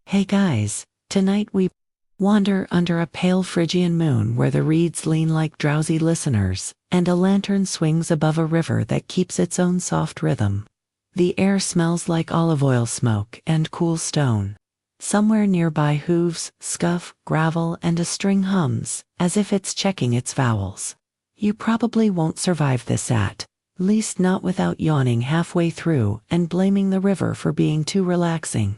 Hey guys, tonight we wander under a pale Phrygian moon where the reeds lean like drowsy listeners, and a lantern swings above a river that keeps its own soft rhythm. The air smells like olive oil smoke and cool stone. Somewhere nearby hooves, scuff, gravel, and a string hums, as if it's checking its vowels. You probably won't survive this at least not without yawning halfway through and blaming the river for being too relaxing.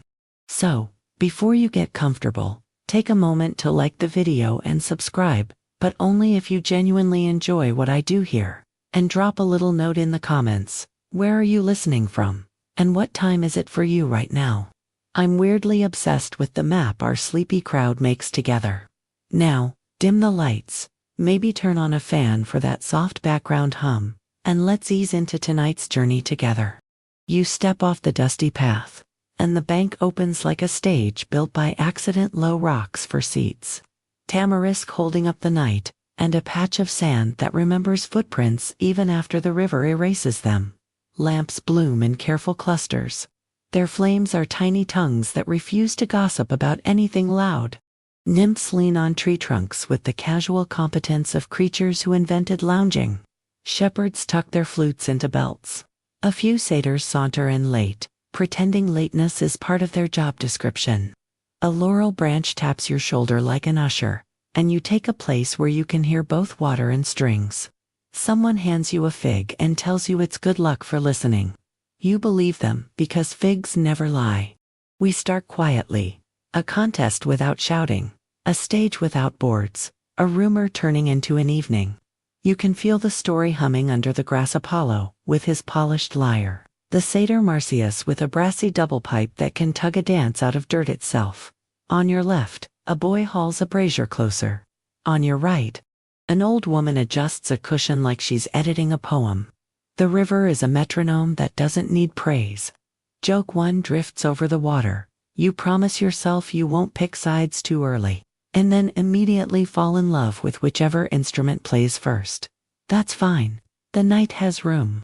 So, before you get comfortable, take a moment to like the video and subscribe, but only if you genuinely enjoy what I do here. And drop a little note in the comments. Where are you listening from? And what time is it for you right now? I'm weirdly obsessed with the map our sleepy crowd makes together. Now, dim the lights, maybe turn on a fan for that soft background hum, and let's ease into tonight's journey together. You step off the dusty path, and the bank opens like a stage built by accident. Low rocks for seats, tamarisk holding up the night, and a patch of sand that remembers footprints even after the river erases them. Lamps bloom in careful clusters. Their flames are tiny tongues that refuse to gossip about anything loud. Nymphs lean on tree trunks with the casual competence of creatures who invented lounging. Shepherds tuck their flutes into belts. A few satyrs saunter in late, pretending lateness is part of their job description. A laurel branch taps your shoulder like an usher, and you take a place where you can hear both water and strings. Someone hands you a fig and tells you it's good luck for listening. You believe them because figs never lie. We start quietly. A contest without shouting. A stage without boards. A rumor turning into an evening. You can feel the story humming under the grass. Apollo, with his polished lyre. The satyr Marsyas with a brassy double pipe that can tug a dance out of dirt itself. On your left, a boy hauls a brazier closer. On your right, an old woman adjusts a cushion like she's editing a poem. The river is a metronome that doesn't need praise. Joke 1 drifts over the water. You promise yourself you won't pick sides too early, and then immediately fall in love with whichever instrument plays first. That's fine. The night has room.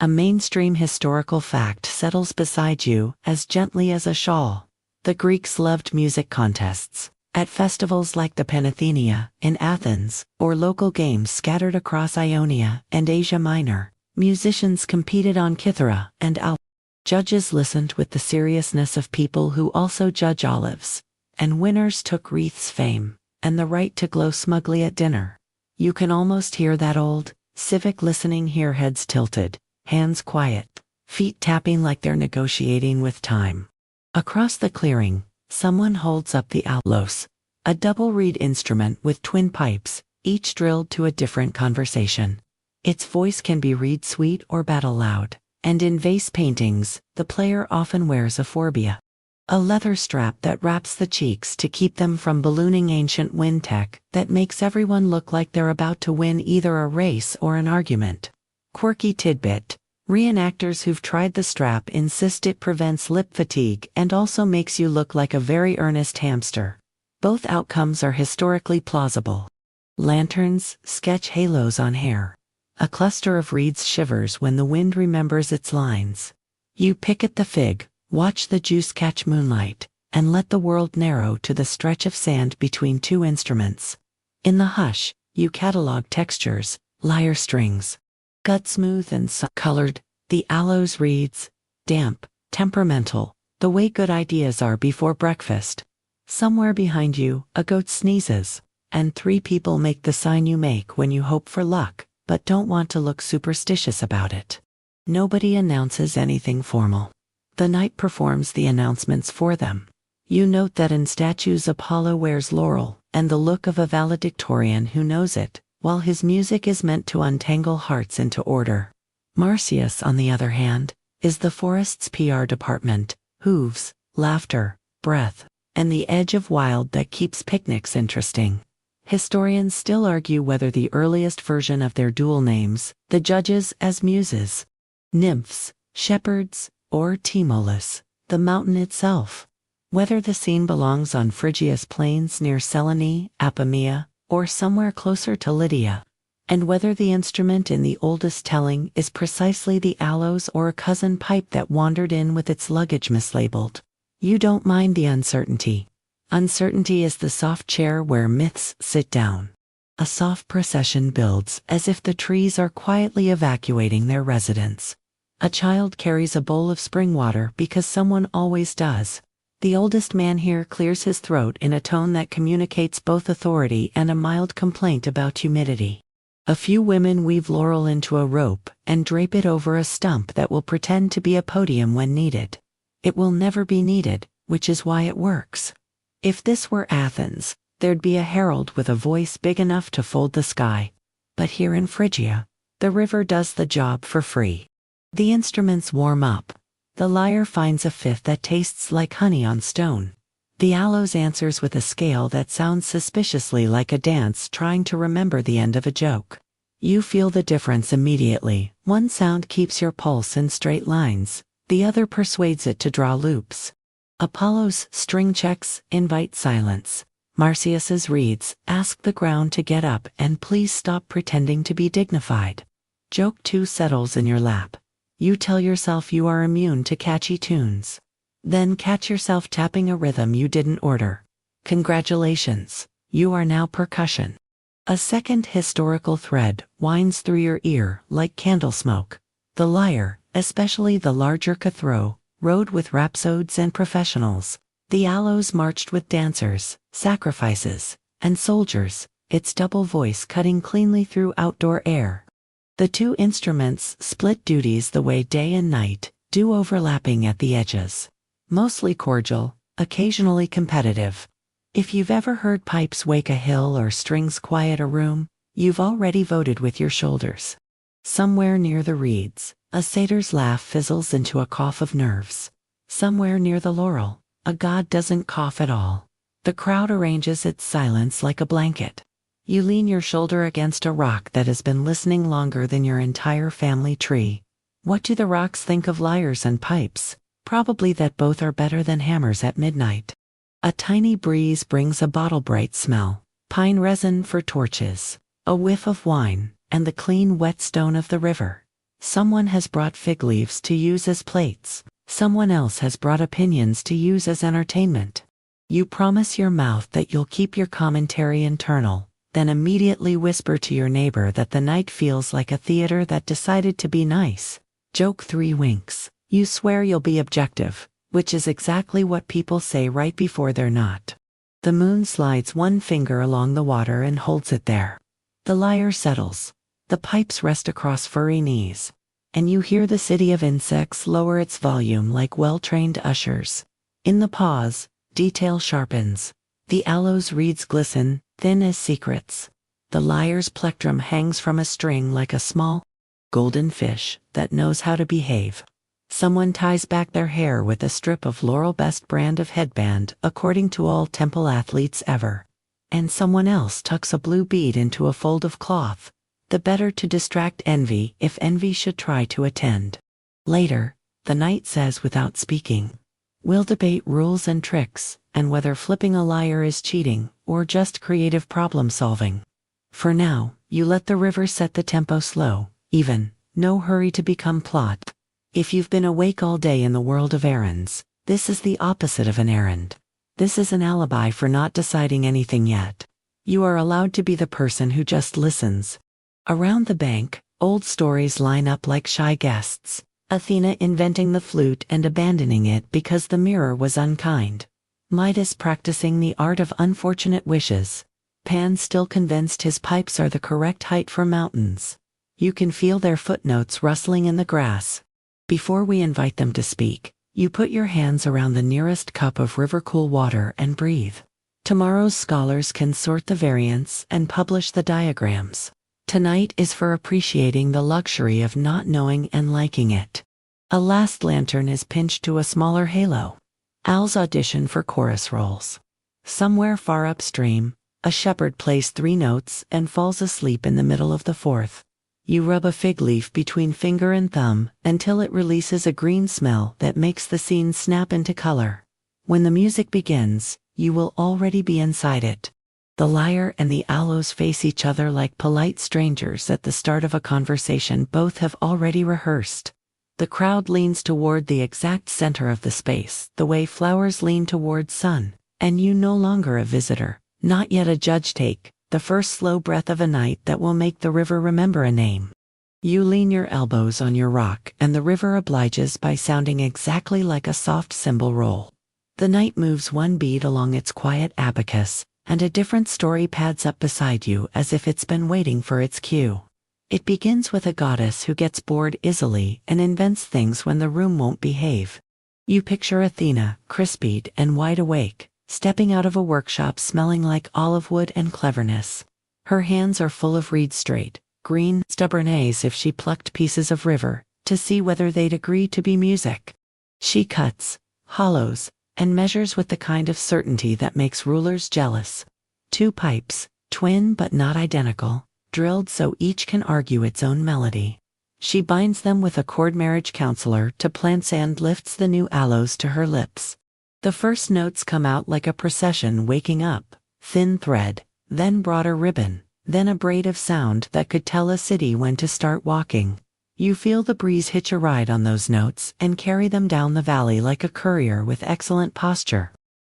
A mainstream historical fact settles beside you as gently as a shawl. The Greeks loved music contests. At festivals like the Panathenea in Athens, or local games scattered across Ionia and Asia Minor, musicians competed on Kythera and alp. Judges listened with the seriousness of people who also judge olives, and winners took wreaths, fame, and the right to glow smugly at dinner. You can almost hear that old, civic listening here, heads tilted, hands quiet, feet tapping like they're negotiating with time. Across the clearing, someone holds up the allos, a double reed instrument with twin pipes, each drilled to a different conversation. Its voice can be reed sweet or battle loud, and in vase paintings, the player often wears a forbia, a leather strap that wraps the cheeks to keep them from ballooning. Ancient wind tech that makes everyone look like they're about to win either a race or an argument. Quirky tidbit: reenactors who've tried the strap insist it prevents lip fatigue and also makes you look like a very earnest hamster. Both outcomes are historically plausible. Lanterns sketch halos on hair. A cluster of reeds shivers when the wind remembers its lines. You pick at the fig, watch the juice catch moonlight, and let the world narrow to the stretch of sand between two instruments. In the hush, you catalog textures, lyre strings, gut smooth and colored, the aloes reeds, damp, temperamental, the way good ideas are before breakfast. Somewhere behind you, a goat sneezes, and 3 people make the sign you make when you hope for luck, but don't want to look superstitious about it. Nobody announces anything formal. The night performs the announcements for them. You note that in statues Apollo wears laurel and the look of a valedictorian who knows it, while his music is meant to untangle hearts into order. Marsyas, on the other hand, is the forest's PR department, hooves, laughter, breath, and the edge of wild that keeps picnics interesting. Historians still argue whether the earliest version of their dual names, the judges as muses, nymphs, shepherds, or Tmolus, the mountain itself. Whether the scene belongs on Phrygia's plains near Selene, Apamea, or somewhere closer to Lydia. And whether the instrument in the oldest telling is precisely the aloes or a cousin pipe that wandered in with its luggage mislabeled. You don't mind the uncertainty. Uncertainty is the soft chair where myths sit down. A soft procession builds as if the trees are quietly evacuating their residents. A child carries a bowl of spring water because someone always does. The oldest man here clears his throat in a tone that communicates both authority and a mild complaint about humidity. A few women weave laurel into a rope and drape it over a stump that will pretend to be a podium when needed. It will never be needed, which is why it works. If this were Athens, there'd be a herald with a voice big enough to fold the sky. But here in Phrygia, the river does the job for free. The instruments warm up. The lyre finds a fifth that tastes like honey on stone. The aloes answers with a scale that sounds suspiciously like a dance trying to remember the end of a joke. You feel the difference immediately. One sound keeps your pulse in straight lines, the other persuades it to draw loops. Apollo's string checks invite silence. Marsyas's reeds ask the ground to get up and please stop pretending to be dignified. Joke 2 settles in your lap. You tell yourself you are immune to catchy tunes. Then catch yourself tapping a rhythm you didn't order. Congratulations, you are now percussion. A second historical thread winds through your ear like candle smoke. The lyre, especially the larger cathro, rode with rhapsodes and professionals. The aloes marched with dancers, sacrifices, and soldiers, its double voice cutting cleanly through outdoor air. The two instruments split duties the way day and night do, overlapping at the edges. Mostly cordial, occasionally competitive. If you've ever heard pipes wake a hill or strings quiet a room, you've already voted with your shoulders. Somewhere near the reeds, a satyr's laugh fizzles into a cough of nerves. Somewhere near the laurel, a god doesn't cough at all. The crowd arranges its silence like a blanket. You lean your shoulder against a rock that has been listening longer than your entire family tree. What do the rocks think of lyres and pipes? Probably that both are better than hammers at midnight. A tiny breeze brings a bottle-bright smell, pine resin for torches, a whiff of wine, and the clean wet stone of the river. Someone has brought fig leaves to use as plates. Someone else has brought opinions to use as entertainment. You promise your mouth that you'll keep your commentary internal, then immediately whisper to your neighbor that the night feels like a theater that decided to be nice. Joke 3 winks. You swear you'll be objective, which is exactly what people say right before they're not. The moon slides one finger along the water and holds it there. The lyre settles. The pipes rest across furry knees. And you hear the city of insects lower its volume like well-trained ushers. In the pause, detail sharpens. The aloes reeds glisten, thin as secrets. The lyre's plectrum hangs from a string like a small, golden fish that knows how to behave. Someone ties back their hair with a strip of laurel, best brand of headband according to all temple athletes ever. And someone else tucks a blue bead into a fold of cloth, the better to distract envy if envy should try to attend. Later, the night says without speaking, we'll debate rules and tricks, and whether flipping a lyre is cheating or just creative problem solving. For now, you let the river set the tempo slow, even, no hurry to become plot. If you've been awake all day in the world of errands, this is the opposite of an errand. This is an alibi for not deciding anything yet. You are allowed to be the person who just listens. Around the bank, old stories line up like shy guests. Athena inventing the flute and abandoning it because the mirror was unkind. Midas practicing the art of unfortunate wishes. Pan still convinced his pipes are the correct height for mountains. You can feel their footnotes rustling in the grass. Before we invite them to speak, you put your hands around the nearest cup of river-cool water and breathe. Tomorrow's scholars can sort the variants and publish the diagrams. Tonight is for appreciating the luxury of not knowing and liking it. A last lantern is pinched to a smaller halo. Owls audition for chorus roles. Somewhere far upstream, a shepherd plays 3 notes and falls asleep in the middle of the 4th. You rub a fig leaf between finger and thumb until it releases a green smell that makes the scene snap into color. When the music begins, you will already be inside it. The lyre and the aloes face each other like polite strangers at the start of a conversation both have already rehearsed. The crowd leans toward the exact center of the space, the way flowers lean toward sun, and you no longer a visitor, not yet a judge. Take the first slow breath of a night that will make the river remember a name. You lean your elbows on your rock and the river obliges by sounding exactly like a soft cymbal roll. The night moves one beat along its quiet abacus, and a different story pads up beside you as if it's been waiting for its cue. It begins with a goddess who gets bored easily and invents things when the room won't behave. You picture Athena, crispied and wide awake, stepping out of a workshop smelling like olive wood and cleverness. Her hands are full of reed straight, green, stubborn as if she plucked pieces of river to see whether they'd agree to be music. She cuts, hollows, and measures with the kind of certainty that makes rulers jealous. 2 pipes, twin but not identical, drilled so each can argue its own melody. She binds them with a chord marriage counselor to plants and lifts the new aloes to her lips. The first notes come out like a procession waking up, thin thread, then broader ribbon, then a braid of sound that could tell a city when to start walking. You feel the breeze hitch a ride on those notes and carry them down the valley like a courier with excellent posture.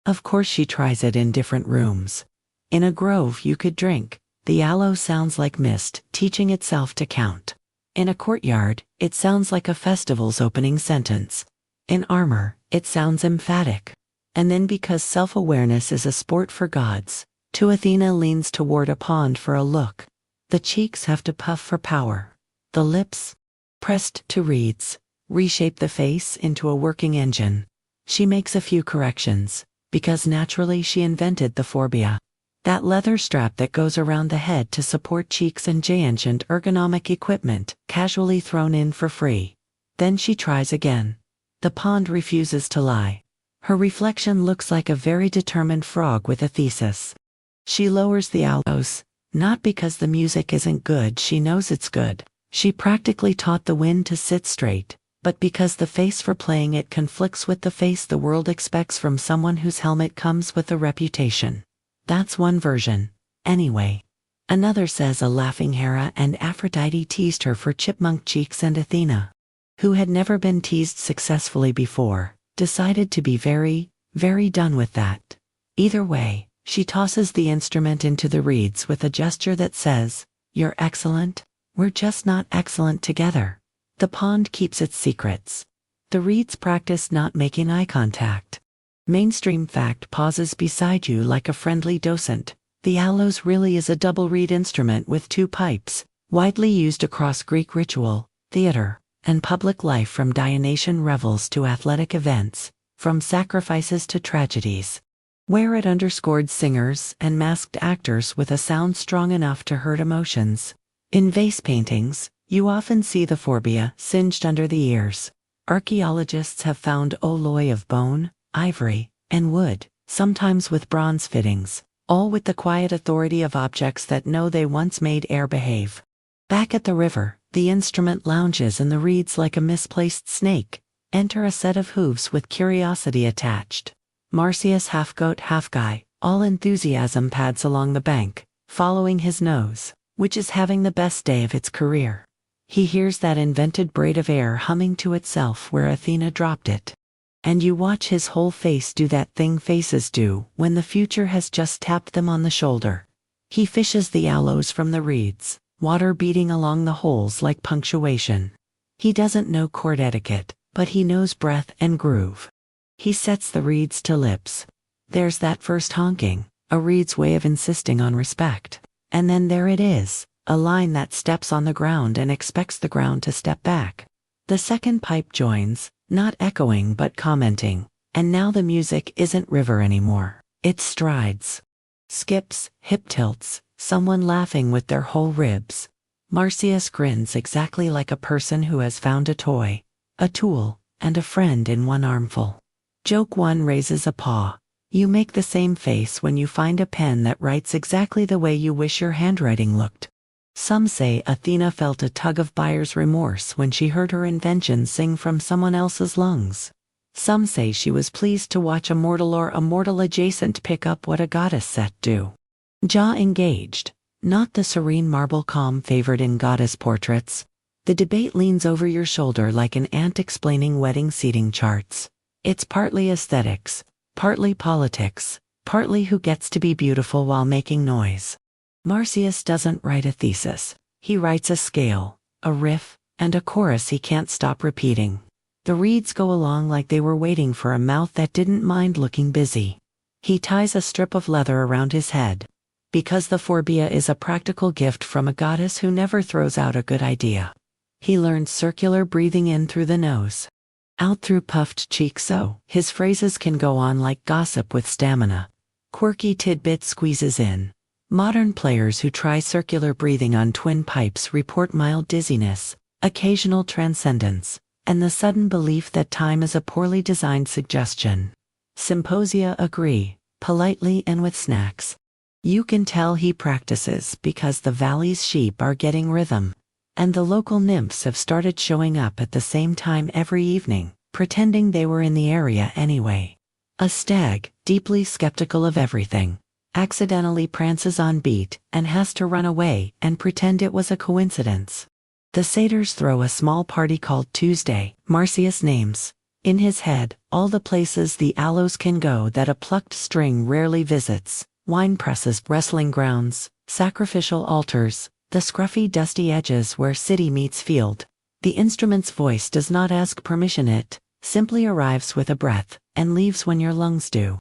Of course she tries it in different rooms. In a grove you could drink. The aloe sounds like mist, teaching itself to count. In a courtyard, it sounds like a festival's opening sentence. In armor, it sounds emphatic. And then because self-awareness is a sport for gods, to Athena leans toward a pond for a look. The cheeks have to puff for power. The lips, pressed to reeds, reshape the face into a working engine. She makes a few corrections, because naturally she invented the phobia. That leather strap that goes around the head to support cheeks and ancient ergonomic equipment, casually thrown in for free. Then she tries again. The pond refuses to lie. Her reflection looks like a very determined frog with a thesis. She lowers the aloes, not because the music isn't good, she knows it's good. She practically taught the wind to sit straight, but because the face for playing it conflicts with the face the world expects from someone whose helmet comes with a reputation. That's one version, anyway. Another says a laughing Hera and Aphrodite teased her for chipmunk cheeks, and Athena, who had never been teased successfully before, decided to be very, very done with that. Either way, she tosses the instrument into the reeds with a gesture that says, "You're excellent, we're just not excellent together." The pond keeps its secrets. The reeds practice not making eye contact. Mainstream fact pauses beside you like a friendly docent. The aloes really is a double reed instrument with 2 pipes, widely used across Greek ritual, theater, and public life, from Dionysian revels to athletic events, from sacrifices to tragedies. Where it underscored singers and masked actors with a sound strong enough to hurt emotions. In vase paintings, you often see the phobia singed under the ears. Archaeologists have found alloy of bone, ivory, and wood, sometimes with bronze fittings, all with the quiet authority of objects that know they once made air behave. Back at the river, the instrument lounges in the reeds like a misplaced snake. Enter a set of hooves with curiosity attached. Marsyas, half goat, half guy, all enthusiasm, pads along the bank, following his nose, which is having the best day of its career. He hears that invented braid of air humming to itself where Athena dropped it. And you watch his whole face do that thing faces do when the future has just tapped them on the shoulder. He fishes the aloes from the reeds, water beating along the holes like punctuation. He doesn't know chord etiquette, but he knows breath and groove. He sets the reeds to lips. There's that first honking, a reed's way of insisting on respect. And then there it is, a line that steps on the ground and expects the ground to step back. The second pipe joins, not echoing but commenting, and now the music isn't river anymore. It strides, skips, hip tilts, someone laughing with their whole ribs. Marsyas grins exactly like a person who has found a toy, a tool, and a friend in one armful. Joke 1 raises a paw. You make the same face when you find a pen that writes exactly the way you wish your handwriting looked. Some say Athena felt a tug of buyer's remorse when she heard her invention sing from someone else's lungs. Some say she was pleased to watch a mortal or a mortal adjacent pick up what a goddess set do. Jaw engaged, not the serene marble calm favored in goddess portraits. The debate leans over your shoulder like an ant explaining wedding seating charts. It's partly aesthetics, partly politics, partly who gets to be beautiful while making noise. Marsyas doesn't write a thesis. He writes a scale, a riff, and a chorus he can't stop repeating. The reeds go along like they were waiting for a mouth that didn't mind looking busy. He ties a strip of leather around his head, because the phobia is a practical gift from a goddess who never throws out a good idea. He learns circular breathing in through the nose, out through puffed cheeks, so his phrases can go on like gossip with stamina. Quirky tidbit squeezes in. Modern players who try circular breathing on twin pipes report mild dizziness, occasional transcendence, and the sudden belief that time is a poorly designed suggestion. Symposia agree, politely and with snacks. You can tell he practices because the valley's sheep are getting rhythm, and the local nymphs have started showing up at the same time every evening, pretending they were in the area anyway. A stag, deeply skeptical of everything, accidentally prances on beat and has to run away and pretend it was a coincidence. The satyrs throw a small party called Tuesday, Marsyas names. In his head, all the places the aloes can go that a plucked string rarely visits: wine presses, wrestling grounds, sacrificial altars, the scruffy dusty edges where city meets field. The instrument's voice does not ask permission, it simply arrives with a breath and leaves when your lungs do.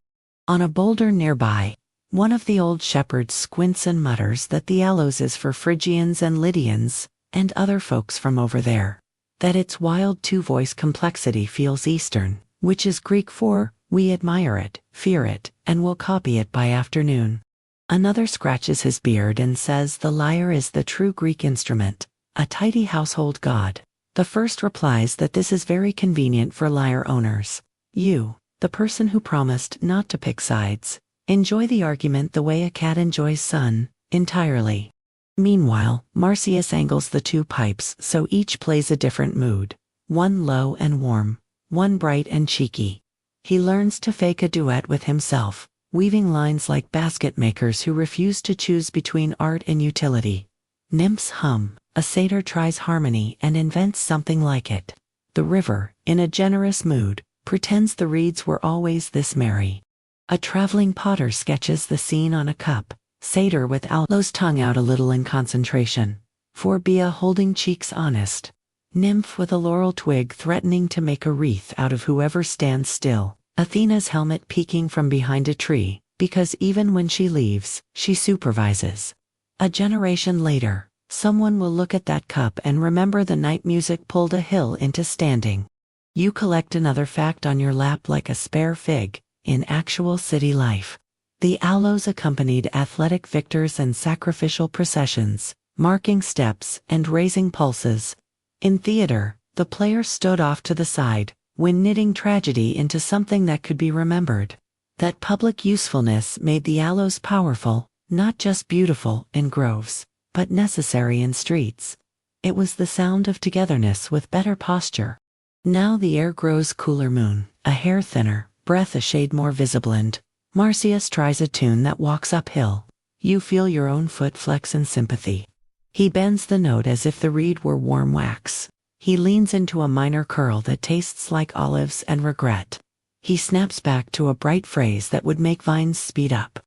On a boulder nearby, one of the old shepherds squints and mutters that the aloes is for Phrygians and Lydians, and other folks from over there. That its wild two-voice complexity feels Eastern, which is Greek for, we admire it, fear it, and will copy it by afternoon. Another scratches his beard and says the lyre is the true Greek instrument, a tidy household god. The first replies that this is very convenient for lyre owners. You, the person who promised not to pick sides, enjoy the argument the way a cat enjoys sun, entirely. Meanwhile, Marsyas angles the two pipes so each plays a different mood, one low and warm, one bright and cheeky. He learns to fake a duet with himself, weaving lines like basket makers who refuse to choose between art and utility. Nymphs hum, a satyr tries harmony and invents something like it. The river, in a generous mood, pretends the reeds were always this merry. A traveling potter sketches the scene on a cup, satyr with aloes tongue out a little in concentration, phobia holding cheeks honest, nymph with a laurel twig threatening to make a wreath out of whoever stands still, Athena's helmet peeking from behind a tree, because even when she leaves, she supervises. A generation later, someone will look at that cup and remember the night music pulled a hill into standing. You collect another fact on your lap like a spare fig. In actual city life, the aloes accompanied athletic victors and sacrificial processions, marking steps and raising pulses. In theater, the player stood off to the side, when knitting tragedy into something that could be remembered. That public usefulness made the aloes powerful, not just beautiful in groves, but necessary in streets. It was the sound of togetherness with better posture. Now the air grows cooler, moon a hair thinner, breath a shade more visible, and Marsyas tries a tune that walks uphill. You feel your own foot flex in sympathy. He bends the note as if the reed were warm wax. He leans into a minor curl that tastes like olives and regret. He snaps back to a bright phrase that would make vines speed up.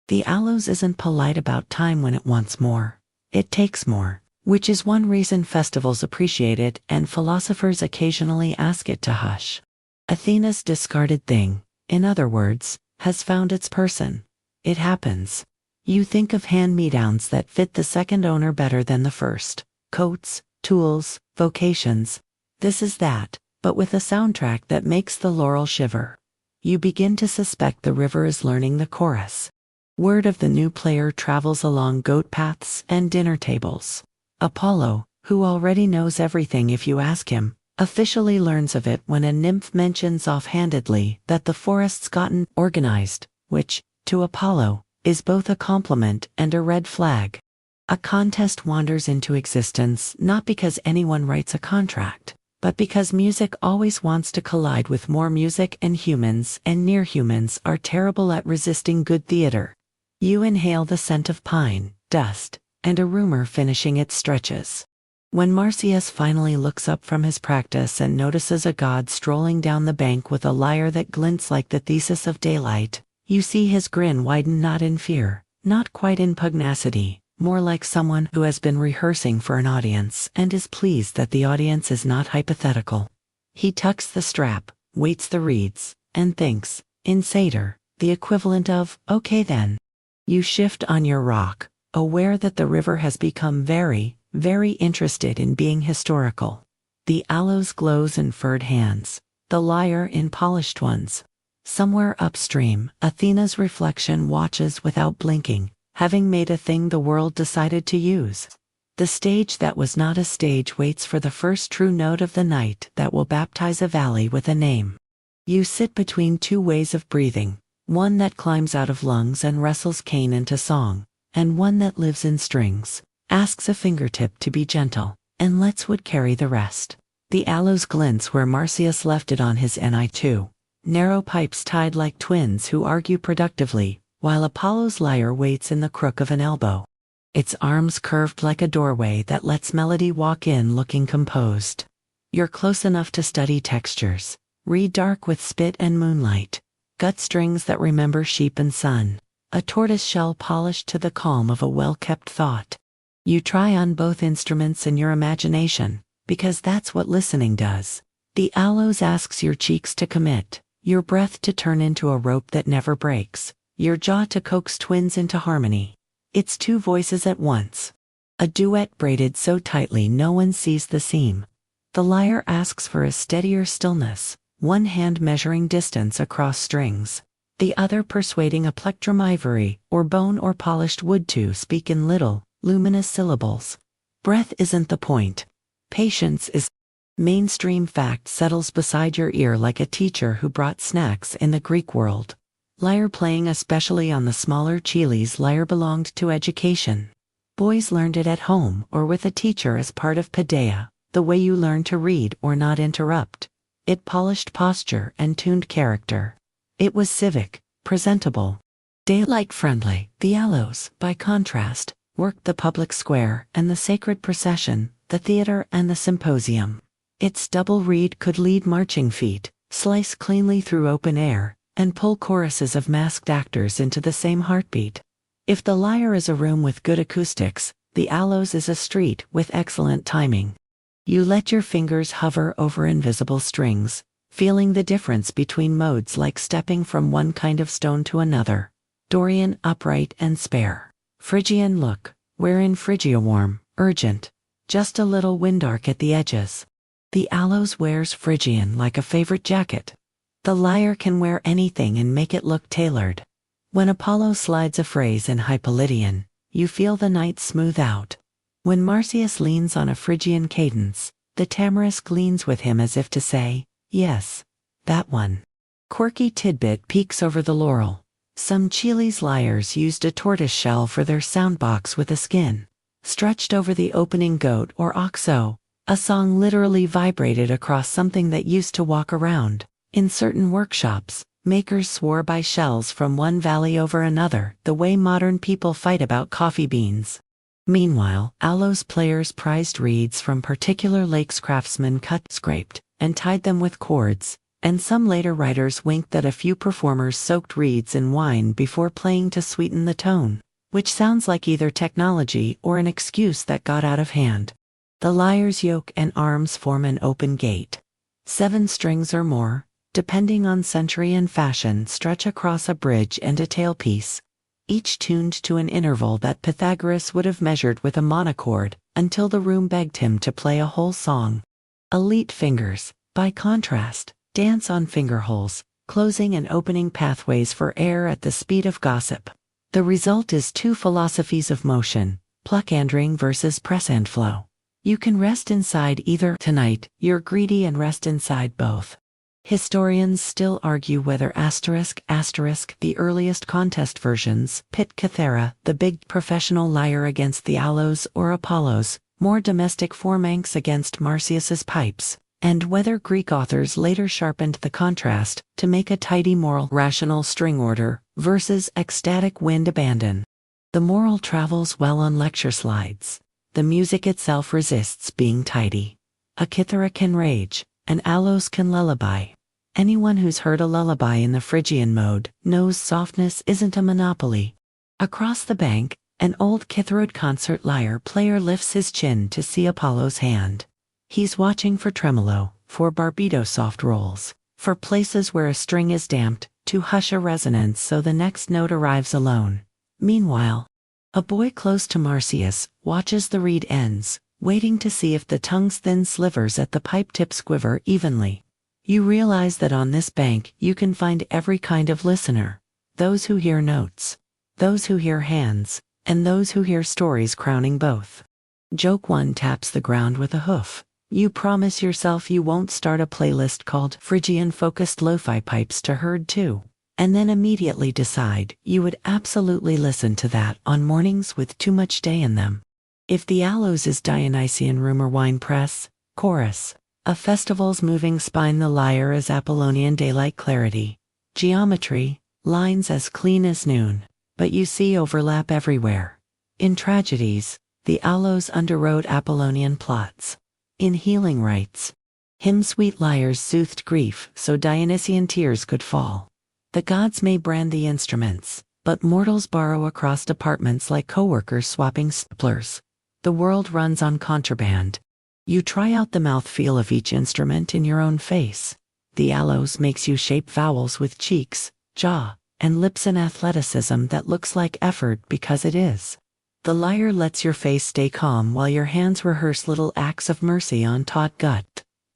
The aloes isn't polite about time when it wants more. It takes more, which is one reason festivals appreciate it and philosophers occasionally ask it to hush. Athena's discarded thing, in other words, has found its person. It happens. You think of hand-me-downs that fit the second owner better than the first. Coats, tools, vocations. This is that, but with a soundtrack that makes the laurel shiver. You begin to suspect the river is learning the chorus. Word of the new player travels along goat paths and dinner tables. Apollo, who already knows everything if you ask him, officially learns of it when a nymph mentions offhandedly that the forest's gotten organized, which, to Apollo, is both a compliment and a red flag. A contest wanders into existence not because anyone writes a contract, but because music always wants to collide with more music, and humans and near-humans are terrible at resisting good theater. You inhale the scent of pine, dust, and a rumor finishing its stretches. When Marsyas finally looks up from his practice and notices a god strolling down the bank with a lyre that glints like the thesis of daylight, you see his grin widen, not in fear, not quite in pugnacity, more like someone who has been rehearsing for an audience and is pleased that the audience is not hypothetical. He tucks the strap, weights the reeds, and thinks, in Satyr, the equivalent of, okay then. You shift on your rock, aware that the river has become very, very interested in being historical. The aloes glows in furred hands, the lyre in polished ones. Somewhere upstream, Athena's reflection watches without blinking, having made a thing the world decided to use. The stage that was not a stage waits for the first true note of the night that will baptize a valley with a name. You sit between two ways of breathing, one that climbs out of lungs and wrestles cane into song, and one that lives in strings, asks a fingertip to be gentle, and lets wood carry the rest. The aloes glints where Marsyas left it on his Ni2, narrow pipes tied like twins who argue productively, while Apollo's lyre waits in the crook of an elbow. Its arms curved like a doorway that lets melody walk in looking composed. You're close enough to study textures, read dark with spit and moonlight, gut strings that remember sheep and sun, a tortoise shell polished to the calm of a well-kept thought. You try on both instruments in your imagination, because that's what listening does. The aloes asks your cheeks to commit, your breath to turn into a rope that never breaks, your jaw to coax twins into harmony. It's two voices at once. A duet braided so tightly no one sees the seam. The lyre asks for a steadier stillness, one hand measuring distance across strings, the other persuading a plectrum ivory, or bone or polished wood to speak in little, luminous syllables. Breath isn't the point. Patience is. Mainstream fact settles beside your ear like a teacher who brought snacks in the Greek world. Lyre playing, especially on the smaller Chiles, lyre belonged to education. Boys learned it at home or with a teacher as part of paideia, the way you learn to read or not interrupt. It polished posture and tuned character. It was civic, presentable, daylight-friendly. The aloes, by contrast, worked the public square and the sacred procession, the theater and the symposium. Its double reed could lead marching feet, slice cleanly through open air, and pull choruses of masked actors into the same heartbeat. If the lyre is a room with good acoustics, the aloes is a street with excellent timing. You let your fingers hover over invisible strings, feeling the difference between modes like stepping from one kind of stone to another. Dorian, upright and spare. Phrygian look, wherein Phrygia warm, urgent, just a little windark at the edges. The aloes wears Phrygian like a favorite jacket. The lyre can wear anything and make it look tailored. When Apollo slides a phrase in Hippolytean, you feel the night smooth out. When Marsyas leans on a Phrygian cadence, the tamarisk leans with him as if to say, yes, that one. Quirky tidbit peeks over the laurel. Some Chiles lyres used a tortoise shell for their soundbox with a skin. Stretched over the opening goat or oxo, a song literally vibrated across something that used to walk around. In certain workshops, makers swore by shells from one valley over another, the way modern people fight about coffee beans. Meanwhile, aloes players prized reeds from particular lakes craftsmen cut, scraped, and tied them with cords, and some later writers winked that a few performers soaked reeds in wine before playing to sweeten the tone, which sounds like either technology or an excuse that got out of hand. The lyre's yoke and arms form an open gate. 7 strings or more, depending on century and fashion, stretch across a bridge and a tailpiece, each tuned to an interval that Pythagoras would have measured with a monochord, until the room begged him to play a whole song. Elite fingers, by contrast, dance on fingerholes, closing and opening pathways for air at the speed of gossip. The result is 2 philosophies of motion, pluckandering versus press-and flow. You can rest inside either. Tonight, you're greedy and rest inside both. Historians still argue whether the earliest contest versions, pit cathara, the big professional lyre against the aloes or Apollos, more domestic formanx against Marsyas's pipes, and whether Greek authors later sharpened the contrast to make a tidy moral rational string order versus ecstatic wind abandon. The moral travels well on lecture slides. The music itself resists being tidy. A kithara can rage, an aloes can lullaby. Anyone who's heard a lullaby in the Phrygian mode knows softness isn't a monopoly. Across the bank, an old kitharod concert lyre player lifts his chin to see Apollo's hand. He's watching for tremolo, for barbido soft rolls, for places where a string is damped, to hush a resonance so the next note arrives alone. Meanwhile, a boy close to Marsyas watches the reed ends, waiting to see if the tongue's thin slivers at the pipe tips quiver evenly. You realize that on this bank you can find every kind of listener. Those who hear notes, those who hear hands, and those who hear stories crowning both. Joke 1 taps the ground with a hoof. You promise yourself you won't start a playlist called Phrygian-focused lo-fi pipes to herd to, and then immediately decide you would absolutely listen to that on mornings with too much day in them. If the aloes is Dionysian rumor wine press, chorus, a festival's moving spine, the lyre is Apollonian daylight clarity, geometry, lines as clean as noon, but you see overlap everywhere. In tragedies, the aloes underwrote Apollonian plots. In healing rites, hymn-sweet lyres soothed grief so Dionysian tears could fall. The gods may brand the instruments, but mortals borrow across departments like co-workers swapping staplers. The world runs on contraband. You try out the mouthfeel of each instrument in your own face. The aloes makes you shape vowels with cheeks, jaw, and lips in athleticism that looks like effort because it is. The lyre lets your face stay calm while your hands rehearse little acts of mercy on taut gut.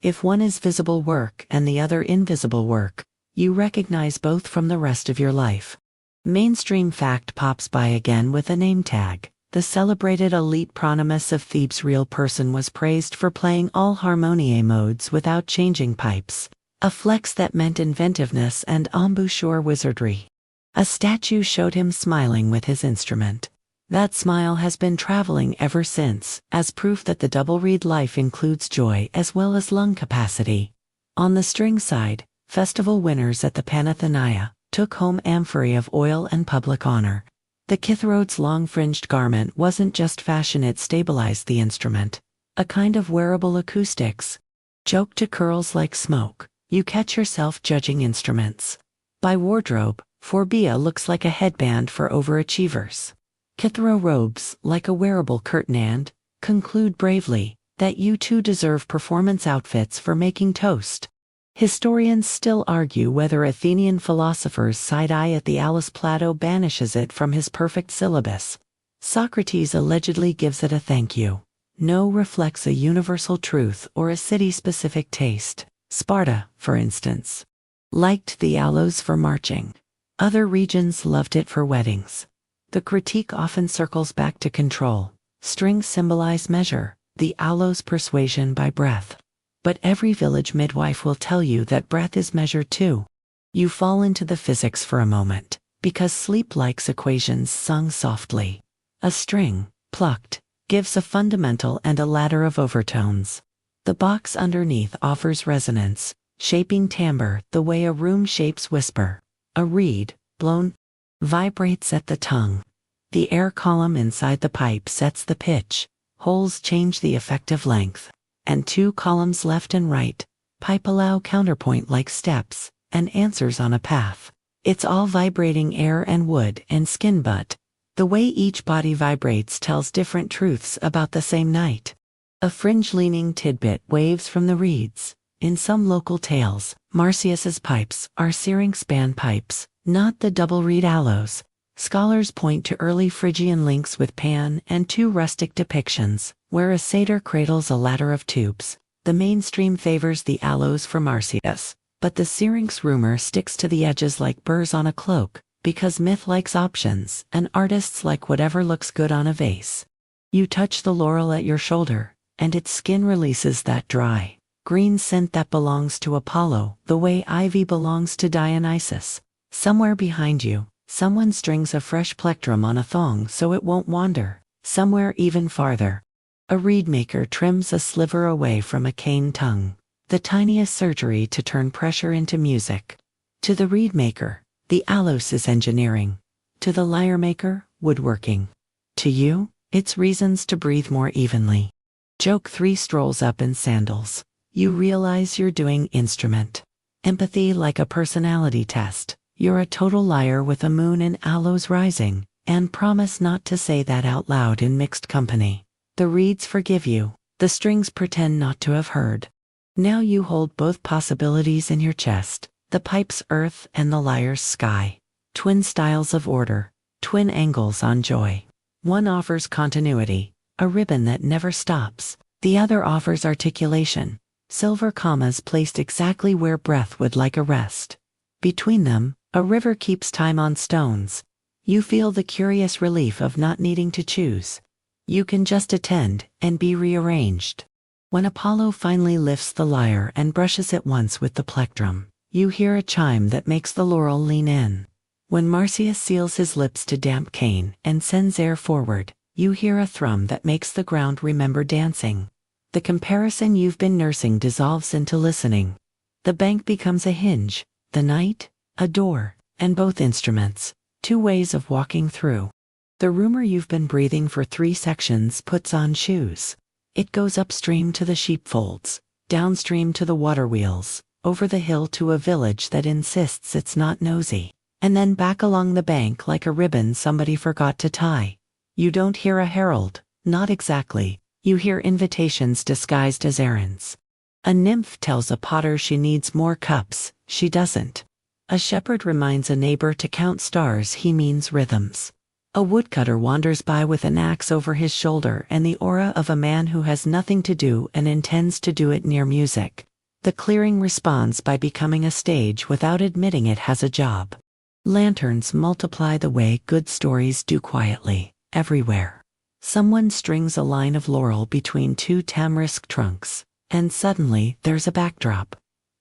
If one is visible work and the other invisible work, you recognize both from the rest of your life. Mainstream fact pops by again with a name tag. The celebrated elite Pronymus of Thebes' real person was praised for playing all harmonie modes without changing pipes, a flex that meant inventiveness and embouchure wizardry. A statue showed him smiling with his instrument. That smile has been traveling ever since, as proof that the double reed life includes joy as well as lung capacity. On the string side, festival winners at the Panathenaea took home amphorae of oil and public honor. The kitharod's long-fringed garment wasn't just fashion, it stabilized the instrument. A kind of wearable acoustics. Joke to curls like smoke, you catch yourself judging instruments by wardrobe. Forbia looks like a headband for overachievers. Kithara robes like a wearable curtain and conclude bravely that you too deserve performance outfits for making toast. Historians still argue whether Athenian philosophers' side-eye at the Alice Plato banishes it from his perfect syllabus. Socrates allegedly gives it a thank you. No reflects a universal truth or a city-specific taste. Sparta, for instance, liked the aloes for marching. Other regions loved it for weddings. The critique often circles back to control. Strings symbolize measure, the aloes persuasion by breath. But every village midwife will tell you that breath is measure too. You fall into the physics for a moment, because sleep likes equations sung softly. A string, plucked, gives a fundamental and a ladder of overtones. The box underneath offers resonance, shaping timbre the way a room shapes whisper. A reed, blown, vibrates at the tongue. The air column inside the pipe sets the pitch, holes change the effective length, and two columns left and right, pipe allow counterpoint like steps, and answers on a path. It's all vibrating air and wood and skin, but the way each body vibrates tells different truths about the same night. A fringe-leaning tidbit waves from the reeds. In some local tales, Marsyas's pipes are syrinx span pipes, not the double reed aloes. Scholars point to early Phrygian links with Pan and two rustic depictions, where a satyr cradles a ladder of tubes. The mainstream favors the aloes for Marsyas, but the syrinx rumor sticks to the edges like burrs on a cloak, because myth likes options, and artists like whatever looks good on a vase. You touch the laurel at your shoulder, and its skin releases that dry, green scent that belongs to Apollo, the way ivy belongs to Dionysus. Somewhere behind you, someone strings a fresh plectrum on a thong so it won't wander. Somewhere even farther, a reed maker trims a sliver away from a cane tongue, the tiniest surgery to turn pressure into music. To the reed maker, the aloes is engineering. To the lyre maker, woodworking. To you, It's reasons to breathe more evenly. Joke 3 strolls up in sandals. You realize you're doing instrument. Empathy like a personality test. You're a total liar with a moon in aloes rising, and promise not to say that out loud in mixed company. The reeds forgive you. The strings pretend not to have heard. Now you hold both possibilities in your chest, the pipe's earth and the lyre's sky. Twin styles of order, twin angles on joy. One offers continuity, a ribbon that never stops. The other offers articulation, silver commas placed exactly where breath would like a rest. Between them, a river keeps time on stones. You feel the curious relief of not needing to choose. You can just attend and be rearranged. When Apollo finally lifts the lyre and brushes it once with the plectrum, you hear a chime that makes the laurel lean in. When Marsyas seals his lips to damp cane and sends air forward, you hear a thrum that makes the ground remember dancing. The comparison you've been nursing dissolves into listening. The bank becomes a hinge, the night, a door, and both instruments, two ways of walking through. The rumor you've been breathing for 3 sections puts on shoes. It goes upstream to the sheepfolds, downstream to the water wheels, over the hill to a village that insists it's not nosy, and then back along the bank like a ribbon somebody forgot to tie. You don't hear a herald, not exactly. You hear invitations disguised as errands. A nymph tells a potter she needs more cups, she doesn't. A shepherd reminds a neighbor to count stars, he means rhythms. A woodcutter wanders by with an axe over his shoulder and the aura of a man who has nothing to do and intends to do it near music. The clearing responds by becoming a stage without admitting it has a job. Lanterns multiply the way good stories do quietly, everywhere. Someone strings a line of laurel between 2 tamarisk trunks, and suddenly there's a backdrop.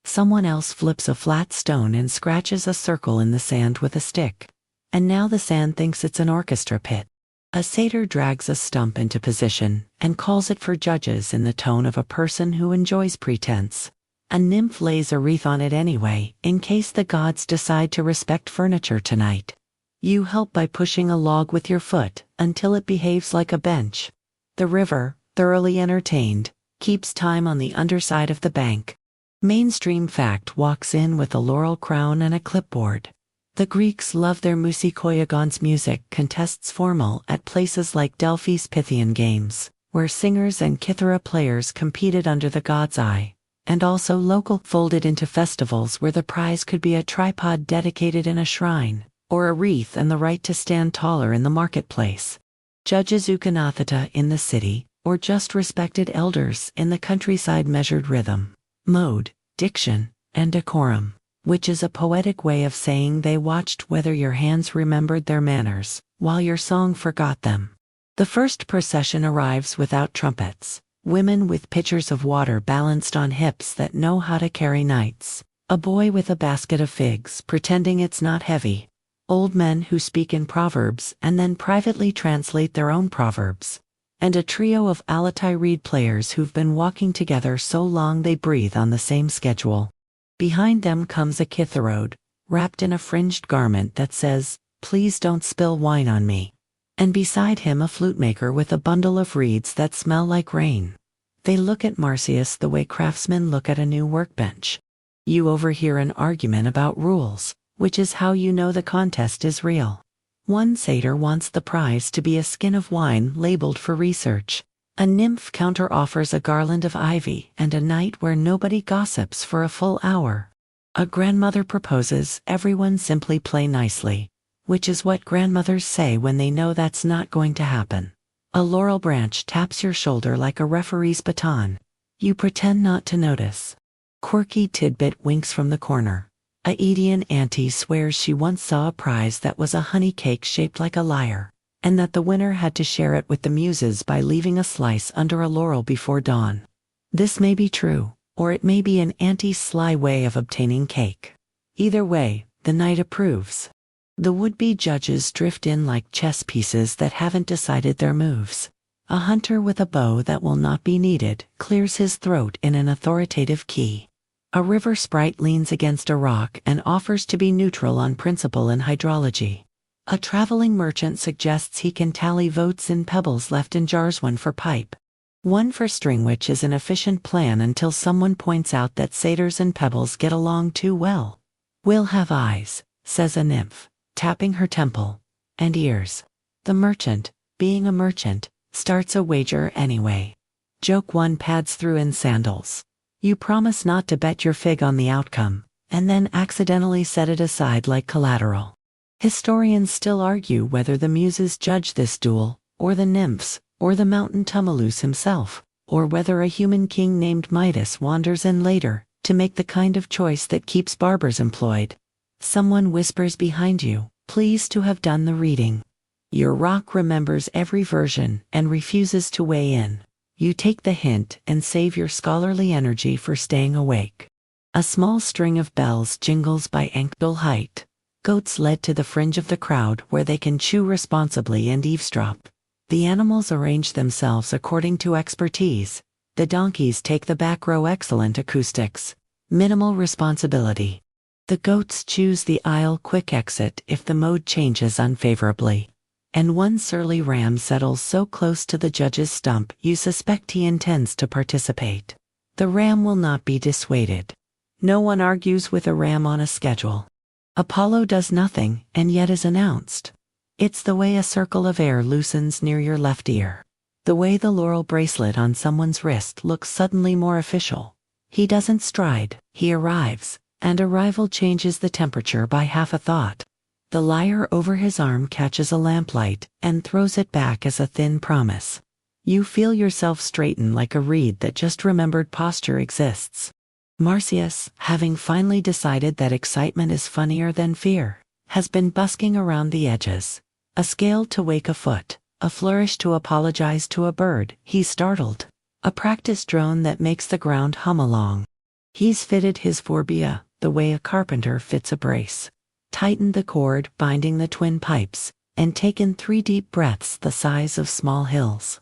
Someone else flips a flat stone and scratches a circle in the sand with a stick. And now the sand thinks it's an orchestra pit. A satyr drags a stump into position and calls it for judges in the tone of a person who enjoys pretense. A nymph lays a wreath on it anyway, in case the gods decide to respect furniture tonight. You help by pushing a log with your foot until it behaves like a bench. The river, thoroughly entertained, keeps time on the underside of the bank. Mainstream fact walks in with a laurel crown and a clipboard. The Greeks love their musikoiagons music contests formal at places like Delphi's Pythian Games, where singers and kithara players competed under the god's eye, and also local folded into festivals where the prize could be a tripod dedicated in a shrine, or a wreath and the right to stand taller in the marketplace. Judges ukanathata in the city, or just respected elders in the countryside measured rhythm, mode, diction, and decorum, which is a poetic way of saying they watched whether your hands remembered their manners, while your song forgot them. The first procession arrives without trumpets, women with pitchers of water balanced on hips that know how to carry knights, a boy with a basket of figs pretending it's not heavy, old men who speak in proverbs and then privately translate their own proverbs, and a trio of alatai reed players who've been walking together so long they breathe on the same schedule. Behind them comes a kitharode, wrapped in a fringed garment that says, "Please don't spill wine on me." And beside him a flute maker with a bundle of reeds that smell like rain. They look at Marsyas the way craftsmen look at a new workbench. You overhear an argument about rules, which is how you know the contest is real. One satyr wants the prize to be a skin of wine labeled for research. A nymph counter-offers a garland of ivy and a night where nobody gossips for a full hour. A grandmother proposes everyone simply play nicely, which is what grandmothers say when they know that's not going to happen. A laurel branch taps your shoulder like a referee's baton. You pretend not to notice. Quirky tidbit winks from the corner. A Edian auntie swears she once saw a prize that was a honey cake shaped like a lyre, and that the winner had to share it with the muses by leaving a slice under a laurel before dawn. This may be true, or it may be an auntie's sly way of obtaining cake. Either way, the knight approves. The would-be judges drift in like chess pieces that haven't decided their moves. A hunter with a bow that will not be needed clears his throat in an authoritative key. A river sprite leans against a rock and offers to be neutral on principle in hydrology. A traveling merchant suggests he can tally votes in pebbles left in jars, one for pipe, one for string, which is an efficient plan until someone points out that satyrs and pebbles get along too well. We'll have eyes, says a nymph, tapping her temple, and ears. The merchant, being a merchant, starts a wager anyway. Joke 1 pads through in sandals. You promise not to bet your fig on the outcome, and then accidentally set it aside like collateral. Historians still argue whether the muses judge this duel, or the nymphs, or the mountain tumulus himself, or whether a human king named Midas wanders in later, to make the kind of choice that keeps barbers employed. Someone whispers behind you, pleased to have done the reading. Your rock remembers every version and refuses to weigh in. You take the hint and save your scholarly energy for staying awake. A small string of bells jingles by ankle height. Goats led to the fringe of the crowd where they can chew responsibly and eavesdrop. The animals arrange themselves according to expertise. The donkeys take the back row, excellent acoustics. Minimal responsibility. The goats choose the aisle, quick exit if the mode changes unfavorably. And one surly ram settles so close to the judge's stump you suspect he intends to participate. The ram will not be dissuaded. No one argues with a ram on a schedule. Apollo does nothing and yet is announced. It's the way a circle of air loosens near your left ear. The way the laurel bracelet on someone's wrist looks suddenly more official. He doesn't stride, he arrives, and arrival changes the temperature by half a thought. The lyre over his arm catches a lamplight and throws it back as a thin promise. You feel yourself straighten like a reed that just remembered posture exists. Marsyas, having finally decided that excitement is funnier than fear, has been busking around the edges. A scale to wake a foot, a flourish to apologize to a bird he's startled, a practice drone that makes the ground hum along. He's fitted his phobia the way a carpenter fits a brace, tightened the cord binding the twin pipes, and taken 3 deep breaths the size of small hills.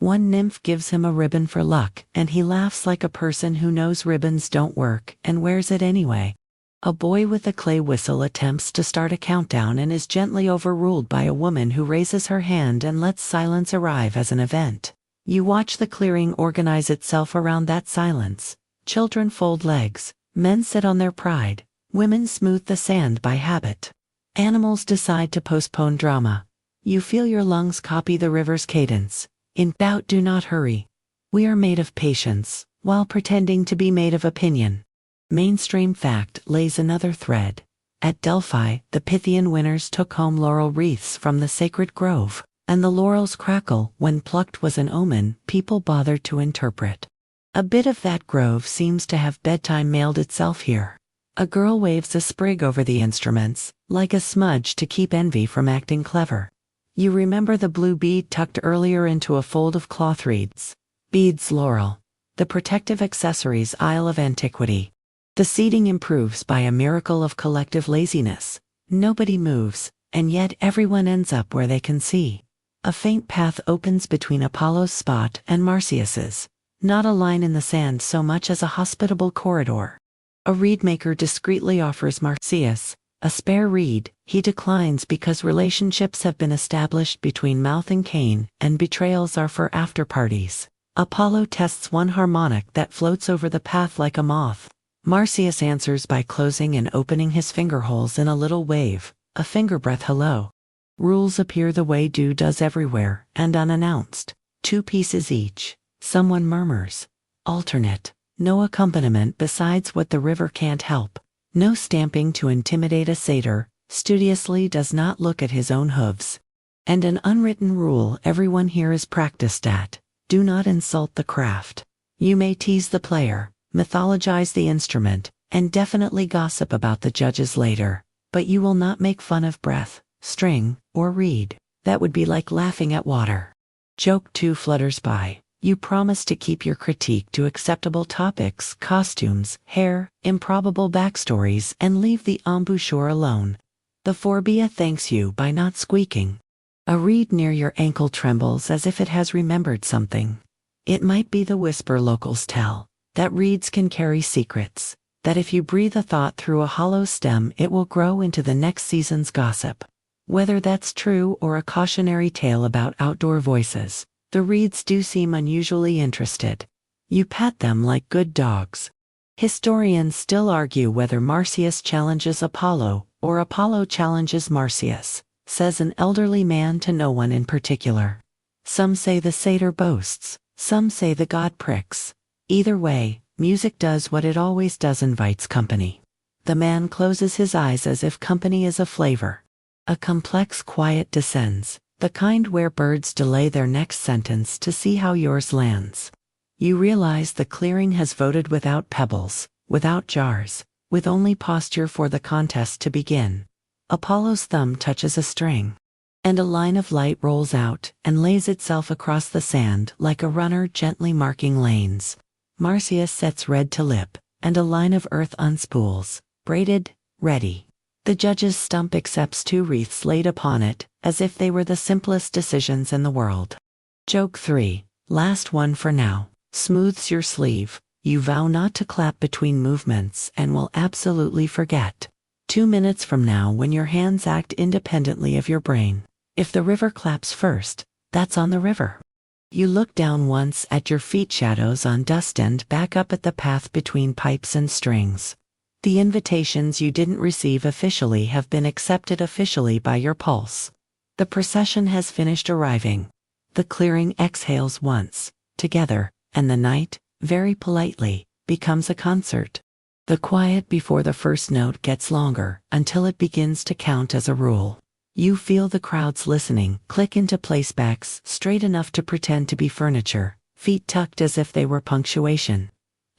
One nymph gives him a ribbon for luck, and he laughs like a person who knows ribbons don't work and wears it anyway. A boy with a clay whistle attempts to start a countdown and is gently overruled by a woman who raises her hand and lets silence arrive as an event. You watch the clearing organize itself around that silence. Children fold legs, men sit on their pride, women smooth the sand by habit. Animals decide to postpone drama. You feel your lungs copy the river's cadence. In doubt, do not hurry. We are made of patience, while pretending to be made of opinion. Mainstream fact lays another thread. At Delphi, the Pythian winners took home laurel wreaths from the sacred grove, and the laurel's crackle when plucked was an omen people bothered to interpret. A bit of that grove seems to have Bedtime mailed itself here. A girl waves a sprig over the instruments, like a smudge to keep envy from acting clever. You remember the blue bead tucked earlier into a fold of cloth reeds. Beads laurel. The protective accessories aisle of antiquity. The seating improves by a miracle of collective laziness. Nobody moves, and yet everyone ends up where they can see. A faint path opens between Apollo's spot and Marsyas's. Not a line in the sand so much as a hospitable corridor. A reed maker discreetly offers Marsyas a spare reed. He declines because relationships have been established between mouth and cane, and betrayals are for after parties. Apollo tests one harmonic that floats over the path like a moth. Marsyas answers by closing and opening his finger holes in a little wave, a finger breath hello. Rules appear the way dew does everywhere, and unannounced. 2 pieces each. Someone murmurs. Alternate. No accompaniment besides what the river can't help. No stamping to intimidate a satyr, studiously does not look at his own hooves. And an unwritten rule everyone here is practiced at. Do not insult the craft. You may tease the player, mythologize the instrument, and definitely gossip about the judges later, but you will not make fun of breath, string, or reed. That would be like laughing at water. Joke 2 flutters by. You promise to keep your critique to acceptable topics, costumes, hair, improbable backstories, and leave the embouchure alone. The phobia thanks you by not squeaking. A reed near your ankle trembles as if it has remembered something. It might be the whisper locals tell, that reeds can carry secrets, that if you breathe a thought through a hollow stem it will grow into the next season's gossip. Whether that's true or a cautionary tale about outdoor voices, the reeds do seem unusually interested. You pat them like good dogs. Historians still argue whether Marsyas challenges Apollo or Apollo challenges Marsyas, says an elderly man to no one in particular. Some say the satyr boasts, some say the god pricks. Either way, music does what it always does: invites company. The man closes his eyes as if company is a flavor. A complex quiet descends, the kind where birds delay their next sentence to see how yours lands. You realize the clearing has voted without pebbles, without jars, with only posture for the contest to begin. Apollo's thumb touches a string, and a line of light rolls out and lays itself across the sand like a runner gently marking lanes. Marsyas sets red to lip, and a line of earth unspools, braided, ready. The judge's stump accepts 2 wreaths laid upon it, as if they were the simplest decisions in the world. Joke 3, last one for now, smooths your sleeve. You vow not to clap between movements and will absolutely forget. 2 minutes from now, when your hands act independently of your brain. If the river claps first, that's on the river. You look down once at your feet, shadows on dust, and back up at the path between pipes and strings. The invitations you didn't receive officially have been accepted officially by your pulse. The procession has finished arriving. The clearing exhales once, together, and the night, very politely, becomes a concert. The quiet before the first note gets longer, until it begins to count as a rule. You feel the crowds listening, click into placebacks straight enough to pretend to be furniture, feet tucked as if they were punctuation.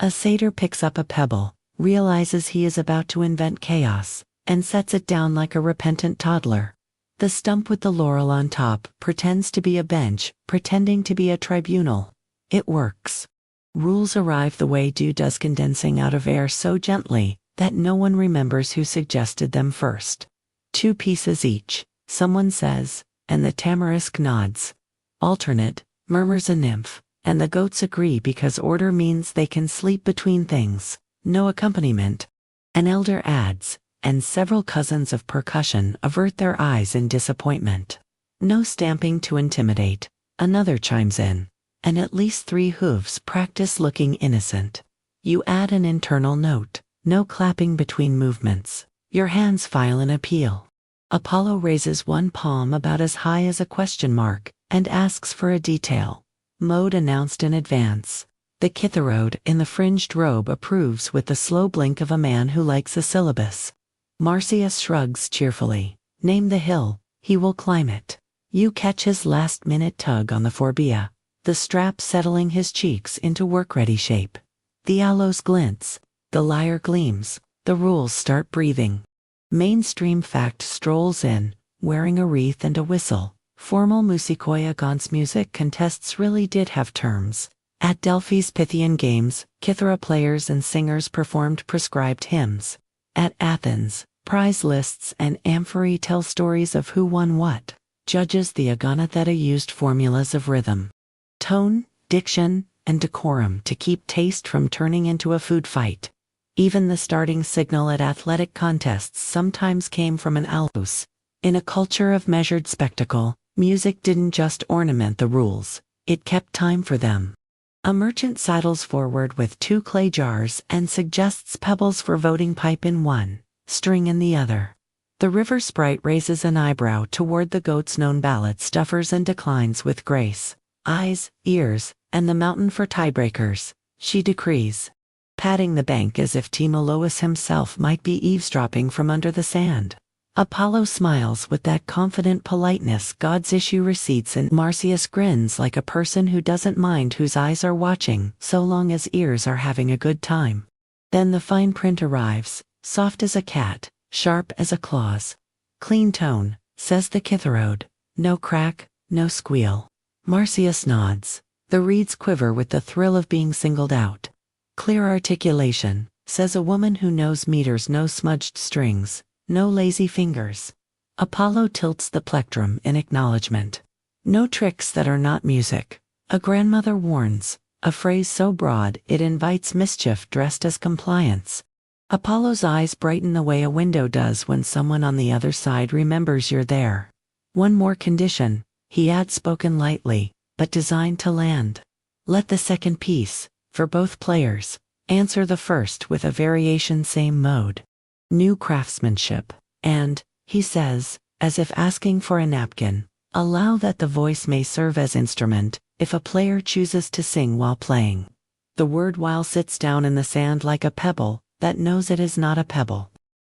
A satyr picks up a pebble, realizes he is about to invent chaos, and sets it down like a repentant toddler. The stump with the laurel on top pretends to be a bench, pretending to be a tribunal. It works. Rules arrive the way dew does, condensing out of air so gently that no one remembers who suggested them first. 2 pieces each, someone says, and the tamarisk nods. Alternate, murmurs a nymph, and the goats agree because order means they can sleep between things. No accompaniment. An elder adds, and several cousins of percussion avert their eyes in disappointment. No stamping to intimidate. Another chimes in, and at least 3 hooves practice looking innocent. You add an internal note, no clapping between movements. Your hands file an appeal. Apollo raises one palm about as high as a question mark and asks for a detail. Mode announced in advance. The Kitharode in the fringed robe approves with the slow blink of a man who likes a syllabus. Marsyas shrugs cheerfully. Name the hill, he will climb it. You catch his last-minute tug on the forbia, the strap settling his cheeks into work-ready shape. The aloes glints, the lyre gleams, the rules start breathing. Mainstream fact strolls in, wearing a wreath and a whistle. Formal Musikoia Gaunt's music contests really did have terms. At Delphi's Pythian Games, Kithara players and singers performed prescribed hymns. At Athens, prize lists and amphorae tell stories of who won what. Judges the Aganatheta used formulas of rhythm, tone, diction, and decorum to keep taste from turning into a food fight. Even the starting signal at athletic contests sometimes came from an altos. In a culture of measured spectacle, music didn't just ornament the rules, it kept time for them. A merchant sidles forward with 2 clay jars and suggests pebbles for voting, pipe in one, string in the other. The river sprite raises an eyebrow toward the goat's known ballot stuffers and declines with grace. Eyes, ears, and the mountain for tiebreakers, she decrees, patting the bank as if Timoleus himself might be eavesdropping from under the sand. Apollo smiles with that confident politeness gods issue receipts, and Marsyas grins like a person who doesn't mind whose eyes are watching so long as ears are having a good time. Then the fine print arrives, soft as a cat, sharp as a claw's. Clean tone, says the Kitharode. No crack, no squeal. Marsyas nods. The reeds quiver with the thrill of being singled out. Clear articulation, says a woman who knows meters. No smudged strings, no lazy fingers. Apollo tilts the plectrum in acknowledgement. No tricks that are not music. A grandmother warns, a phrase so broad it invites mischief dressed as compliance. Apollo's eyes brighten the way a window does when someone on the other side remembers you're there. One more condition, he adds, spoken lightly, but designed to land. Let the second piece, for both players, answer the first with a variation same mode. New craftsmanship. And, he says, as if asking for a napkin, allow that the voice may serve as instrument, if a player chooses to sing while playing. The word while sits down in the sand like a pebble, that knows it is not a pebble.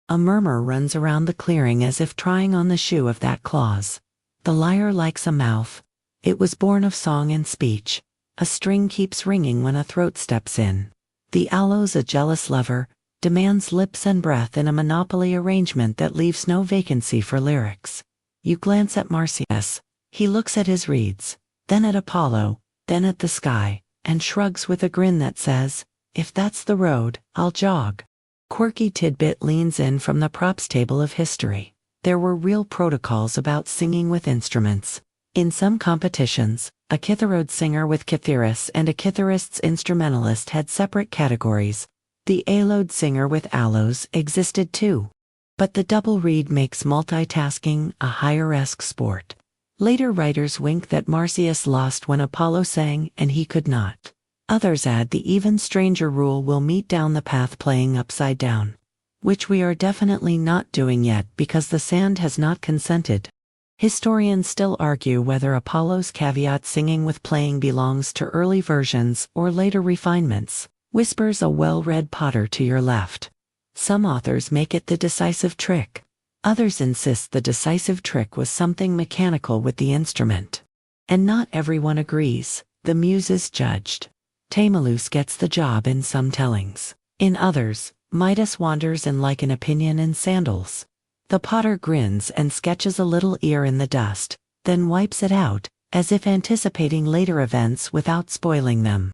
A murmur runs around the clearing as if trying on the shoe of that clause. The lyre likes a mouth. It was born of song and speech. A string keeps ringing when a throat steps in. The aloes, a jealous lover, demands lips and breath in a monopoly arrangement that leaves no vacancy for lyrics. You glance at Marsyas. He looks at his reeds, then at Apollo, then at the sky, and shrugs with a grin that says, if that's the road, I'll jog. Quirky tidbit leans in from the props table of history. There were real protocols about singing with instruments. In some competitions, a kitharode singer with kitharis and a kitharist's instrumentalist had separate categories. The alode singer with aloes existed too. But the double reed makes multitasking a higher-esque sport. Later writers wink that Marsyas lost when Apollo sang and he could not. Others add the even stranger rule will meet down the path playing upside down. Which we are definitely not doing yet because the sand has not consented. Historians still argue whether Apollo's caveat singing with playing belongs to early versions or later refinements, whispers a well-read Potter to your left. Some authors make it the decisive trick. Others insist the decisive trick was something mechanical with the instrument. And not everyone agrees. The muses judged. Timaeus gets the job in some tellings. In others, Midas wanders in like an opinion in sandals. The potter grins and sketches a little ear in the dust, then wipes it out, as if anticipating later events without spoiling them.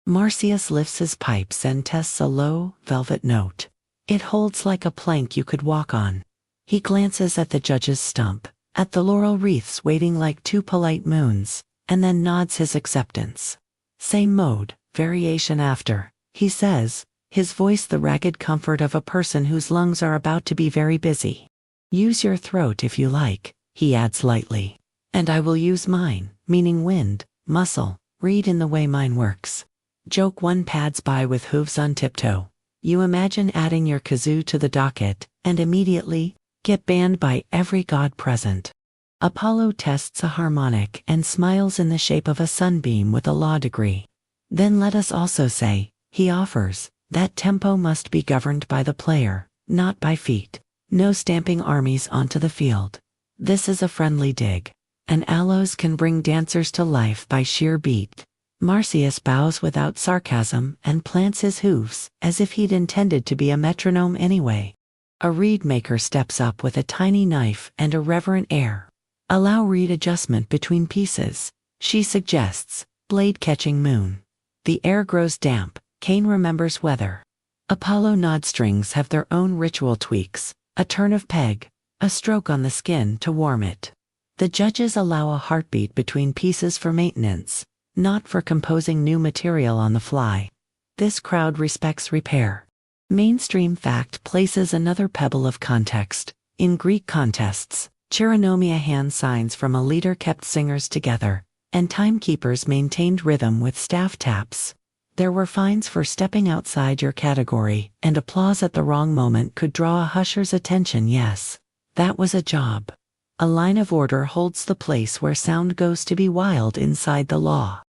Marsyas lifts his pipes and tests a low, velvet note. It holds like a plank you could walk on. He glances at the judge's stump, at the laurel wreaths waiting like two polite moons, and then nods his acceptance. Same mode, variation after, he says, his voice the ragged comfort of a person whose lungs are about to be very busy. Use your throat if you like, he adds lightly. And I will use mine, meaning wind, muscle, read in the way mine works. Joke one pads by with hooves on tiptoe. You imagine adding your kazoo to the docket, and immediately, get banned by every god present. Apollo tests a harmonic and smiles in the shape of a sunbeam with a law degree. Then let us also say, he offers, that tempo must be governed by the player, not by feet. No stamping armies onto the field. This is a friendly dig. And aloes can bring dancers to life by sheer beat. Marsyas bows without sarcasm and plants his hooves, as if he'd intended to be a metronome anyway. A reed maker steps up with a tiny knife and a reverent air. Allow reed adjustment between pieces, she suggests, blade catching moon. The air grows damp, Cain remembers weather. Apollo nod strings have their own ritual tweaks, a turn of peg, a stroke on the skin to warm it. The judges allow a heartbeat between pieces for maintenance, not for composing new material on the fly. This crowd respects repair. Mainstream fact places another pebble of context. In Greek contests, chironomia hand signs from a leader kept singers together, and timekeepers maintained rhythm with staff taps. There were fines for stepping outside your category, and applause at the wrong moment could draw a husher's attention. Yes, that was a job. A line of order holds the place where sound goes to be wild inside the law.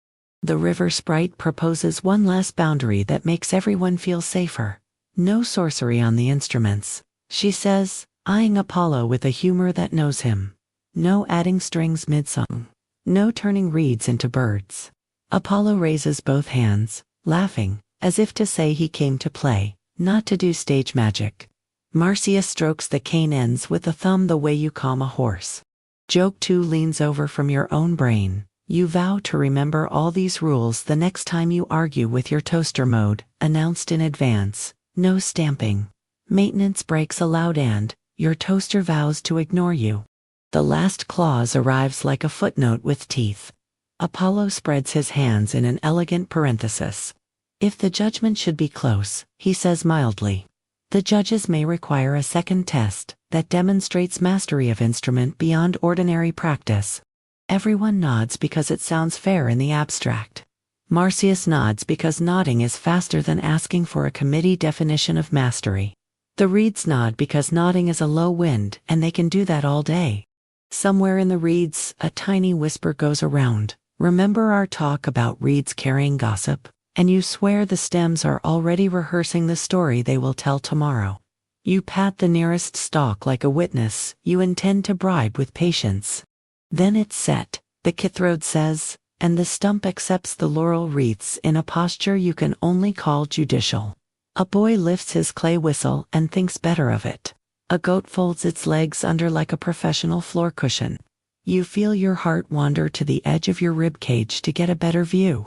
The river sprite proposes one last boundary that makes everyone feel safer. No sorcery on the instruments, she says, eyeing Apollo with a humor that knows him. No adding strings mid-song. No turning reeds into birds. Apollo raises both hands, laughing, as if to say he came to play, not to do stage magic. Marsyas strokes the cane ends with a thumb the way you calm a horse. Joke 2 leans over from your own brain. You vow to remember all these rules the next time you argue with your toaster mode, announced in advance. No stamping. Maintenance breaks allowed and, your toaster vows to ignore you. The last clause arrives like a footnote with teeth. Apollo spreads his hands in an elegant parenthesis. If the judgment should be close, he says mildly, The judges may require a second test that demonstrates mastery of instrument beyond ordinary practice. Everyone nods because it sounds fair in the abstract. Marsyas nods because nodding is faster than asking for a committee definition of mastery. The reeds nod because nodding is a low wind and they can do that all day. Somewhere in the reeds, a tiny whisper goes around. Remember our talk about reeds carrying gossip? And you swear the stems are already rehearsing the story they will tell tomorrow. You pat the nearest stalk like a witness you intend to bribe with patience. Then it's set, the kithroad says, and the stump accepts the laurel wreaths in a posture you can only call judicial. A boy lifts his clay whistle and thinks better of it. A goat folds its legs under like a professional floor cushion. You feel your heart wander to the edge of your rib cage to get a better view.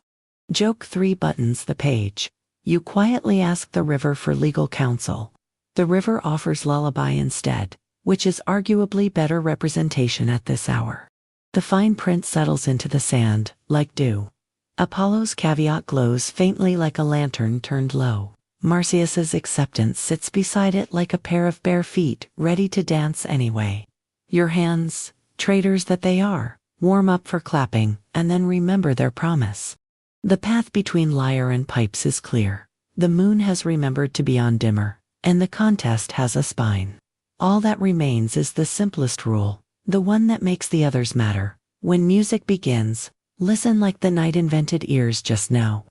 Joke 3 buttons the page. You quietly ask the river for legal counsel. The river offers lullaby instead, which is arguably better representation at this hour. The fine print settles into the sand, like dew. Apollo's caveat glows faintly like a lantern turned low. Marsyas's acceptance sits beside it like a pair of bare feet, ready to dance anyway. Your hands, traitors that they are, warm up for clapping, and then remember their promise. The path between lyre and pipes is clear. The moon has remembered to be on dimmer, and the contest has a spine. All that remains is the simplest rule, the one that makes the others matter. When music begins, listen like the night invented ears just now.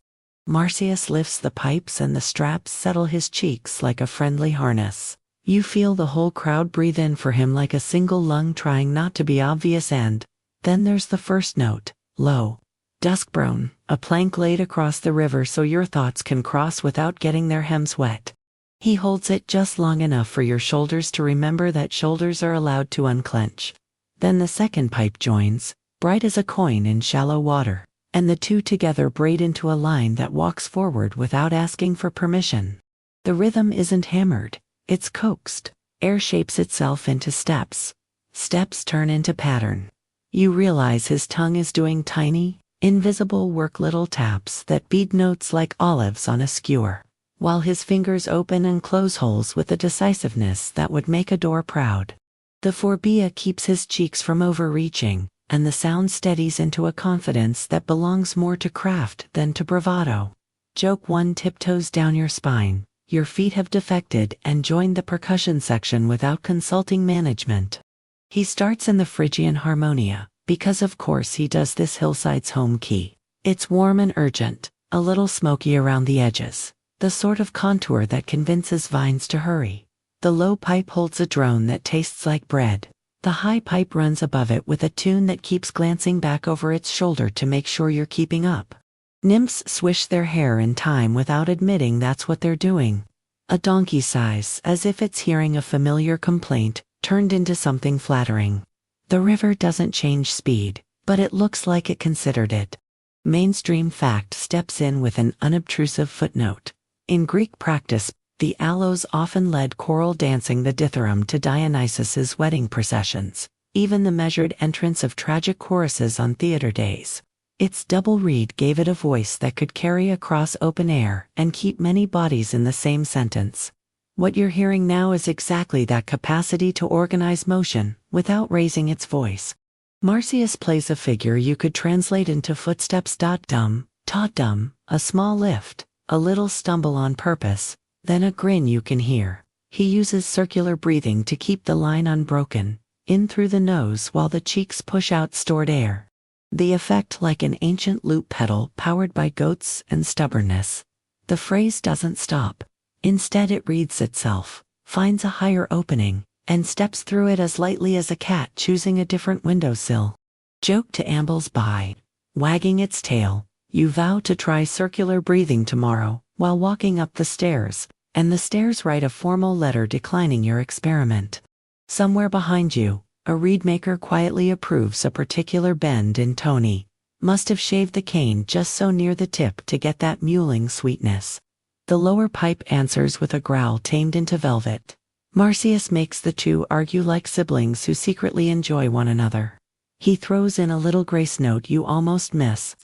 Marsyas lifts the pipes and the straps settle his cheeks like a friendly harness. You feel the whole crowd breathe in for him like a single lung trying not to be obvious, and then there's the first note, low. Duskbrown, a plank laid across the river so your thoughts can cross without getting their hems wet. He holds it just long enough for your shoulders to remember that shoulders are allowed to unclench. Then the second pipe joins, bright as a coin in shallow water, and the two together braid into a line that walks forward without asking for permission. The rhythm isn't hammered, it's coaxed. Air shapes itself into steps. Steps turn into pattern. You realize his tongue is doing tiny, invisible work, little taps that bead notes like olives on a skewer, while his fingers open and close holes with a decisiveness that would make a door proud. The forbia keeps his cheeks from overreaching, and the sound steadies into a confidence that belongs more to craft than to bravado. Joke 1 tiptoes down your spine. Your feet have defected and joined the percussion section without consulting management. He starts in the Phrygian harmonia, because of course he does this hillside's home key. It's warm and urgent, a little smoky around the edges, the sort of contour that convinces vines to hurry. The low pipe holds a drone that tastes like bread. The high pipe runs above it with a tune that keeps glancing back over its shoulder to make sure you're keeping up. Nymphs swish their hair in time without admitting that's what they're doing. A donkey sighs as if it's hearing a familiar complaint turned into something flattering. The river doesn't change speed, but it looks like it considered it. Mainstream fact steps in with an unobtrusive footnote. In Greek practice, the aloes often led choral dancing the dithyramb to Dionysus's wedding processions, even the measured entrance of tragic choruses on theater days. Its double reed gave it a voice that could carry across open air and keep many bodies in the same sentence. What you're hearing now is exactly that capacity to organize motion without raising its voice. Marsyas plays a figure you could translate into footsteps. Dum, ta dum, a small lift, a little stumble on purpose, then a grin you can hear. He uses circular breathing to keep the line unbroken, in through the nose while the cheeks push out stored air. The effect like an ancient loop pedal powered by goats and stubbornness. The phrase doesn't stop. Instead it reads itself, finds a higher opening, and steps through it as lightly as a cat choosing a different windowsill. Joke 2 ambles by, wagging its tail. You vow to try circular breathing tomorrow, while walking up the stairs, and the stairs write a formal letter declining your experiment. Somewhere behind you, a reed maker quietly approves a particular bend in Tony. Must have shaved the cane just so near the tip to get that mewling sweetness. The lower pipe answers with a growl tamed into velvet. Marsyas makes the two argue like siblings who secretly enjoy one another. He throws in a little grace note you almost miss.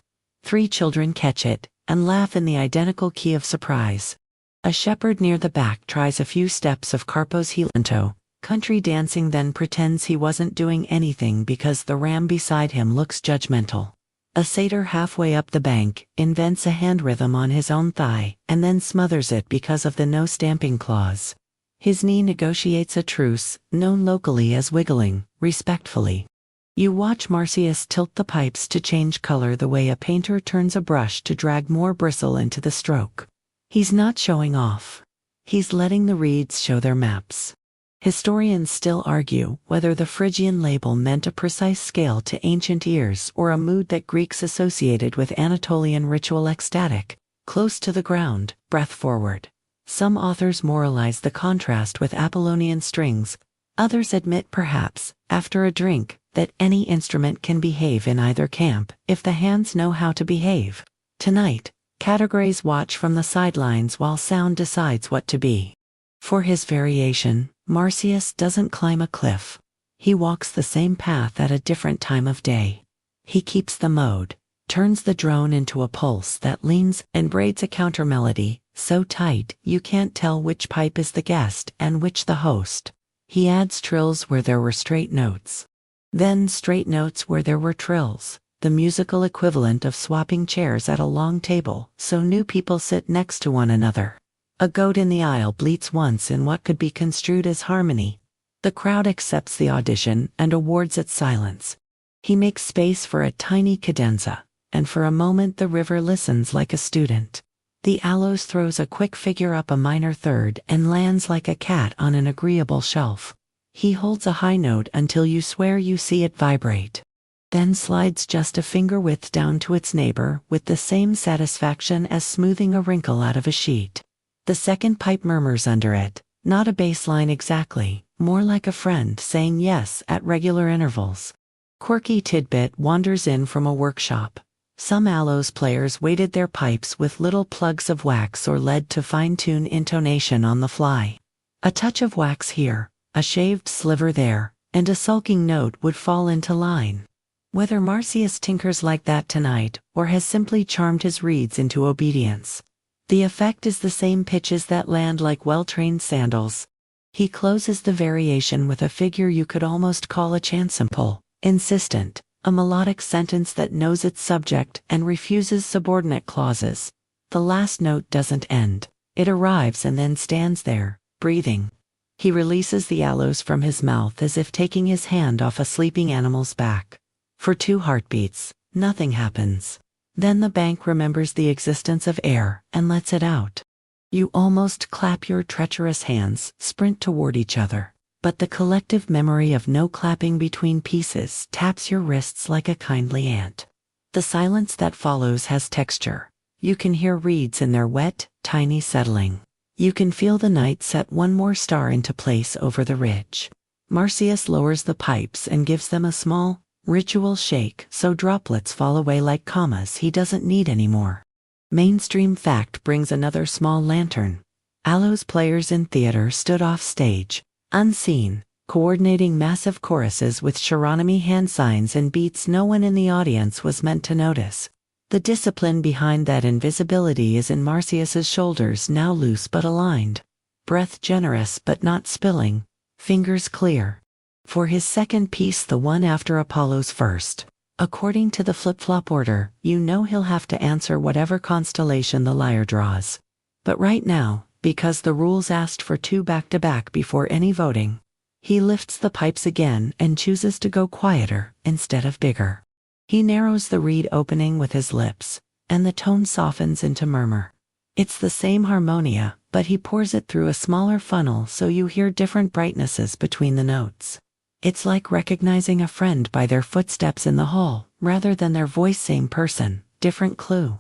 3 children catch it and laugh in the identical key of surprise. A shepherd near the back tries a few steps of Carpo's Helanto, country dancing, then pretends he wasn't doing anything because the ram beside him looks judgmental. A satyr halfway up the bank invents a hand rhythm on his own thigh and then smothers it because of the no stamping clause. His knee negotiates a truce, known locally as wiggling, respectfully. You watch Marsyas tilt the pipes to change color the way a painter turns a brush to drag more bristle into the stroke. He's not showing off. He's letting the reeds show their maps. Historians still argue whether the Phrygian label meant a precise scale to ancient ears or a mood that Greeks associated with Anatolian ritual ecstatic, close to the ground, breath forward. Some authors moralize the contrast with Apollonian strings, others admit perhaps, after a drink, that any instrument can behave in either camp if the hands know how to behave. Tonight, categories watch from the sidelines while sound decides what to be. For his variation, Marsyas doesn't climb a cliff. He walks the same path at a different time of day. He keeps the mode, turns the drone into a pulse that leans and braids a countermelody, so tight you can't tell which pipe is the guest and which the host. He adds trills where there were straight notes. Then straight notes where there were trills, the musical equivalent of swapping chairs at a long table so new people sit next to one another. A goat in the aisle bleats once in what could be construed as harmony. The crowd accepts the audition and awards it silence. He makes space for a tiny cadenza, and for a moment the river listens like a student. The aloes throws a quick figure up a minor third and lands like a cat on an agreeable shelf. He holds a high note until you swear you see it vibrate. Then slides just a finger width down to its neighbor with the same satisfaction as smoothing a wrinkle out of a sheet. The second pipe murmurs under it, not a bass line exactly, more like a friend saying yes at regular intervals. Quirky tidbit wanders in from a workshop. Some aloes players weighted their pipes with little plugs of wax or lead to fine-tune intonation on the fly. A touch of wax here, a shaved sliver there, and a sulking note would fall into line. Whether Marsyas tinkers like that tonight or has simply charmed his reeds into obedience, the effect is the same pitches that land like well-trained sandals. He closes the variation with a figure you could almost call a chansample, insistent, a melodic sentence that knows its subject and refuses subordinate clauses. The last note doesn't end. It arrives and then stands there, breathing. He releases the aloes from his mouth as if taking his hand off a sleeping animal's back. For 2 heartbeats, nothing happens. Then the bank remembers the existence of air and lets it out. You almost clap your treacherous hands, sprint toward each other. But the collective memory of no clapping between pieces taps your wrists like a kindly ant. The silence that follows has texture. You can hear reeds in their wet, tiny settling. You can feel the night set one more star into place over the ridge. Marsyas lowers the pipes and gives them a small, ritual shake so droplets fall away like commas he doesn't need anymore. Mainstream fact brings another small lantern. Aloes players in theater stood off stage, unseen, coordinating massive choruses with chironomy hand signs and beats no one in the audience was meant to notice. The discipline behind that invisibility is in Marsyas's shoulders, now loose but aligned. Breath generous but not spilling, fingers clear. For his second piece, the one after Apollo's first, according to the flip-flop order, you know he'll have to answer whatever constellation the lyre draws. But right now, because the rules asked for 2 back-to-back before any voting, he lifts the pipes again and chooses to go quieter instead of bigger. He narrows the reed opening with his lips, and the tone softens into murmur. It's the same harmonia, but he pours it through a smaller funnel so you hear different brightnesses between the notes. It's like recognizing a friend by their footsteps in the hall, rather than their voice. Same person, different clue.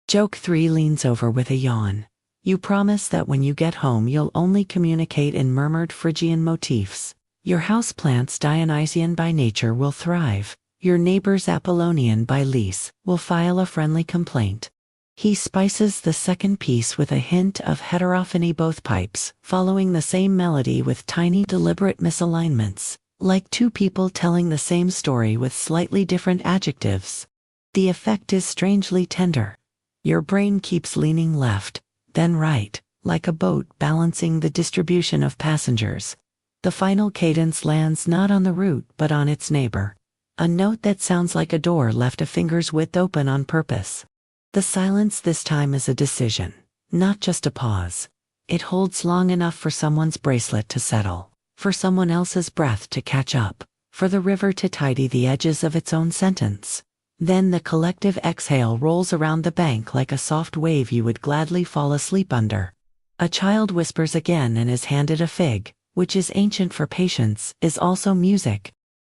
Joke 3 leans over with a yawn. You promise that when you get home you'll only communicate in murmured Phrygian motifs. Your houseplants, Dionysian by nature, will thrive. Your neighbors, Apollonian by lease, will file a friendly complaint. He spices the second piece with a hint of heterophony, both pipes following the same melody with tiny deliberate misalignments, like 2 people telling the same story with slightly different adjectives. The effect is strangely tender. Your brain keeps leaning left, then right, like a boat balancing the distribution of passengers. The final cadence lands not on the root but on its neighbor. A note that sounds like a door left a finger's width open on purpose. The silence this time is a decision, not just a pause. It holds long enough for someone's bracelet to settle, for someone else's breath to catch up, for the river to tidy the edges of its own sentence. Then the collective exhale rolls around the bank like a soft wave you would gladly fall asleep under. A child whispers again and is handed a fig, which is ancient for patience, is also music.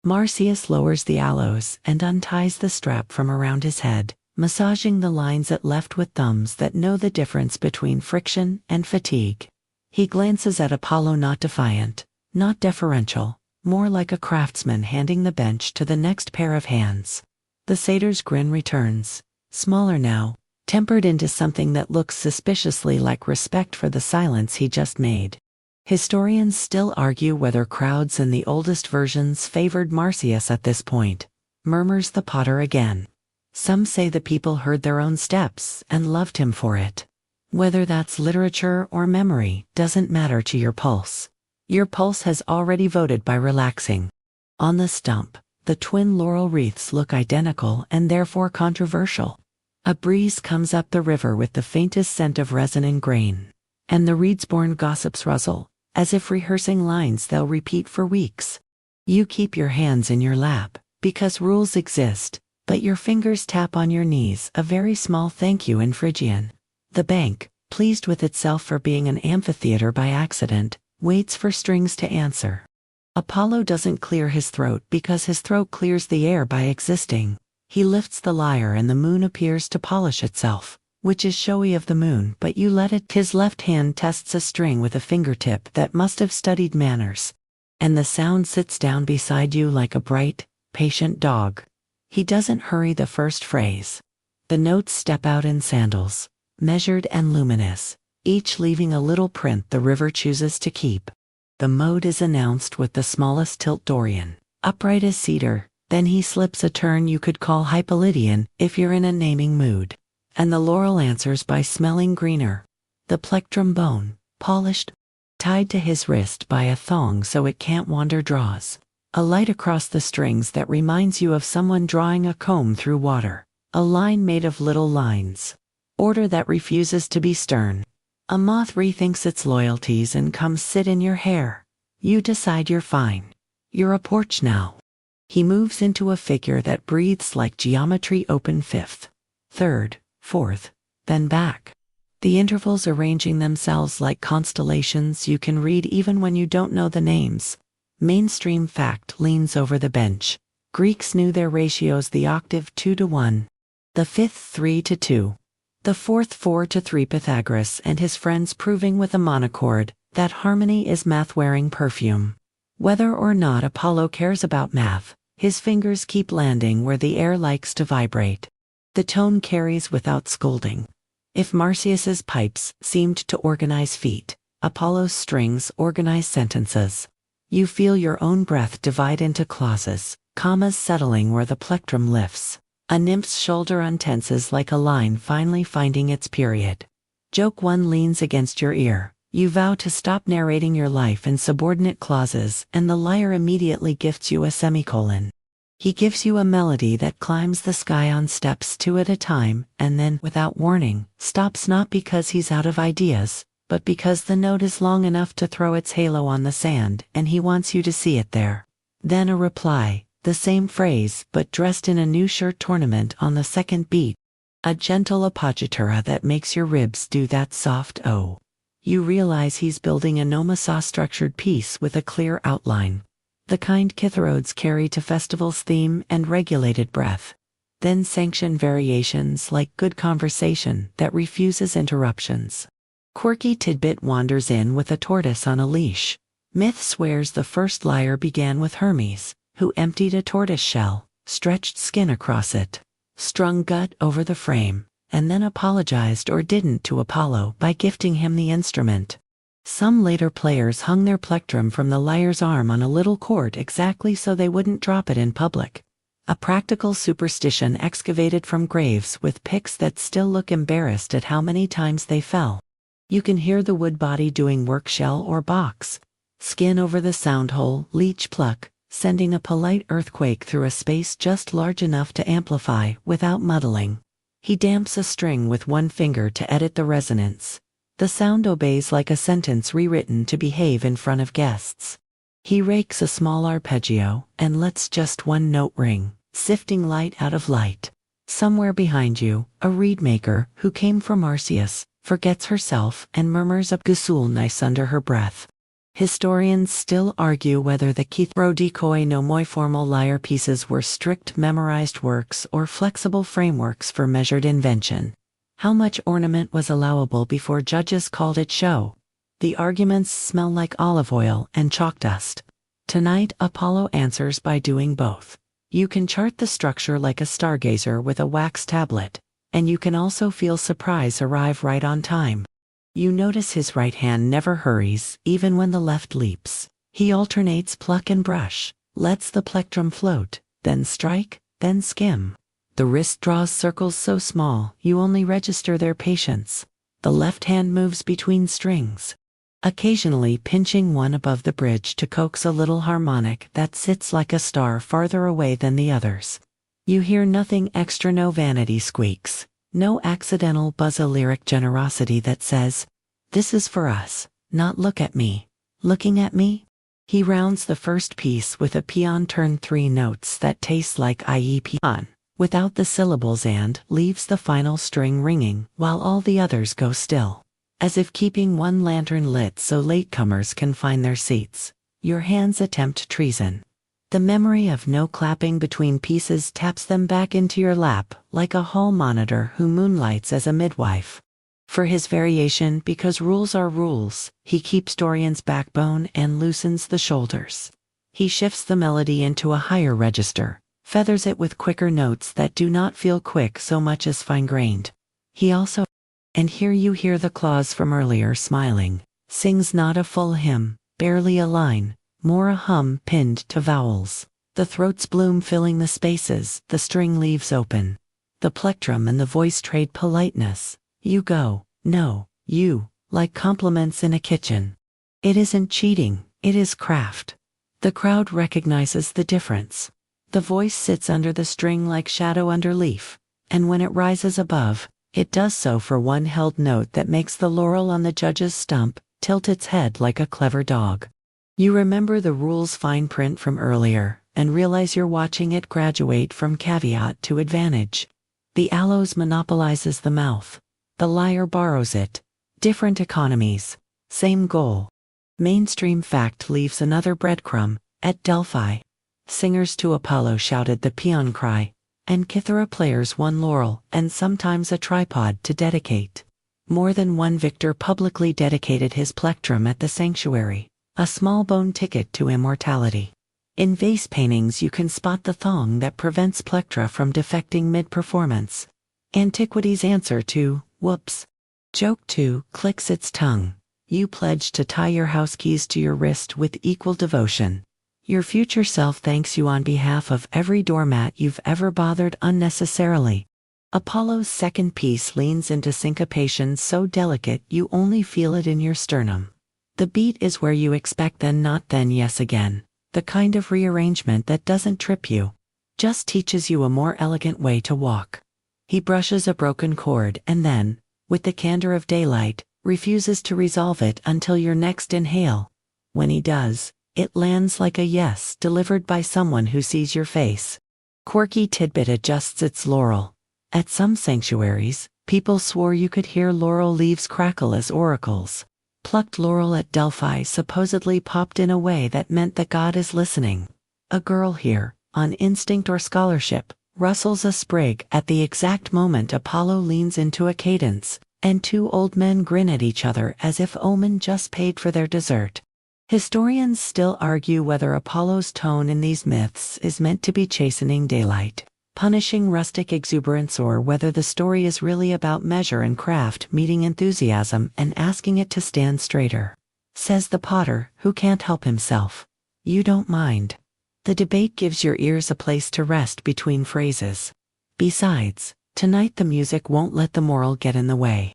Marsyas lowers the aloes and unties the strap from around his head, massaging the lines it left with thumbs that know the difference between friction and fatigue. He glances at Apollo, not defiant, not deferential, more like a craftsman handing the bench to the next pair of hands. The satyr's grin returns, smaller now, tempered into something that looks suspiciously like respect for the silence he just made. Historians still argue whether crowds in the oldest versions favored Marsyas at this point, murmurs the potter again. Some say the people heard their own steps and loved him for it. Whether that's literature or memory doesn't matter to your pulse. Your pulse has already voted by relaxing. On the stump, the twin laurel wreaths look identical and therefore controversial. A breeze comes up the river with the faintest scent of resin and grain, and the reeds-born gossips rustle, as if rehearsing lines they'll repeat for weeks. You keep your hands in your lap, because rules exist, but your fingers tap on your knees a very small thank you in Phrygian. The bank, pleased with itself for being an amphitheater by accident, waits for strings to answer. Apollo doesn't clear his throat because his throat clears the air by existing. He lifts the lyre and the moon appears to polish itself, which is showy of the moon, but you let it. His left hand tests a string with a fingertip that must have studied manners, and the sound sits down beside you like a bright, patient dog. He doesn't hurry the first phrase. The notes step out in sandals, measured and luminous, each leaving a little print the river chooses to keep. The mode is announced with the smallest tilt Dorian, upright as cedar, then he slips a turn you could call Hippolytean if you're in a naming mood. And the laurel answers by smelling greener. The plectrum bone, polished, tied to his wrist by a thong so it can't wander, draws a light across the strings that reminds you of someone drawing a comb through water, a line made of little lines. Order that refuses to be stern. A moth rethinks its loyalties and comes sit in your hair. You decide you're fine. You're a porch now. He moves into a figure that breathes like geometry, open fifth, third, fourth, then back. The intervals arranging themselves like constellations you can read even when you don't know the names. Mainstream fact leans over the bench. Greeks knew their ratios: the octave 2-1, the fifth 3-2, the fourth 4-3. Pythagoras and his friends proving with a monochord that harmony is math-wearing perfume. Whether or not Apollo cares about math, his fingers keep landing where the air likes to vibrate. The tone carries without scolding. If Marsyas's pipes seemed to organize feet, Apollo's strings organize sentences. You feel your own breath divide into clauses, commas settling where the plectrum lifts. A nymph's shoulder untenses like a line finally finding its period. Joke 1 leans against your ear. You vow to stop narrating your life in subordinate clauses, and the lyre immediately gifts you a semicolon. He gives you a melody that climbs the sky on steps 2 at a time, and then, without warning, stops, not because he's out of ideas, but because the note is long enough to throw its halo on the sand and he wants you to see it there. Then a reply, the same phrase but dressed in a new shirt tournament on the second beat. A gentle appoggiatura that makes your ribs do that soft oh. You realize he's building a Nomasa-structured piece with a clear outline. The kind Kitharodes carry to festival's theme and regulated breath. Then sanction variations like good conversation that refuses interruptions. Quirky tidbit wanders in with a tortoise on a leash. Myth swears the first lyre began with Hermes, who emptied a tortoise shell, stretched skin across it, strung gut over the frame, and then apologized or didn't to Apollo by gifting him the instrument. Some later players hung their plectrum from the lyre's arm on a little cord exactly so they wouldn't drop it in public. A practical superstition excavated from graves with picks that still look embarrassed at how many times they fell. You can hear the wood body doing work, shell or box. Skin over the sound hole, leech pluck, sending a polite earthquake through a space just large enough to amplify without muddling. He damps a string with one finger to edit the resonance. The sound obeys like a sentence rewritten to behave in front of guests. He rakes a small arpeggio and lets just one note ring, sifting light out of light. Somewhere behind you, a reed maker, who came from Marsyas, forgets herself and murmurs a gusul nice under her breath. Historians still argue whether the Kithro no moi formal lyre pieces were strict memorized works or flexible frameworks for measured invention. How much ornament was allowable before judges called it show? The arguments smell like olive oil and chalk dust. Tonight, Apollo answers by doing both. You can chart the structure like a stargazer with a wax tablet, and you can also feel surprise arrive right on time. You notice his right hand never hurries, even when the left leaps. He alternates pluck and brush, lets the plectrum float, then strike, then skim. The wrist draws circles so small, you only register their patience. The left hand moves between strings, occasionally pinching one above the bridge to coax a little harmonic that sits like a star farther away than the others. You hear nothing extra, no vanity squeaks, no accidental buzz, a lyric generosity that says, "This is for us, not look at me. Looking at me?" He rounds the first piece with a peon turn 3 notes that taste like ie peon, without the syllables, and leaves the final string ringing while all the others go still, as if keeping one lantern lit so latecomers can find their seats. Your hands attempt treason. The memory of no clapping between pieces taps them back into your lap, like a hall monitor who moonlights as a midwife. For his variation, because rules are rules, he keeps Dorian's backbone and loosens the shoulders. He shifts the melody into a higher register, feathers it with quicker notes that do not feel quick so much as fine-grained. He also, and here you hear the clause from earlier smiling, sings not a full hymn, barely a line, more a hum pinned to vowels. The throats bloom filling the spaces, the string leaves open. The plectrum and the voice trade politeness. You go, no, you, like compliments in a kitchen. It isn't cheating, it is craft. The crowd recognizes the difference. The voice sits under the string like shadow under leaf, and when it rises above, it does so for one held note that makes the laurel on the judge's stump tilt its head like a clever dog. You remember the rules fine print from earlier, and realize you're watching it graduate from caveat to advantage. The aloes monopolizes the mouth. The lyre borrows it. Different economies. Same goal. Mainstream fact leaves another breadcrumb. At Delphi, singers to Apollo shouted the paean cry, and Cythera players one laurel and sometimes a tripod to dedicate. More than one victor publicly dedicated his plectrum at the sanctuary, a small bone ticket to immortality. In vase paintings you can spot the thong that prevents plectra from defecting mid-performance. Antiquity's answer to, whoops. Joke 2 clicks its tongue. You pledge to tie your house keys to your wrist with equal devotion. Your future self thanks you on behalf of every doormat you've ever bothered unnecessarily. Apollo's second piece leans into syncopation so delicate you only feel it in your sternum. The beat is where you expect then not then yes again, the kind of rearrangement that doesn't trip you, just teaches you a more elegant way to walk. He brushes a broken chord and then, with the candor of daylight, refuses to resolve it until your next inhale. When he does, it lands like a yes delivered by someone who sees your face. Quirky tidbit adjusts its laurel. At some sanctuaries, people swore you could hear laurel leaves crackle as oracles. Plucked laurel at Delphi supposedly popped in a way that meant the god is listening. A girl here, on instinct or scholarship, rustles a sprig at the exact moment Apollo leans into a cadence, and two old men grin at each other as if Omen just paid for their dessert. Historians still argue whether Apollo's tone in these myths is meant to be chastening daylight, punishing rustic exuberance, or whether the story is really about measure and craft meeting enthusiasm and asking it to stand straighter. Says the potter, who can't help himself. You don't mind. The debate gives your ears a place to rest between phrases. Besides, tonight the music won't let the moral get in the way.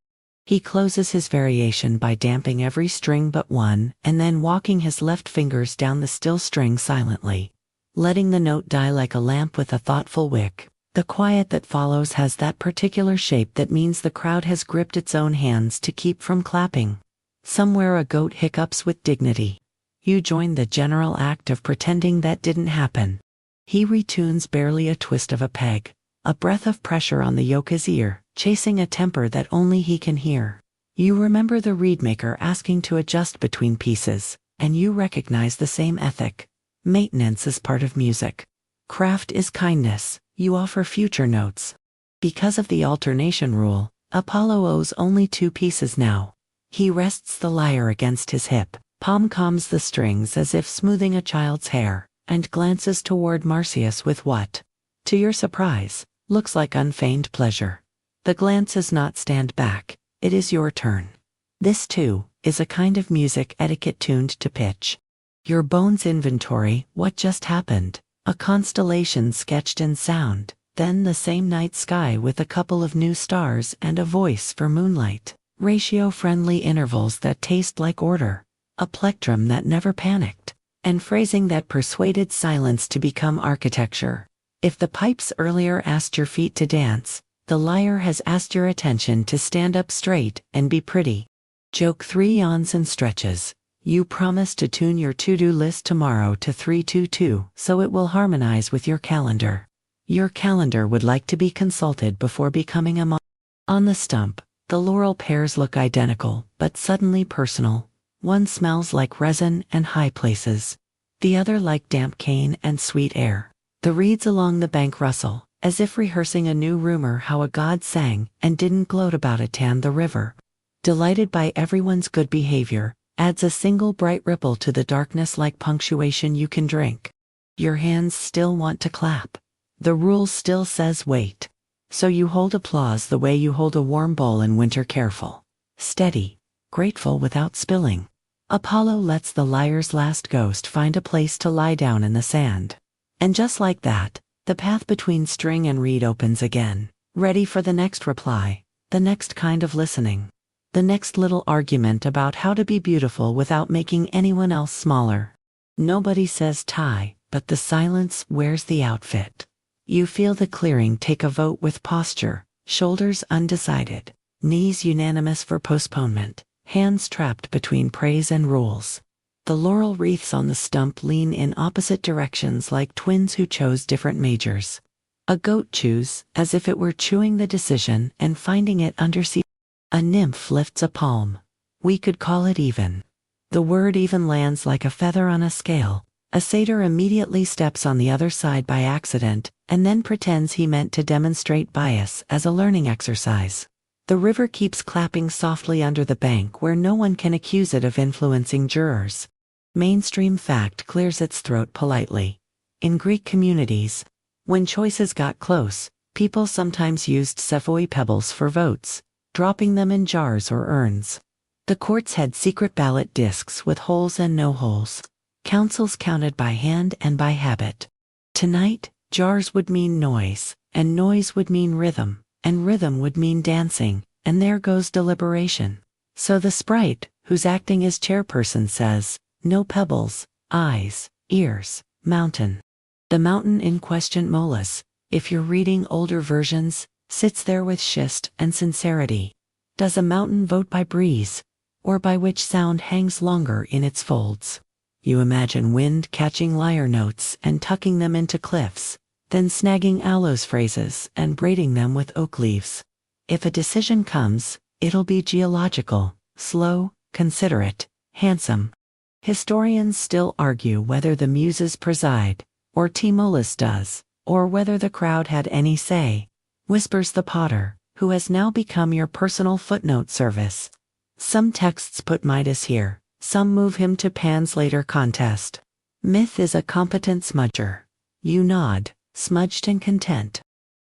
He closes his variation by damping every string but one and then walking his left fingers down the still string silently, letting the note die like a lamp with a thoughtful wick. The quiet that follows has that particular shape that means the crowd has gripped its own hands to keep from clapping. Somewhere a goat hiccups with dignity. You join the general act of pretending that didn't happen. He retunes barely a twist of a peg, a breath of pressure on the yoke's ear, chasing a temper that only he can hear. You remember the reedmaker asking to adjust between pieces, and you recognize the same ethic. Maintenance is part of music. Craft is kindness. You offer future notes. Because of the alternation rule, Apollo owes only 2 pieces now. He rests the lyre against his hip, palm-combs the strings as if smoothing a child's hair, and glances toward Marsyas with what, to your surprise, looks like unfeigned pleasure. The glance is not stand back, it is your turn. This, too, is a kind of music etiquette tuned to pitch. Your bones inventory, what just happened, a constellation sketched in sound, then the same night sky with a couple of new stars and a voice for moonlight, ratio-friendly intervals that taste like order, a plectrum that never panicked, and phrasing that persuaded silence to become architecture. If the pipes earlier asked your feet to dance, the lyre has asked your attention to stand up straight and be pretty. Joke 3 yawns and stretches. You promise to tune your to-do list tomorrow to 322 so it will harmonize with your calendar. Your calendar would like to be consulted before becoming a month. On the stump, the laurel pears look identical, but suddenly personal. One smells like resin and high places. The other like damp cane and sweet air. The reeds along the bank rustle, as if rehearsing a new rumor how a god sang and didn't gloat about it. And the river, delighted by everyone's good behavior, adds a single bright ripple to the darkness like punctuation you can drink. Your hands still want to clap. The rule still says wait. So you hold applause the way you hold a warm bowl in winter, careful, steady, grateful without spilling. Apollo lets the lyre's last ghost find a place to lie down in the sand. And just like that, the path between string and reed opens again, ready for the next reply, the next kind of listening. The next little argument about how to be beautiful without making anyone else smaller. Nobody says tie, but the silence wears the outfit. You feel the clearing take a vote with posture, shoulders undecided, knees unanimous for postponement, hands trapped between praise and rules. The laurel wreaths on the stump lean in opposite directions like twins who chose different majors. A goat chews, as if it were chewing the decision and finding it undersea. A nymph lifts a palm. We could call it even. The word even lands like a feather on a scale. A satyr immediately steps on the other side by accident, and then pretends he meant to demonstrate bias as a learning exercise. The river keeps clapping softly under the bank where no one can accuse it of influencing jurors. Mainstream fact clears its throat politely. In Greek communities, when choices got close, people sometimes used Savoy pebbles for votes, dropping them in jars or urns. The courts had secret ballot discs with holes and no holes. Councils counted by hand and by habit. Tonight, jars would mean noise, and noise would mean rhythm, and rhythm would mean dancing, and there goes deliberation. So the sprite, who's acting as chairperson, says, no pebbles, eyes, ears, mountain. The mountain in question, Molas, if you're reading older versions, sits there with schist and sincerity. Does a mountain vote by breeze, or by which sound hangs longer in its folds? You imagine wind catching lyre notes and tucking them into cliffs, then snagging aloes phrases and braiding them with oak leaves. If a decision comes, it'll be geological, slow, considerate, handsome. Historians still argue whether the muses preside, or Timolis does, or whether the crowd had any say, whispers the potter, who has now become your personal footnote service. Some texts put Midas here, some move him to Pan's later contest. Myth is a competent smudger. You nod, smudged and content.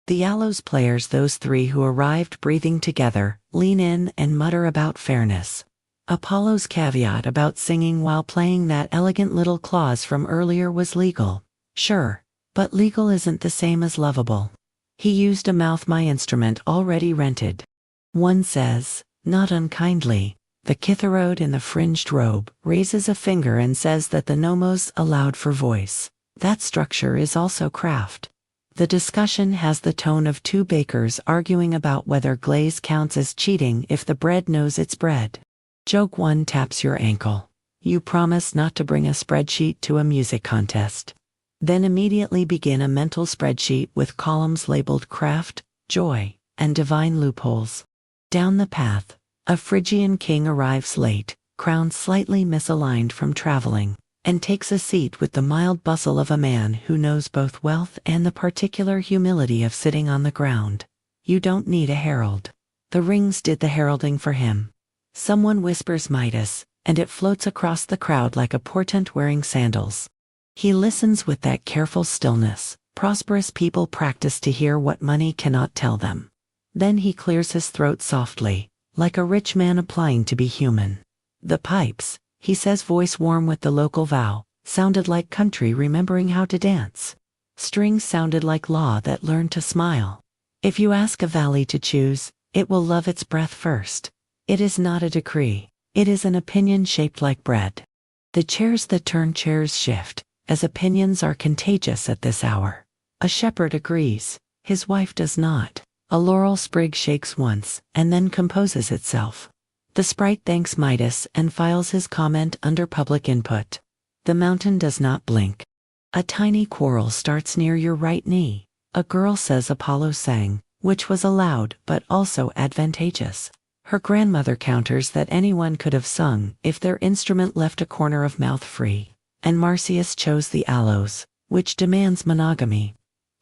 The aloes players, those 3 who arrived breathing together, lean in and mutter about fairness. Apollo's caveat about singing while playing that elegant little clause from earlier was legal. Sure, but legal isn't the same as lovable. He used a mouth my instrument already rented. One says, Not unkindly, the Kitharode in the fringed robe raises a finger and says that the nomos allowed for voice. That structure is also craft. The discussion has the tone of two bakers arguing about whether glaze counts as cheating if the bread knows it's bread. Joke 1 taps your ankle. You promise not to bring a spreadsheet to a music contest. Then immediately begin a mental spreadsheet with columns labeled craft, joy, and divine loopholes. Down the path, a Phrygian king arrives late, crown slightly misaligned from traveling, and takes a seat with the mild bustle of a man who knows both wealth and the particular humility of sitting on the ground. You don't need a herald. The rings did the heralding for him. Someone whispers Midas, and it floats across the crowd like a portent wearing sandals. He listens with that careful stillness prosperous people practice to hear what money cannot tell them. Then he clears his throat softly, like a rich man applying to be human. The pipes, he says, voice warm with the local vow, sounded like country remembering how to dance. Strings sounded like law that learned to smile. If you ask a valley to choose, it will love its breath first. It is not a decree, it is an opinion shaped like bread. The chairs that turn chairs shift, as opinions are contagious at this hour. A shepherd agrees, his wife does not. A laurel sprig shakes once, and then composes itself. The sprite thanks Midas and files his comment under public input. The mountain does not blink. A tiny quarrel starts near your right knee. A girl says Apollo sang, which was allowed but also advantageous. Her grandmother counters that anyone could have sung if their instrument left a corner of mouth free. And Marsyas chose the aloes, which demands monogamy.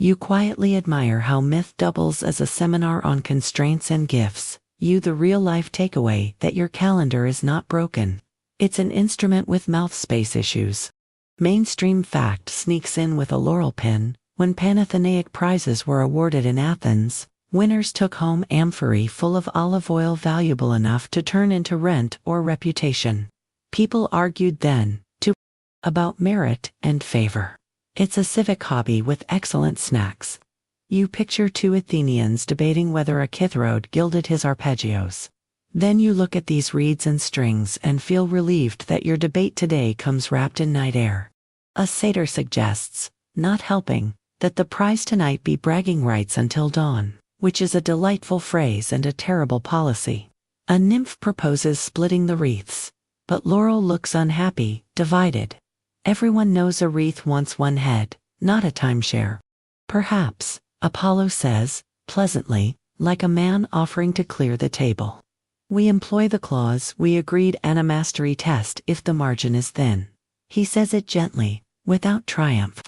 You quietly admire how myth doubles as a seminar on constraints and gifts. You the real-life takeaway that your calendar is not broken. It's an instrument with mouth space issues. Mainstream fact sneaks in with a laurel pin. When Panathenaic prizes were awarded in Athens, winners took home amphorae full of olive oil valuable enough to turn into rent or reputation. People argued then, too, about merit and favor. It's a civic hobby with excellent snacks. You picture two Athenians debating whether a Kitharode gilded his arpeggios. Then you look at these reeds and strings and feel relieved that your debate today comes wrapped in night air. A satyr suggests, not helping, that the prize tonight be bragging rights until dawn, which is a delightful phrase and a terrible policy. A nymph proposes splitting the wreaths, but Laurel looks unhappy, divided. Everyone knows a wreath wants one head, not a timeshare. Perhaps, Apollo says, pleasantly, like a man offering to clear the table. We employ the clause we agreed and a mastery test if the margin is thin. He says it gently, without triumph.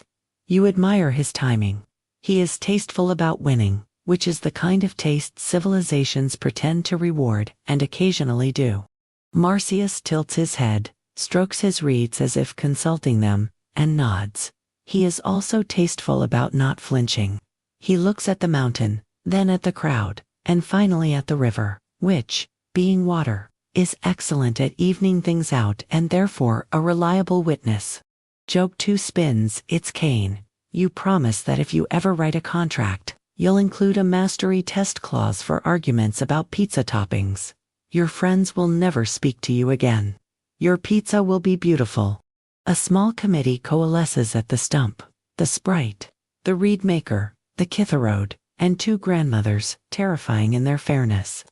You admire his timing. He is tasteful about winning, which is the kind of taste civilizations pretend to reward and occasionally do. Marsyas tilts his head, strokes his reeds as if consulting them, and nods. He is also tasteful about not flinching. He looks at the mountain, then at the crowd, and finally at the river, which, being water, is excellent at evening things out and therefore a reliable witness. Joke 2 spins its cane. You promise that if you ever write a contract, you'll include a mastery test clause for arguments about pizza toppings. Your friends will never speak to you again. Your pizza will be beautiful. A small committee coalesces at the stump. The sprite, the reed maker, the Kitharode, and two grandmothers, terrifying in their fairness.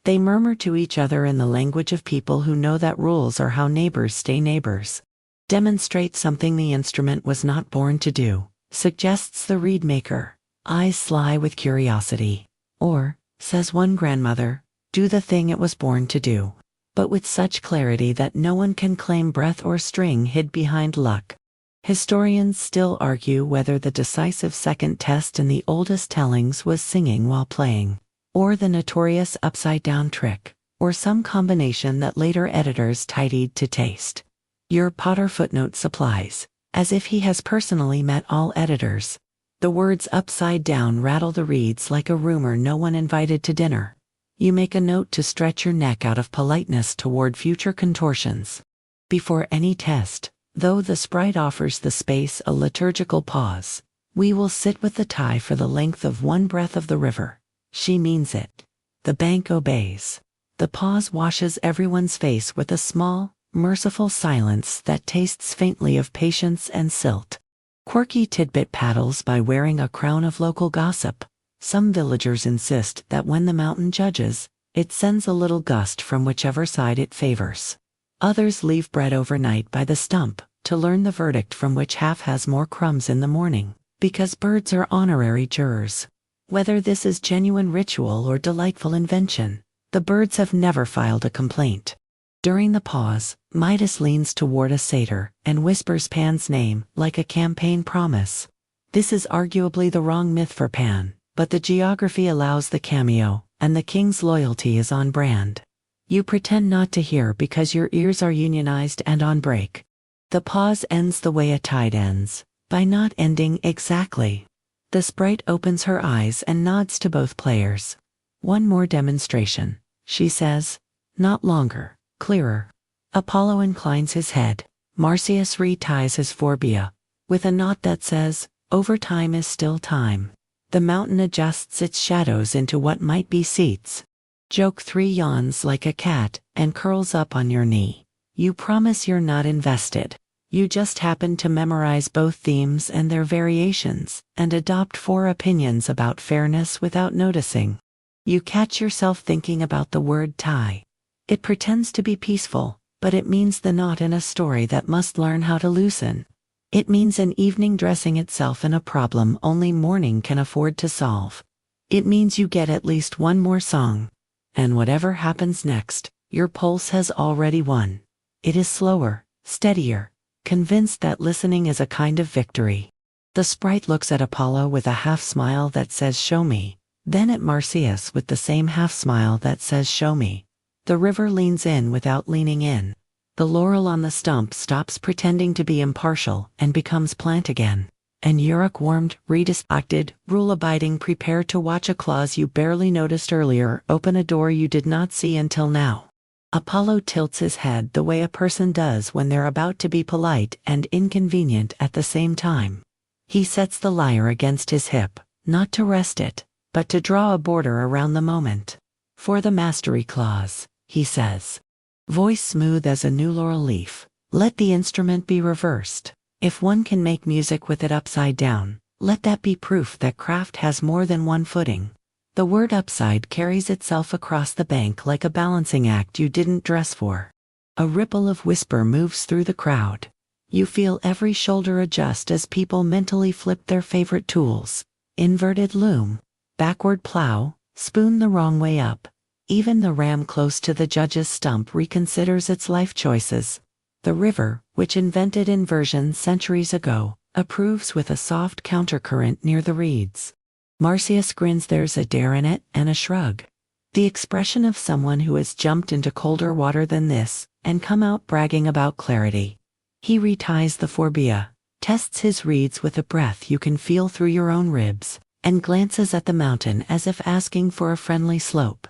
They murmur to each other in the language of people who know that rules are how neighbors stay neighbors. Demonstrate something the instrument was not born to do, suggests the reed maker, eyes sly with curiosity. Or, says one grandmother, do the thing it was born to do, but with such clarity that no one can claim breath or string hid behind luck. Historians still argue whether the decisive second test in the oldest tellings was singing while playing, or the notorious upside-down trick, or some combination that later editors tidied to taste. Your Potter footnote supplies, as if he has personally met all editors. The words upside down rattle the reeds like a rumor no one invited to dinner. You make a note to stretch your neck out of politeness toward future contortions. Before any test, though the sprite offers the space a liturgical pause, we will sit with the tie for the length of one breath of the river. She means it. The bank obeys. The pause washes everyone's face with a small, merciful silence that tastes faintly of patience and silt. Quirky tidbit paddles by wearing a crown of local gossip. Some villagers insist that when the mountain judges, it sends a little gust from whichever side it favors. Others leave bread overnight by the stump to learn the verdict from which half has more crumbs in the morning, because birds are honorary jurors. Whether this is genuine ritual or delightful invention, the birds have never filed a complaint. During the pause, Midas leans toward a satyr and whispers Pan's name like a campaign promise. This is arguably the wrong myth for Pan, but the geography allows the cameo, and the king's loyalty is on brand. You pretend not to hear because your ears are unionized and on break. The pause ends the way a tide ends, by not ending exactly. The sprite opens her eyes and nods to both players. One more demonstration, she says. Not longer. Clearer. Apollo inclines his head. Marsyas reties his phobia, with a knot that says, over time is still time. The mountain adjusts its shadows into what might be seats. Joke 3 yawns like a cat and curls up on your knee. You promise you're not invested. You just happen to memorize both themes and their variations, and adopt 4 opinions about fairness without noticing. You catch yourself thinking about the word tie. It pretends to be peaceful, but it means the knot in a story that must learn how to loosen. It means an evening dressing itself in a problem only morning can afford to solve. It means you get at least one more song. And whatever happens next, your pulse has already won. It is slower, steadier, convinced that listening is a kind of victory. The sprite looks at Apollo with a half-smile that says show me, then at Marsyas with the same half-smile that says show me. The river leans in without leaning in. The laurel on the stump stops pretending to be impartial and becomes plant again. And Uruk warmed, redistracted, rule-abiding prepare to watch a clause you barely noticed earlier open a door you did not see until now. Apollo tilts his head the way a person does when they're about to be polite and inconvenient at the same time. He sets the lyre against his hip, not to rest it, but to draw a border around the moment. For the mastery clause, he says. Voice smooth as a new laurel leaf. Let the instrument be reversed. If one can make music with it upside down, let that be proof that craft has more than one footing. The word upside carries itself across the bank like a balancing act you didn't dress for. A ripple of whisper moves through the crowd. You feel every shoulder adjust as people mentally flip their favorite tools. Inverted loom, backward plow, spoon the wrong way up. Even the ram close to the judge's stump reconsiders its life choices. The river, which invented inversion centuries ago, approves with a soft countercurrent near the reeds. Marsyas grins. There's a dare in it and a shrug. The expression of someone who has jumped into colder water than this and come out bragging about clarity. He reties the phobia, tests his reeds with a breath you can feel through your own ribs, and glances at the mountain as if asking for a friendly slope.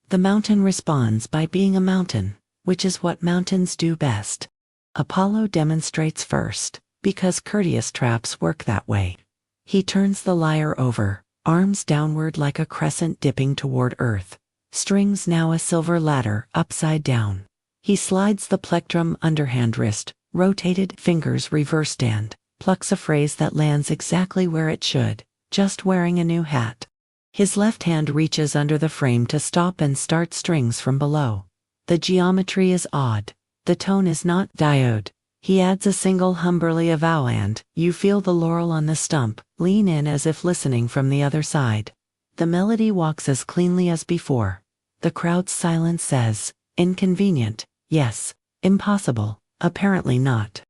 The mountain responds by being a mountain, which is what mountains do best. Apollo demonstrates first, because courteous traps work that way. He turns the lyre over, arms downward like a crescent dipping toward earth, strings now a silver ladder upside down. He slides the plectrum underhand wrist, rotated fingers reverse stand, plucks a phrase that lands exactly where it should, just wearing a new hat. His left hand reaches under the frame to stop and start strings from below. The geometry is odd. The tone is not diode. He adds a single humberly avowal and you feel the laurel on the stump, lean in as if listening from the other side. The melody walks as cleanly as before. The crowd's silence says, inconvenient, yes. Impossible, apparently not.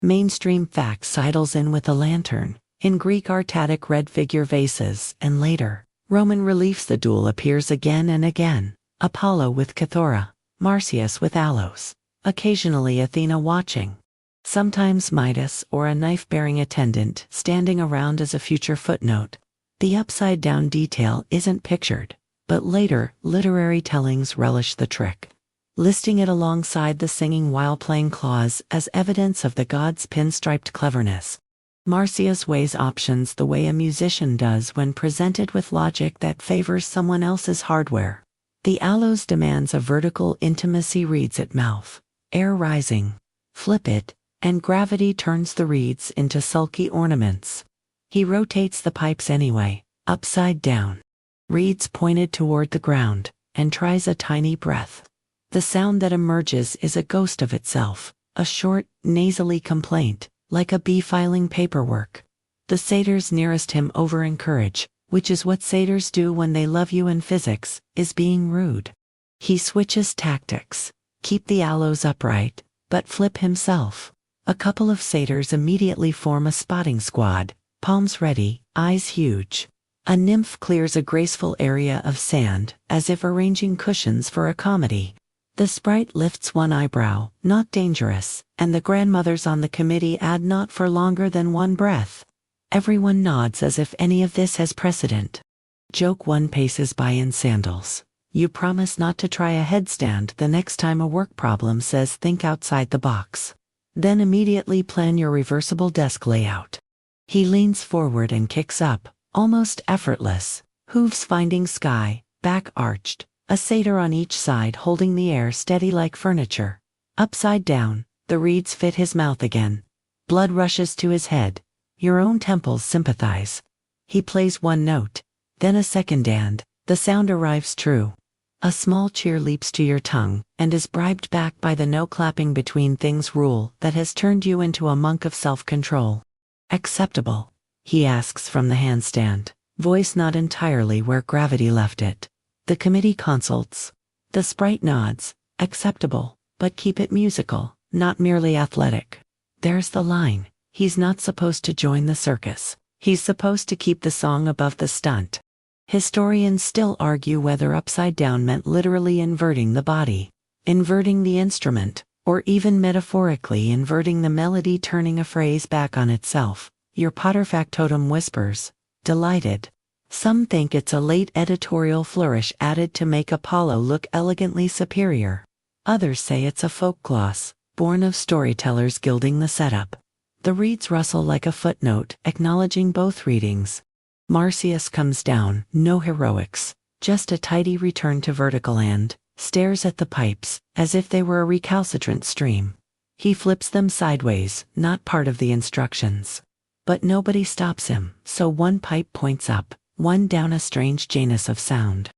Mainstream fact sidles in with a lantern. In Greek artatic red figure vases, and later, Roman reliefs. The duel appears again and again. Apollo with Cathora, Marsyas with Alos, occasionally Athena watching. Sometimes Midas or a knife-bearing attendant standing around as a future footnote. The upside-down detail isn't pictured, but later literary tellings relish the trick, listing it alongside the singing while playing clause as evidence of the god's pinstriped cleverness. Marsyas weighs options the way a musician does when presented with logic that favors someone else's hardware. The aloes demands a vertical intimacy reeds at mouth, air rising. Flip it, and gravity turns the reeds into sulky ornaments. He rotates the pipes anyway, upside down. Reeds pointed toward the ground, and tries a tiny breath. The sound that emerges is a ghost of itself, a short, nasally complaint, like a bee filing paperwork. The satyrs nearest him over-encourage, which is what satyrs do when they love you in physics, is being rude. He switches tactics. Keep the aloes upright, but flip himself. A couple of satyrs immediately form a spotting squad, palms ready, eyes huge. A nymph clears a graceful area of sand, as if arranging cushions for a comedy. The sprite lifts one eyebrow, not dangerous, and the grandmothers on the committee add not for longer than one breath. Everyone nods as if any of this has precedent. Joke one paces by in sandals. You promise not to try a headstand the next time a work problem says think outside the box. Then immediately plan your reversible desk layout. He leans forward and kicks up, almost effortless, hooves finding sky, back arched, a satyr on each side holding the air steady like furniture. Upside down, the reeds fit his mouth again. Blood rushes to his head. Your own temples sympathize. He plays one note, then a second and the sound arrives true. A small cheer leaps to your tongue, and is bribed back by the no-clapping between things rule that has turned you into a monk of self-control. Acceptable? He asks from the handstand, voice not entirely where gravity left it. The committee consults. The sprite nods, acceptable, but keep it musical, not merely athletic. There's the line. He's not supposed to join the circus. He's supposed to keep the song above the stunt. Historians still argue whether upside down meant literally inverting the body, inverting the instrument, or even metaphorically inverting the melody, turning a phrase back on itself. Your Potter factotum whispers, delighted. Some think it's a late editorial flourish added to make Apollo look elegantly superior. Others say it's a folk gloss, born of storytellers gilding the setup. The reeds rustle like a footnote, acknowledging both readings. Marsyas comes down, no heroics, just a tidy return to vertical and stares at the pipes, as if they were a recalcitrant stream. He flips them sideways, not part of the instructions. But nobody stops him, so one pipe points up, one down, a strange Janus of sound.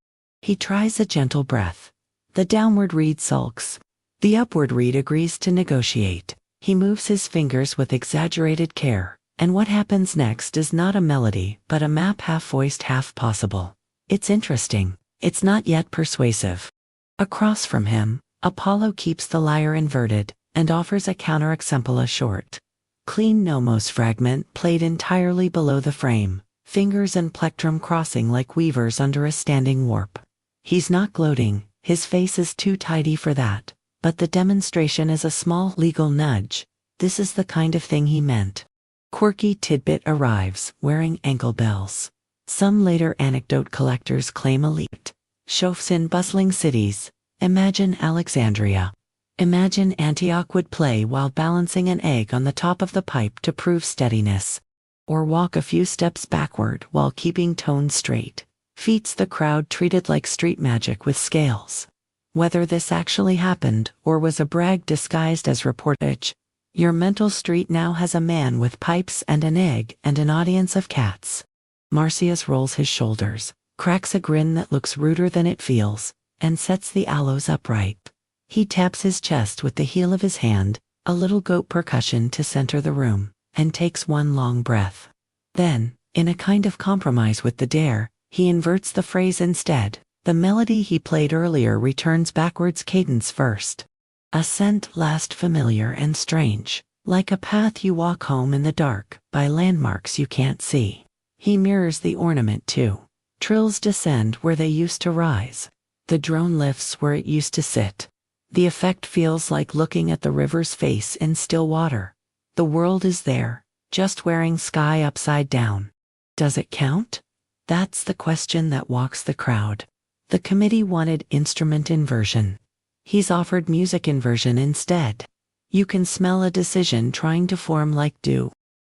He tries a gentle breath. The downward reed sulks. The upward reed agrees to negotiate. He moves his fingers with exaggerated care, and what happens next is not a melody, but a map, half voiced, half possible. It's interesting. It's not yet persuasive. Across from him, Apollo keeps the lyre inverted, and offers a counter-exempla short. Clean nomos fragment played entirely below the frame, fingers and plectrum crossing like weavers under a standing warp. He's not gloating, his face is too tidy for that, but the demonstration is a small legal nudge. This is the kind of thing he meant. Quirky tidbit arrives, wearing ankle bells. Some later anecdote collectors claim a leaped. Chauffes in bustling cities. Imagine Alexandria. Imagine Antioch would play while balancing an egg on the top of the pipe to prove steadiness. Or walk a few steps backward while keeping tone straight. Feats the crowd treated like street magic with scales. Whether this actually happened or was a brag disguised as reportage, your mental street now has a man with pipes and an egg and an audience of cats. Marsyas rolls his shoulders, cracks a grin that looks ruder than it feels, and sets the aloes upright. He taps his chest with the heel of his hand, a little goat percussion to center the room, and takes one long breath. Then, in a kind of compromise with the dare, he inverts the phrase instead. The melody he played earlier returns backwards, cadence first. A scent last familiar and strange, like a path you walk home in the dark, by landmarks you can't see. He mirrors the ornament too. Trills descend where they used to rise. The drone lifts where it used to sit. The effect feels like looking at the river's face in still water. The world is there, just wearing sky upside down. Does it count? That's the question that walks the crowd. The committee wanted instrument inversion. He's offered music inversion instead. You can smell a decision trying to form like dew.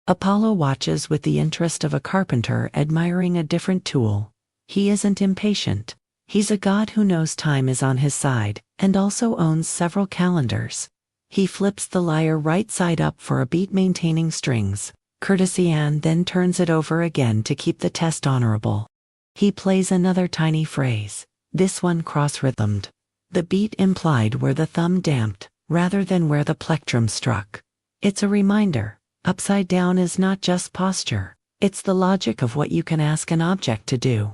Apollo watches with the interest of a carpenter admiring a different tool. He isn't impatient. He's a god who knows time is on his side, and also owns several calendars. He flips the lyre right side up for a beat maintaining strings, courtesy, and then turns it over again to keep the test honorable. He plays another tiny phrase, this one cross-rhythmed. The beat implied where the thumb damped, rather than where the plectrum struck. It's a reminder, upside down is not just posture, it's the logic of what you can ask an object to do.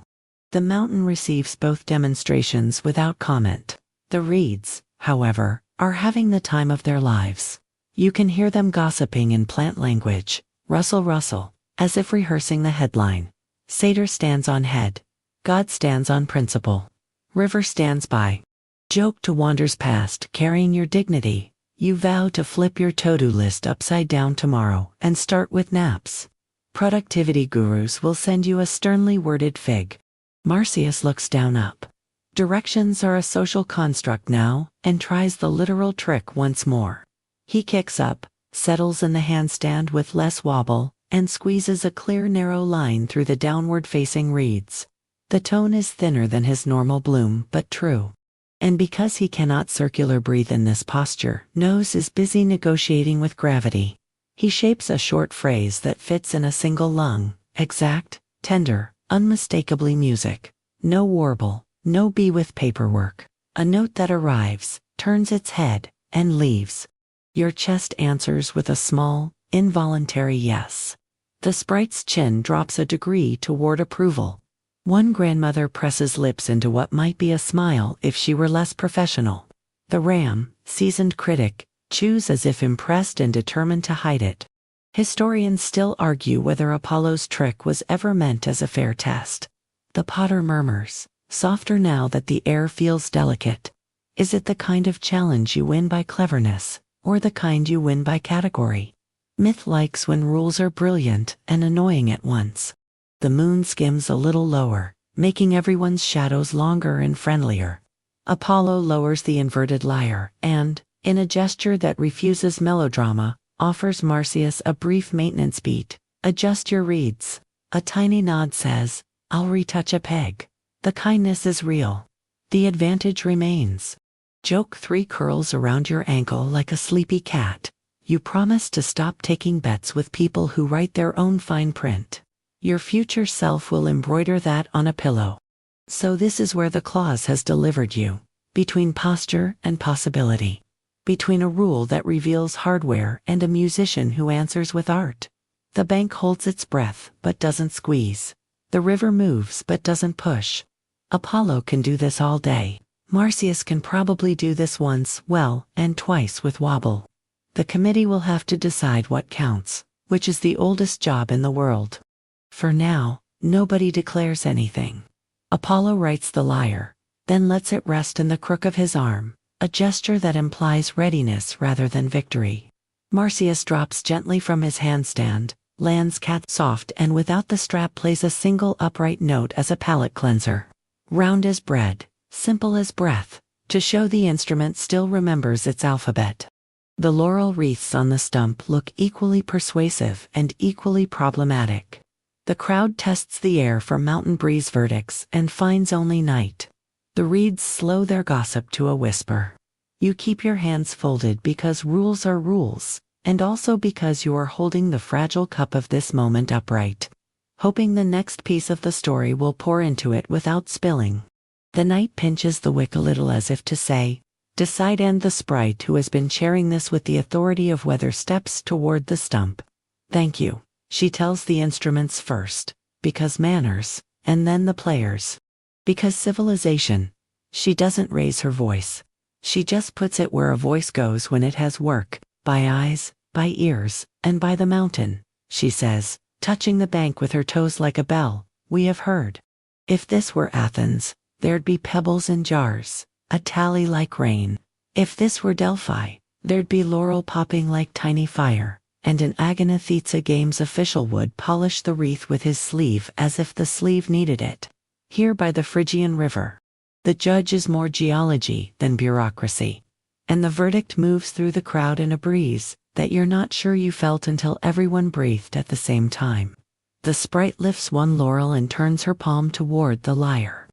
The mountain receives both demonstrations without comment. The reeds, however, are having the time of their lives. You can hear them gossiping in plant language, rustle rustle, as if rehearsing the headline. Satyr stands on head. God stands on principle. River stands by. Joke to wanders past carrying your dignity. You vow to flip your to-do list upside down tomorrow and start with naps. Productivity gurus will send you a sternly worded fig. Marsyas looks down up. Directions are a social construct now, and tries the literal trick once more. He kicks up, settles in the handstand with less wobble, and squeezes a clear narrow line through the downward-facing reeds. The tone is thinner than his normal bloom, but true. And because he cannot circular breathe in this posture, Nose is busy negotiating with gravity. He shapes a short phrase that fits in a single lung, exact, tender, unmistakably music. No warble, no bee with paperwork. A note that arrives, turns its head, and leaves. Your chest answers with a small, involuntary yes. The sprite's chin drops a degree toward approval. One grandmother presses lips into what might be a smile if she were less professional. The ram, seasoned critic, chews as if impressed and determined to hide it. Historians still argue whether Apollo's trick was ever meant as a fair test. The potter murmurs, softer now that the air feels delicate. Is it the kind of challenge you win by cleverness, or the kind you win by category? Myth likes when rules are brilliant and annoying at once. The moon skims a little lower, making everyone's shadows longer and friendlier. Apollo lowers the inverted lyre and, in a gesture that refuses melodrama, offers Marsyas a brief maintenance beat. Adjust your reeds. A tiny nod says, I'll retouch a peg. The kindness is real. The advantage remains. Joke 3 curls around your ankle like a sleepy cat. You promise to stop taking bets with people who write their own fine print. Your future self will embroider that on a pillow. So this is where the clause has delivered you. Between posture and possibility. Between a rule that reveals hardware and a musician who answers with art. The bank holds its breath but doesn't squeeze. The river moves but doesn't push. Apollo can do this all day. Marsyas can probably do this once, well, and twice with wobble. The committee will have to decide what counts, which is the oldest job in the world. For now, nobody declares anything. Apollo writes the lyre, then lets it rest in the crook of his arm, a gesture that implies readiness rather than victory. Marsyas drops gently from his handstand, lands cat soft and without the strap plays a single upright note as a palate cleanser. Round as bread, simple as breath, to show the instrument still remembers its alphabet. The laurel wreaths on the stump look equally persuasive and equally problematic. The crowd tests the air for mountain breeze verdicts and finds only night. The reeds slow their gossip to a whisper. You keep your hands folded because rules are rules, and also because you are holding the fragile cup of this moment upright, hoping the next piece of the story will pour into it without spilling. The night pinches the wick a little as if to say, decide, and the sprite who has been chairing this with the authority of weather steps toward the stump. Thank you. She tells the instruments first, because manners, and then the players. Because civilization. She doesn't raise her voice. She just puts it where a voice goes when it has work, by eyes, by ears, and by the mountain, she says, touching the bank with her toes like a bell. We have heard. If this were Athens, there'd be pebbles in jars, a tally like rain. If this were Delphi, there'd be laurel popping like tiny fire. And an Agonathetsa Games official would polish the wreath with his sleeve as if the sleeve needed it. Here by the Phrygian river. The judge is more geology than bureaucracy. And the verdict moves through the crowd in a breeze that you're not sure you felt until everyone breathed at the same time. The sprite lifts one laurel and turns her palm toward the lyre.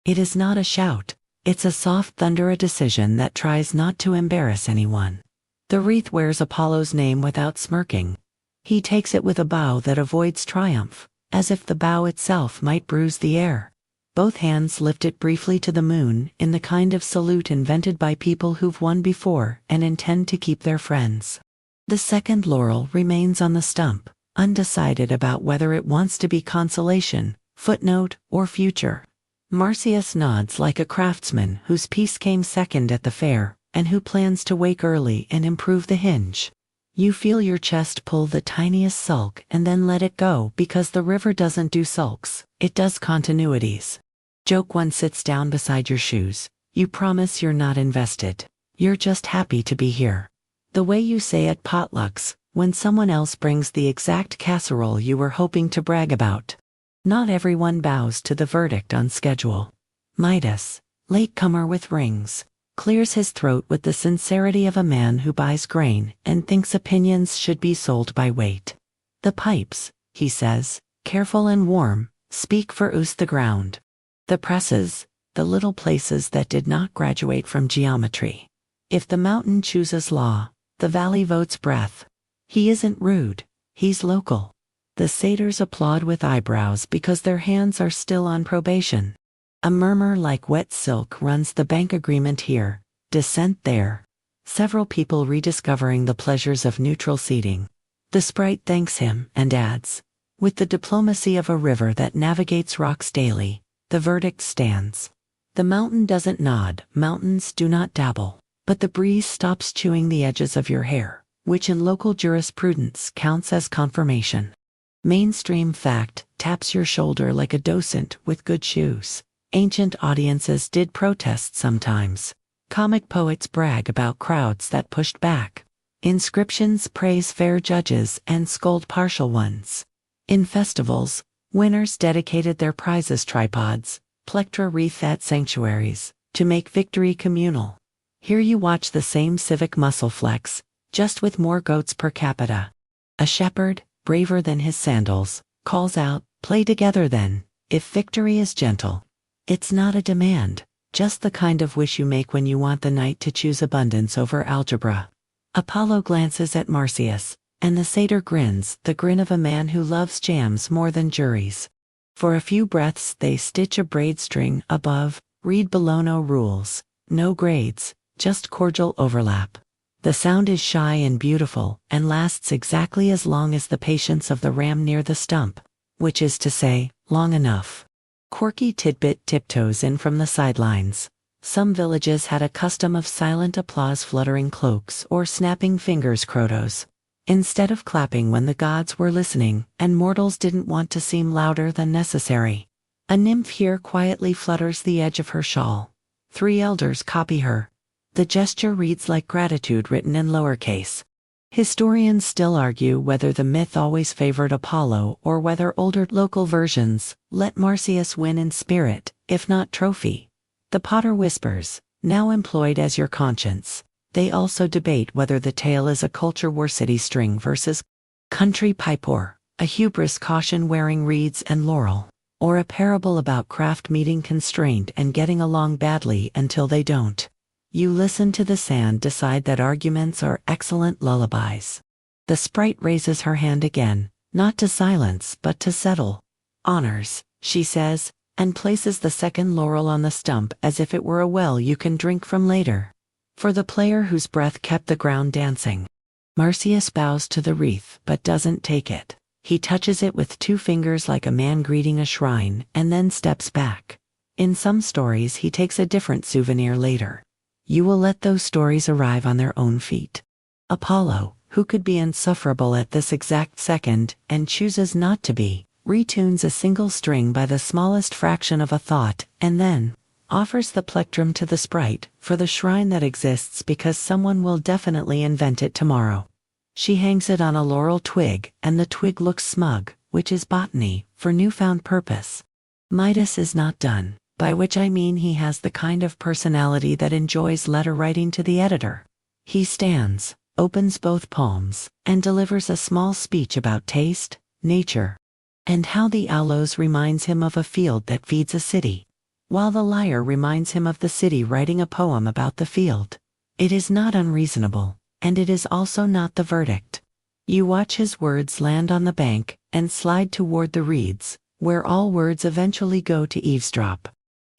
It is not a shout. It's a soft thunder, a decision that tries not to embarrass anyone. The wreath wears Apollo's name without smirking. He takes it with a bow that avoids triumph, as if the bow itself might bruise the air. Both hands lift it briefly to the moon in the kind of salute invented by people who've won before and intend to keep their friends. The second laurel remains on the stump, undecided about whether it wants to be consolation, footnote, or future. Marsyas nods like a craftsman whose piece came second at the fair, and who plans to wake early and improve the hinge. You feel your chest pull the tiniest sulk and then let it go, because the river doesn't do sulks, it does continuities. Joke 1 sits down beside your shoes. You promise you're not invested. You're just happy to be here. The way you say at potlucks, when someone else brings the exact casserole you were hoping to brag about. Not everyone bows to the verdict on schedule. Midas, latecomer with rings, clears his throat with the sincerity of a man who buys grain and thinks opinions should be sold by weight. The pipes, he says, careful and warm, speak for the ground. The presses, the little places that did not graduate from geometry. If the mountain chooses law, the valley votes breath. He isn't rude, he's local. The satyrs applaud with eyebrows because their hands are still on probation. A murmur like wet silk runs the bank agreement here, dissent there. Several people rediscovering the pleasures of neutral seating. The sprite thanks him and adds, with the diplomacy of a river that navigates rocks daily, the verdict stands. The mountain doesn't nod, mountains do not dabble, but the breeze stops chewing the edges of your hair, which in local jurisprudence counts as confirmation. Mainstream fact taps your shoulder like a docent with good shoes. Ancient audiences did protest sometimes. Comic poets brag about crowds that pushed back. Inscriptions praise fair judges and scold partial ones. In festivals, winners dedicated their prizes tripods, plectra wreath at sanctuaries, to make victory communal. Here you watch the same civic muscle flex, just with more goats per capita. A shepherd, braver than his sandals, calls out, "Play together then, if victory is gentle." It's not a demand, just the kind of wish you make when you want the knight to choose abundance over algebra. Apollo glances at Marsyas, and the satyr grins, the grin of a man who loves jams more than juries. For a few breaths they stitch a braid string above, read below, no rules, no grades, just cordial overlap. The sound is shy and beautiful, and lasts exactly as long as the patience of the ram near the stump, which is to say, long enough. Quirky tidbit tiptoes in from the sidelines. Some villages had a custom of silent applause, fluttering cloaks or snapping fingers, krotos. Instead of clapping when the gods were listening and mortals didn't want to seem louder than necessary. A nymph here quietly flutters the edge of her shawl. 3 elders copy her. The gesture reads like gratitude written in lowercase. Historians still argue whether the myth always favored Apollo or whether older local versions let Marsyas win in spirit, if not trophy. The potter whispers, now employed as your conscience. They also debate whether the tale is a culture war city string versus country pipor, a hubris caution wearing reeds and laurel, or a parable about craft meeting constraint and getting along badly until they don't. You listen to the sand, decide that arguments are excellent lullabies. The sprite raises her hand again, not to silence but to settle. Honors, she says, and places the second laurel on the stump as if it were a well you can drink from later. For the player whose breath kept the ground dancing. Marsyas bows to the wreath but doesn't take it. He touches it with 2 fingers like a man greeting a shrine and then steps back. In some stories he takes a different souvenir later. You will let those stories arrive on their own feet. Apollo, who could be insufferable at this exact second and chooses not to be, retunes a single string by the smallest fraction of a thought and then offers the plectrum to the sprite for the shrine that exists because someone will definitely invent it tomorrow. She hangs it on a laurel twig and the twig looks smug, which is botany, for newfound purpose. Midas is not done. By which I mean he has the kind of personality that enjoys letter writing to the editor. He stands, opens both palms, and delivers a small speech about taste, nature, and how the aloes reminds him of a field that feeds a city. while the lyre reminds him of the city writing a poem about the field. It is not unreasonable, and it is also not the verdict. You watch his words land on the bank and slide toward the reeds, where all words eventually go to eavesdrop.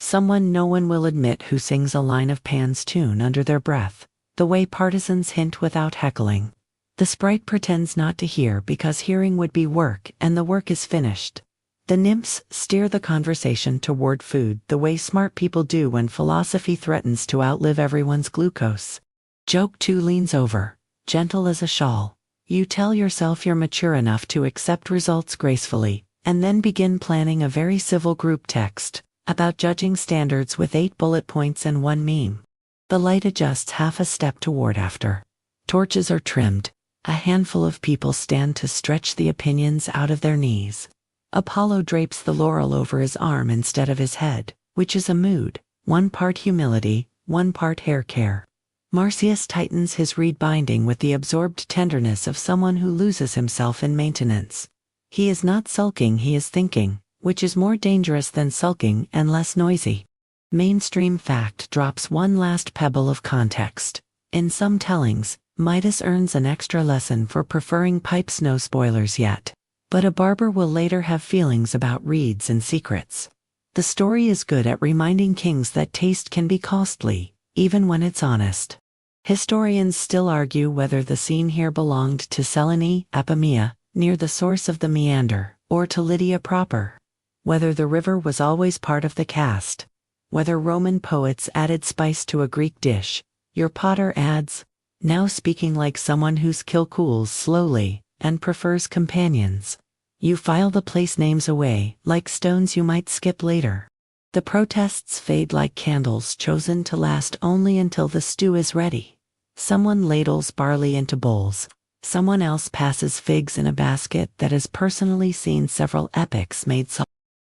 Someone no one will admit who sings a line of Pan's tune under their breath, the way partisans hint without heckling. The sprite pretends not to hear because hearing would be work and the work is finished. The nymphs steer the conversation toward food the way smart people do when philosophy threatens to outlive everyone's glucose. Joke 2 leans over, gentle as a shawl. You tell yourself you're mature enough to accept results gracefully, and then begin planning a very civil group text about judging standards with 8 bullet points and 1 meme. The light adjusts half a step toward after. Torches are trimmed. A handful of people stand to stretch the opinions out of their knees. Apollo drapes the laurel over his arm instead of his head, which is a mood, 1 part humility, 1 part hair care. Marsyas tightens his reed binding with the absorbed tenderness of someone who loses himself in maintenance. He is not sulking, he is thinking, which is more dangerous than sulking and less noisy. Mainstream fact drops 1 last pebble of context. In some tellings, Midas earns an extra lesson for preferring pipes, no spoilers yet. But a barber will later have feelings about reeds and secrets. The story is good at reminding kings that taste can be costly, even when it's honest. Historians still argue whether the scene here belonged to Selene, Apamea, near the source of the meander, or to Lydia proper. Whether the river was always part of the cast. Whether Roman poets added spice to a Greek dish. Your potter adds, now speaking like someone whose kill cools slowly and prefers companions. You file the place names away like stones you might skip later. The protests fade like candles chosen to last only until the stew is ready. Someone ladles barley into bowls. Someone else passes figs in a basket that has personally seen several epics made so.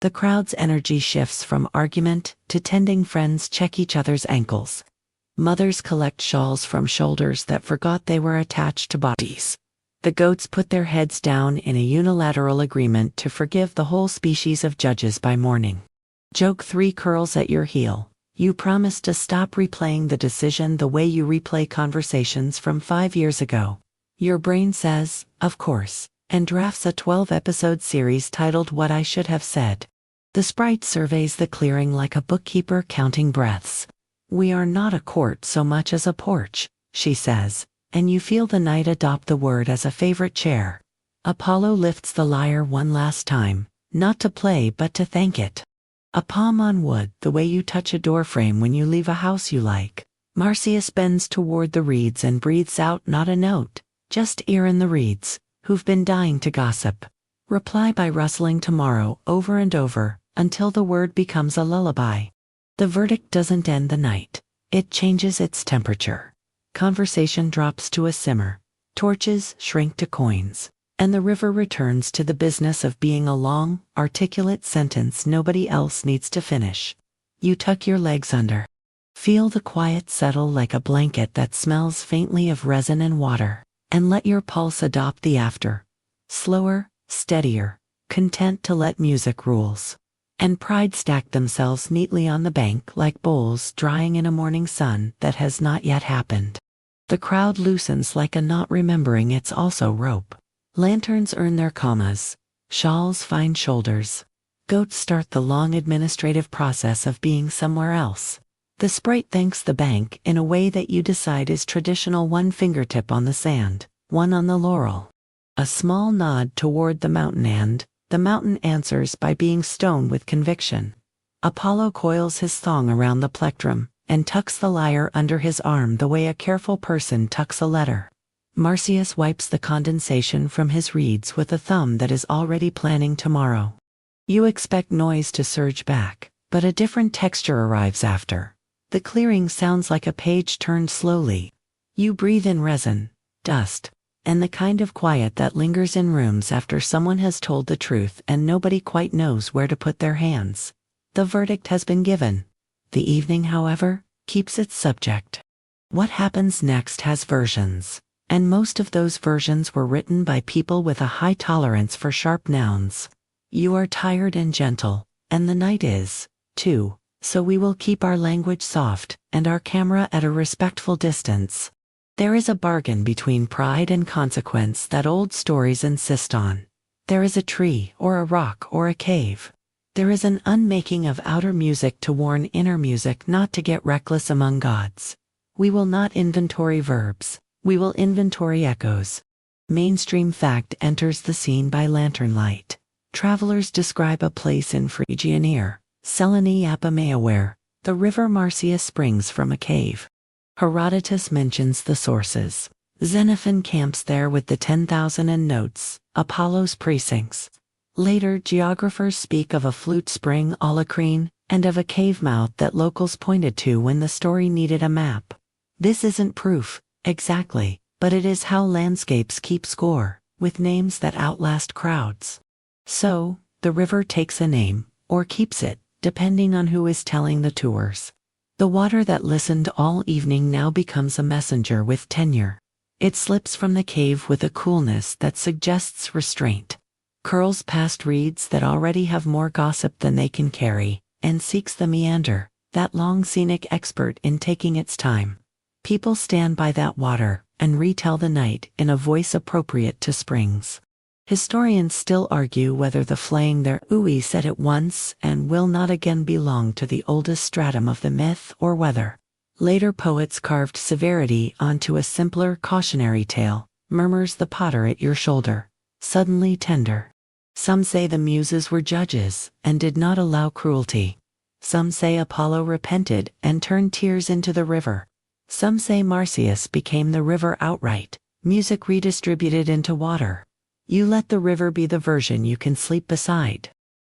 The crowd's energy shifts from argument to tending friends check each other's ankles. Mothers collect shawls from shoulders that forgot they were attached to bodies. The goats put their heads down in a unilateral agreement to forgive the whole species of judges by morning. Joke 3 curls at your heel. You promise to stop replaying the decision the way you replay conversations from 5 years ago. Your brain says, of course, and drafts a 12-episode series titled What I Should Have Said. The sprite surveys the clearing like a bookkeeper counting breaths. We are not a court so much as a porch, she says, and you feel the night adopt the word as a favorite chair. Apollo lifts the lyre 1 last time, not to play but to thank it. A palm on wood, the way you touch a doorframe when you leave a house you like. Marsyas bends toward the reeds and breathes out not a note, just ear in the reeds, who've been dying to gossip. Reply by rustling tomorrow over and over, until the word becomes a lullaby. The verdict doesn't end the night. It changes its temperature. Conversation drops to a simmer. Torches shrink to coins. And the river returns to the business of being a long, articulate sentence nobody else needs to finish. You tuck your legs under. Feel the quiet settle like a blanket that smells faintly of resin and water, and let your pulse adopt the after. Slower, steadier, content to let music rules. And pride stack themselves neatly on the bank like bowls drying in a morning sun that has not yet happened. The crowd loosens like a knot remembering it's also rope. Lanterns earn their commas. Shawls find shoulders. Goats start the long administrative process of being somewhere else. The sprite thanks the bank in a way that you decide is traditional, 1 fingertip on the sand, 1 on the laurel. A small nod toward the mountain and the mountain answers by being stone with conviction. Apollo coils his thong around the plectrum and tucks the lyre under his arm the way a careful person tucks a letter. Marsyas wipes the condensation from his reeds with a thumb that is already planning tomorrow. You expect noise to surge back, but a different texture arrives after. The clearing sounds like a page turned slowly. You breathe in resin, dust, and the kind of quiet that lingers in rooms after someone has told the truth and nobody quite knows where to put their hands. The verdict has been given. The evening, however, keeps its subject. What happens next has versions. And most of those versions were written by people with a high tolerance for sharp nouns. You are tired and gentle, and the night is, too, So we will keep our language soft, and our camera at a respectful distance. There is a bargain between pride and consequence that old stories insist on. There is a tree, or a rock, or a cave. There is an unmaking of outer music to warn inner music not to get reckless among gods. We will not inventory verbs, we will inventory echoes. Mainstream fact enters the scene by lantern light. Travelers describe a place in Phrygian Ear, Selene Apamea where the river Marsyas springs from a cave. Herodotus mentions the sources. Xenophon camps there with the 10,000 and notes Apollo's precincts. Later geographers speak of a flute spring Olacrine, and of a cave mouth that locals pointed to when the story needed a map. This isn't proof, exactly, but it is how landscapes keep score, with names that outlast crowds. So, the river takes a name, or keeps it, depending on who is telling the tours. The water that listened all evening now becomes a messenger with tenure. It slips from the cave with a coolness that suggests restraint, curls past reeds that already have more gossip than they can carry, and seeks the meander, that long scenic expert in taking its time. People stand by that water, and retell the night in a voice appropriate to springs. Historians still argue whether the flaying there ooey said it once and will not again belong to the oldest stratum of the myth or whether. Later poets carved severity onto a simpler cautionary tale, murmurs the potter at your shoulder, suddenly tender. Some say the muses were judges and did not allow cruelty. Some say Apollo repented and turned tears into the river. Some say Marsyas became the river outright, music redistributed into water. You let the river be the version you can sleep beside.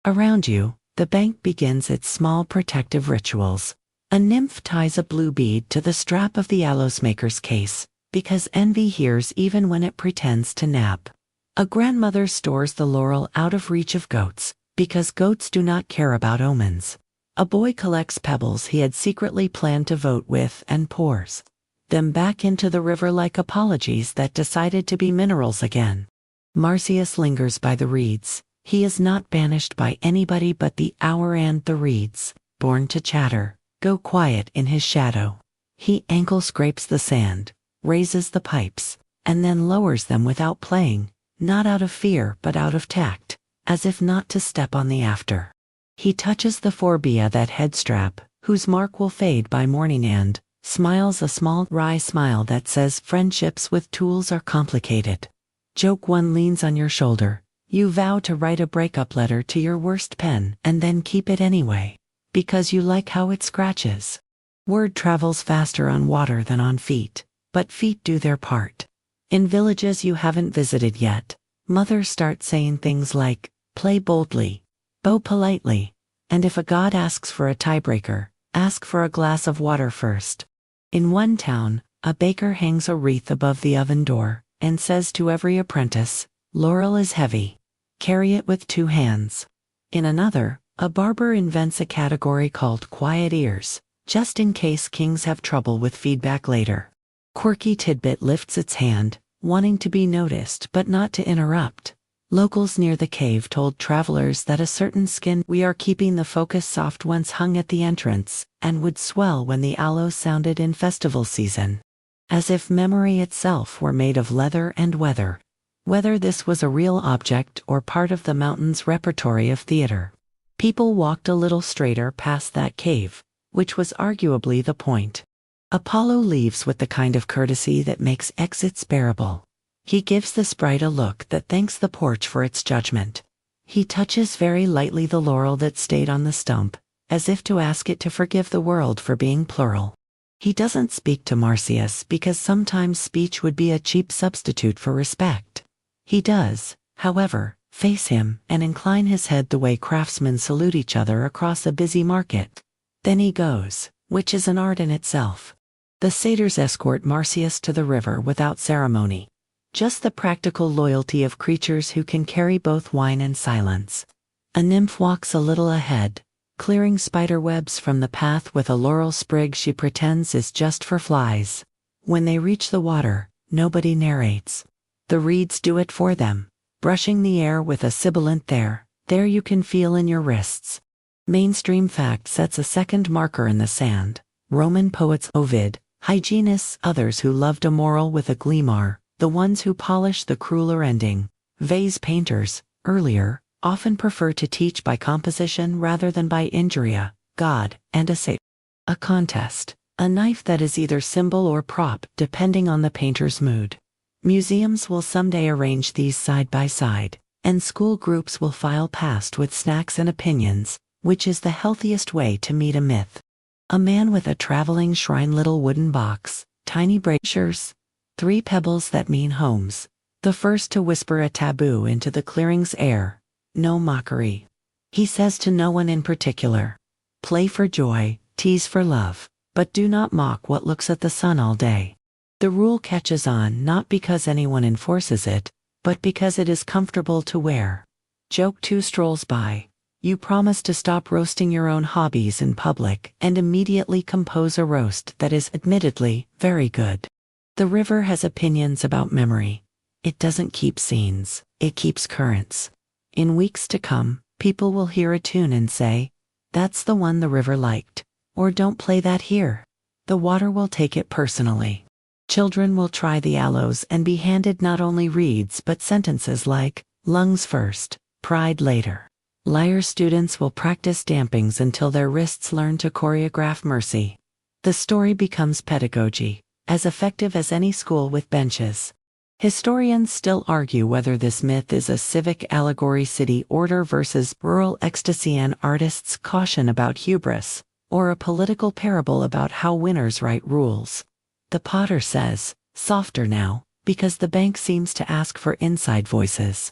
Around you, the bank begins its small protective rituals. A nymph ties a blue bead to the strap of the aloes maker's case, because envy hears even when it pretends to nap. A grandmother stores the laurel out of reach of goats, because goats do not care about omens. A boy collects pebbles he had secretly planned to vote with and pours them back into the river like apologies that decided to be minerals again. Marsyas lingers by the reeds. He is not banished by anybody but the hour and the reeds, born to chatter, go quiet in his shadow. He ankle scrapes the sand, raises the pipes, and then lowers them without playing, not out of fear but out of tact, as if not to step on the after. He touches the forbia, that headstrap, whose mark will fade by morning, and smiles a small wry smile that says friendships with tools are complicated. Joke one leans on your shoulder. You vow to write a breakup letter to your worst pen and then keep it anyway, because you like how it scratches. Word travels faster on water than on feet, but feet do their part. In villages you haven't visited yet, mothers start saying things like, play boldly, bow politely, and if a god asks for a tiebreaker, ask for a glass of water first. In one town, a baker hangs a wreath above the oven door, and says to every apprentice, laurel is heavy. Carry it with 2 hands. In another, a barber invents a category called quiet ears, just in case kings have trouble with feedback later. Quirky tidbit lifts its hand, wanting to be noticed but not to interrupt. Locals near the cave told travelers that a certain skin we are keeping the focus soft once hung at the entrance, and would swell when the aloes sounded in festival season. As if memory itself were made of leather and weather. Whether this was a real object or part of the mountain's repertory of theater. People walked a little straighter past that cave, which was arguably the point. Apollo leaves with the kind of courtesy that makes exits bearable. He gives the sprite a look that thanks the porch for its judgment. He touches very lightly the laurel that stayed on the stump, as if to ask it to forgive the world for being plural. He doesn't speak to Marsyas because sometimes speech would be a cheap substitute for respect. He does, however, face him and incline his head the way craftsmen salute each other across a busy market. Then he goes, which is an art in itself. The satyrs escort Marsyas to the river without ceremony. Just the practical loyalty of creatures who can carry both wine and silence. A nymph walks a little ahead, clearing spider webs from the path with a laurel sprig she pretends is just for flies. When they reach the water, nobody narrates. The reeds do it for them, brushing the air with a sibilant there you can feel in your wrists. Mainstream fact sets a second marker in the sand. Roman poets Ovid, hygienists, others who loved a moral with a gleam are the ones who polish the crueler ending. Vase painters, earlier, often prefer to teach by composition rather than by injuria, God, and a Satyr. A contest, a knife that is either symbol or prop depending on the painter's mood. Museums will someday arrange these side by side, and school groups will file past with snacks and opinions, which is the healthiest way to meet a myth. A man with a traveling shrine, little wooden box, tiny braziers, 3 pebbles that mean homes, the first to whisper a taboo into the clearing's air. No mockery. He says to no one in particular. Play for joy, tease for love, but do not mock what looks at the sun all day. The rule catches on not because anyone enforces it, but because it is comfortable to wear. Joke 2 strolls by. You promise to stop roasting your own hobbies in public and immediately compose a roast that is admittedly very good. The river has opinions about memory. It doesn't keep scenes, it keeps currents. In weeks to come, people will hear a tune and say, "That's the one the river liked," or "Don't play that here." The water will take it personally. Children will try the aloes and be handed not only reeds but sentences like, "Lungs first, pride later." Lyre students will practice dampings until their wrists learn to choreograph mercy. The story becomes pedagogy, as effective as any school with benches. Historians still argue whether this myth is a civic allegory, city order versus rural ecstasy, and artists caution about hubris, or a political parable about how winners write rules. The potter says, "Softer now," because the bank seems to ask for inside voices.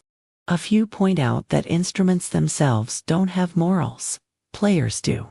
A few point out that instruments themselves don't have morals. Players do.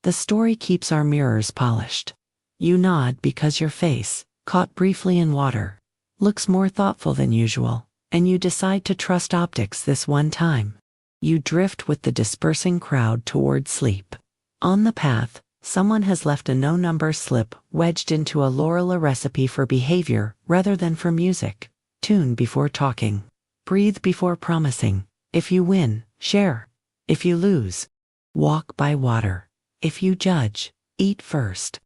The story keeps our mirrors polished. You nod because your face, caught briefly in water, looks more thoughtful than usual, and you decide to trust optics this one time. You drift with the dispersing crowd toward sleep. On the path, someone has left a no-number slip wedged into a Lorela recipe for behavior rather than for music. Tune before talking. Breathe before promising. If you win, share. If you lose, walk by water. If you judge, eat first.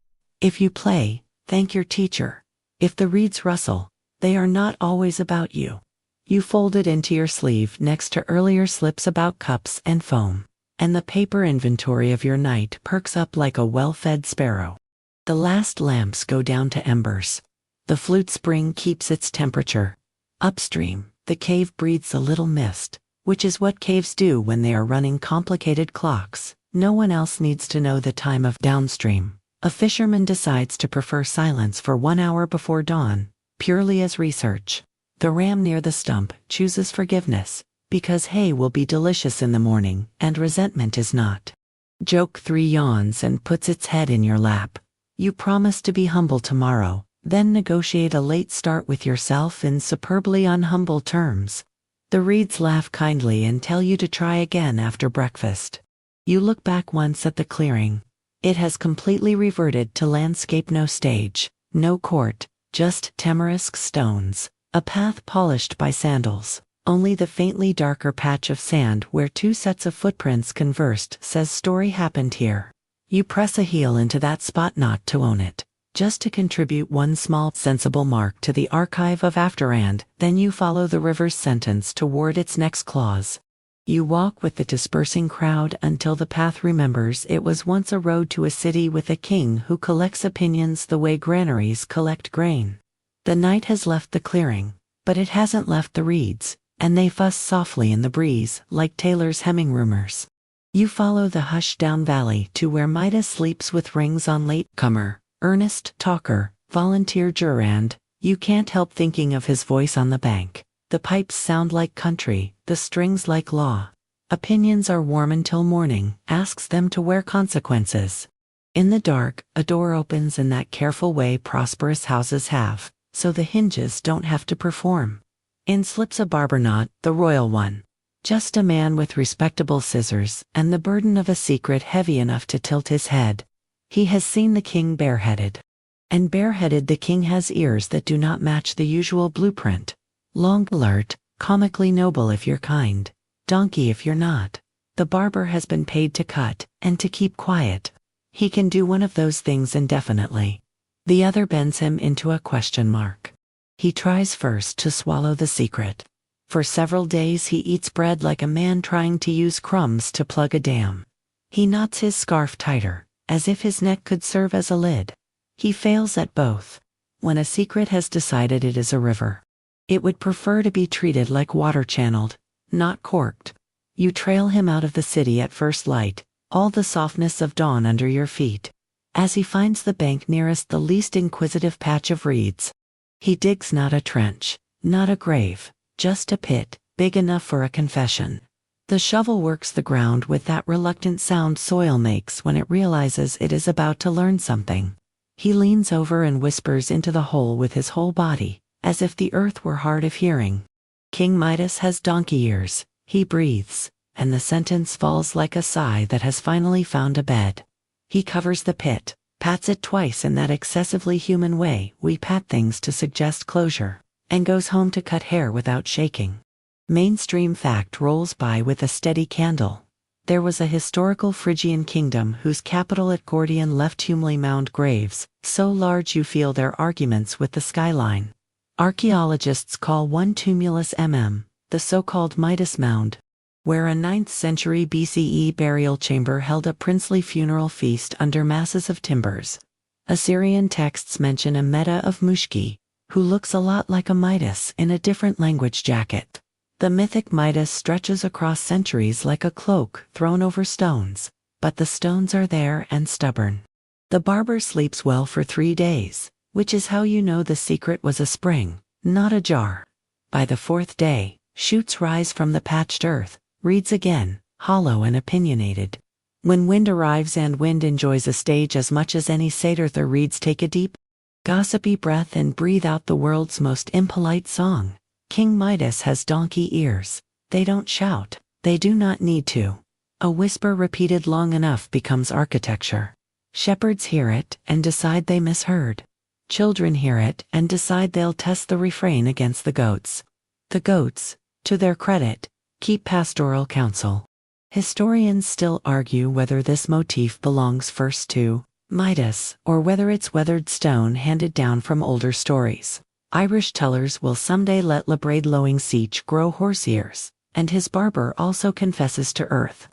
If you play, thank your teacher. If the reeds rustle, they are not always about you. You fold it into your sleeve next to earlier slips about cups and foam, and the paper inventory of your night perks up like a well-fed sparrow. The last lamps go down to embers. The flute spring keeps its temperature. Upstream, the cave breathes a little mist, which is what caves do when they are running complicated clocks. No one else needs to know the time of downstream. A fisherman decides to prefer silence for 1 hour before dawn, purely as research. The ram near the stump chooses forgiveness, because hay will be delicious in the morning and resentment is not. Joke 3 yawns and puts its head in your lap. You promise to be humble tomorrow, then negotiate a late start with yourself in superbly unhumble terms. The reeds laugh kindly and tell you to try again after breakfast. You look back once at the clearing. It has completely reverted to landscape, no stage, no court, just tamarisk stones, a path polished by sandals. Only the faintly darker patch of sand where 2 sets of footprints conversed says story happened here. You press a heel into that spot not to own it, just to contribute one small, sensible mark to the archive of after, and then you follow the river's sentence toward its next clause. You walk with the dispersing crowd until the path remembers it was once a road to a city with a king who collects opinions the way granaries collect grain. The night has left the clearing, but it hasn't left the reeds, and they fuss softly in the breeze like tailors hemming rumors. You follow the hushed-down valley to where Midas sleeps with rings on latecomer, earnest talker, volunteer juror, and you can't help thinking of his voice on the bank. The pipes sound like country, the strings like law. Opinions are warm until morning asks them to wear consequences. In the dark, a door opens in that careful way prosperous houses have, so the hinges don't have to perform. In slips a barber, not the royal one. Just a man with respectable scissors and the burden of a secret heavy enough to tilt his head. He has seen the king bareheaded. And bareheaded the king has ears that do not match the usual blueprint. Long, alert, comically noble if you're kind, donkey if you're not. The barber has been paid to cut, and to keep quiet. He can do one of those things indefinitely. The other bends him into a question mark. He tries first to swallow the secret. For several days he eats bread like a man trying to use crumbs to plug a dam. He knots his scarf tighter, as if his neck could serve as a lid. He fails at both. When a secret has decided it is a river, it would prefer to be treated like water channeled, not corked. You trail him out of the city at first light, all the softness of dawn under your feet. As he finds the bank nearest the least inquisitive patch of reeds, he digs not a trench, not a grave, just a pit, big enough for a confession. The shovel works the ground with that reluctant sound soil makes when it realizes it is about to learn something. He leans over and whispers into the hole with his whole body, as if the earth were hard of hearing. King Midas has donkey ears, he breathes, and the sentence falls like a sigh that has finally found a bed. He covers the pit, pats it twice in that excessively human way we pat things to suggest closure, and goes home to cut hair without shaking. Mainstream fact rolls by with a steady candle. There was a historical Phrygian kingdom whose capital at Gordian left humely mound graves, so large you feel their arguments with the skyline. Archaeologists call one tumulus the so-called Midas Mound, where a 9th century BCE burial chamber held a princely funeral feast under masses of timbers. Assyrian texts mention a Meta of Mushki, who looks a lot like a Midas in a different language jacket. The mythic Midas stretches across centuries like a cloak thrown over stones, but the stones are there and stubborn. The barber sleeps well for 3 days, which is how you know the secret was a spring, not a jar. By the 4th day, shoots rise from the patched earth, reeds again, hollow and opinionated. When wind arrives, and wind enjoys a stage as much as any satyr, the reeds take a deep, gossipy breath and breathe out the world's most impolite song. King Midas has donkey ears. They don't shout. They do not need to. A whisper repeated long enough becomes architecture. Shepherds hear it and decide they misheard. Children hear it and decide they'll test the refrain against the goats. The goats, to their credit, keep pastoral counsel. Historians still argue whether this motif belongs first to Midas or whether it's weathered stone handed down from older stories. Irish tellers will someday let Labraid lowing Seach grow horse ears, and his barber also confesses to earth.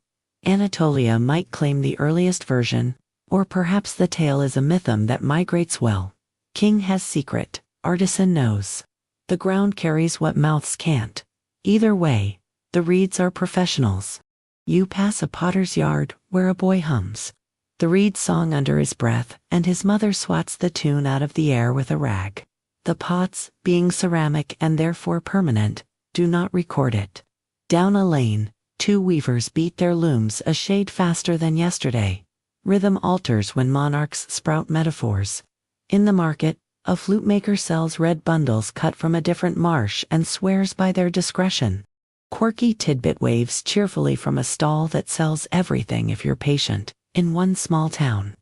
Anatolia might claim the earliest version, or perhaps the tale is a mythum that migrates well. King has secret, artisan knows. The ground carries what mouths can't. Either way, the reeds are professionals. You pass a potter's yard where a boy hums the reed song under his breath, and his mother swats the tune out of the air with a rag. The pots, being ceramic and therefore permanent, do not record it. Down a lane, 2 weavers beat their looms a shade faster than yesterday. Rhythm alters when monarchs sprout metaphors. In the market, a flute maker sells red bundles cut from a different marsh and swears by their discretion. Quirky tidbit waves cheerfully from a stall that sells everything if you're patient, in one small town.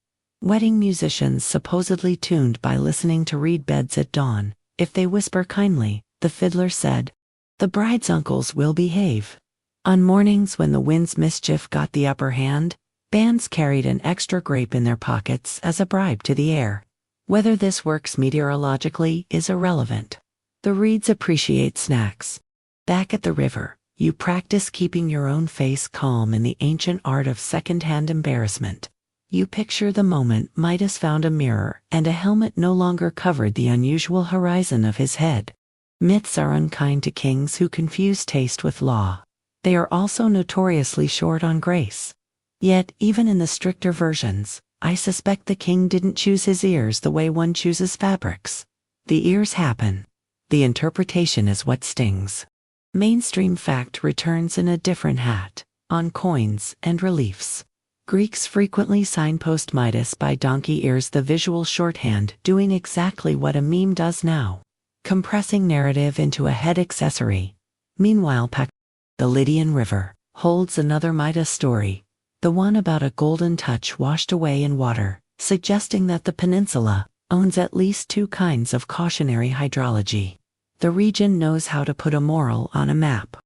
Wedding musicians supposedly tuned by listening to reed beds at dawn. If they whisper kindly, the fiddler said, the bride's uncles will behave. On mornings when the wind's mischief got the upper hand, bands carried an extra grape in their pockets as a bribe to the air. Whether this works meteorologically is irrelevant. The reeds appreciate snacks. Back at the river, you practice keeping your own face calm in the ancient art of second-hand embarrassment. You picture the moment Midas found a mirror and a helmet no longer covered the unusual horizon of his head. Myths are unkind to kings who confuse taste with law. They are also notoriously short on grace. Yet, even in the stricter versions, I suspect the king didn't choose his ears the way one chooses fabrics. The ears happen. The interpretation is what stings. Mainstream fact returns in a different hat, on coins and reliefs. Greeks frequently signpost Midas by donkey ears, the visual shorthand doing exactly what a meme does now, compressing narrative into a head accessory. Meanwhile, the Lydian River holds another Midas story, the one about a golden touch washed away in water, suggesting that the peninsula owns at least 2 kinds of cautionary hydrology. The region knows how to put a moral on a map.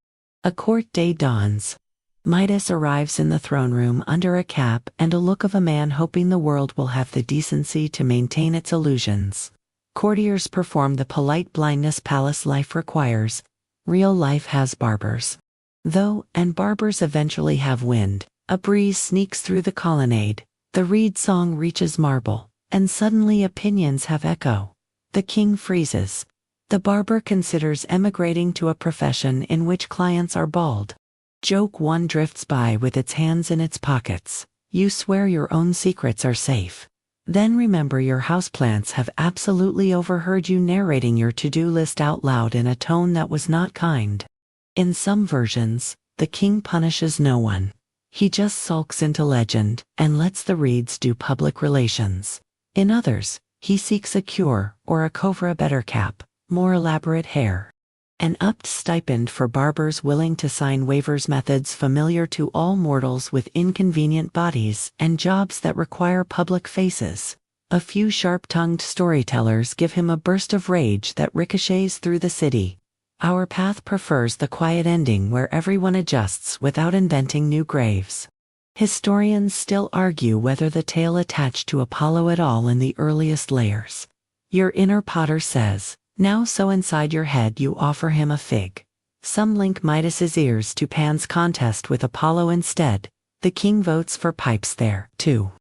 A court day dawns. Midas arrives in the throne room under a cap and a look of a man hoping the world will have the decency to maintain its illusions. Courtiers perform the polite blindness palace life requires. Real life has barbers. Though, and barbers eventually have wind, a breeze sneaks through the colonnade, the reed song reaches marble, and suddenly opinions have echo. The king freezes. The barber considers emigrating to a profession in which clients are bald. Joke 1 drifts by with its hands in its pockets. You swear your own secrets are safe. Then remember your houseplants have absolutely overheard you narrating your to-do list out loud in a tone that was not kind. In some versions, the king punishes no one. He just sulks into legend and lets the reeds do public relations. In others, he seeks a cure or a covra better cap, more elaborate hair. An upped stipend for barbers willing to sign waivers, methods familiar to all mortals with inconvenient bodies and jobs that require public faces. A few sharp-tongued storytellers give him a burst of rage that ricochets through the city. Our path prefers the quiet ending where everyone adjusts without inventing new graves. Historians still argue whether the tale attached to Apollo at all in the earliest layers. Your inner potter says, now so inside your head you offer him a fig. Some link Midas's ears to Pan's contest with Apollo instead. The king votes for pipes there, too,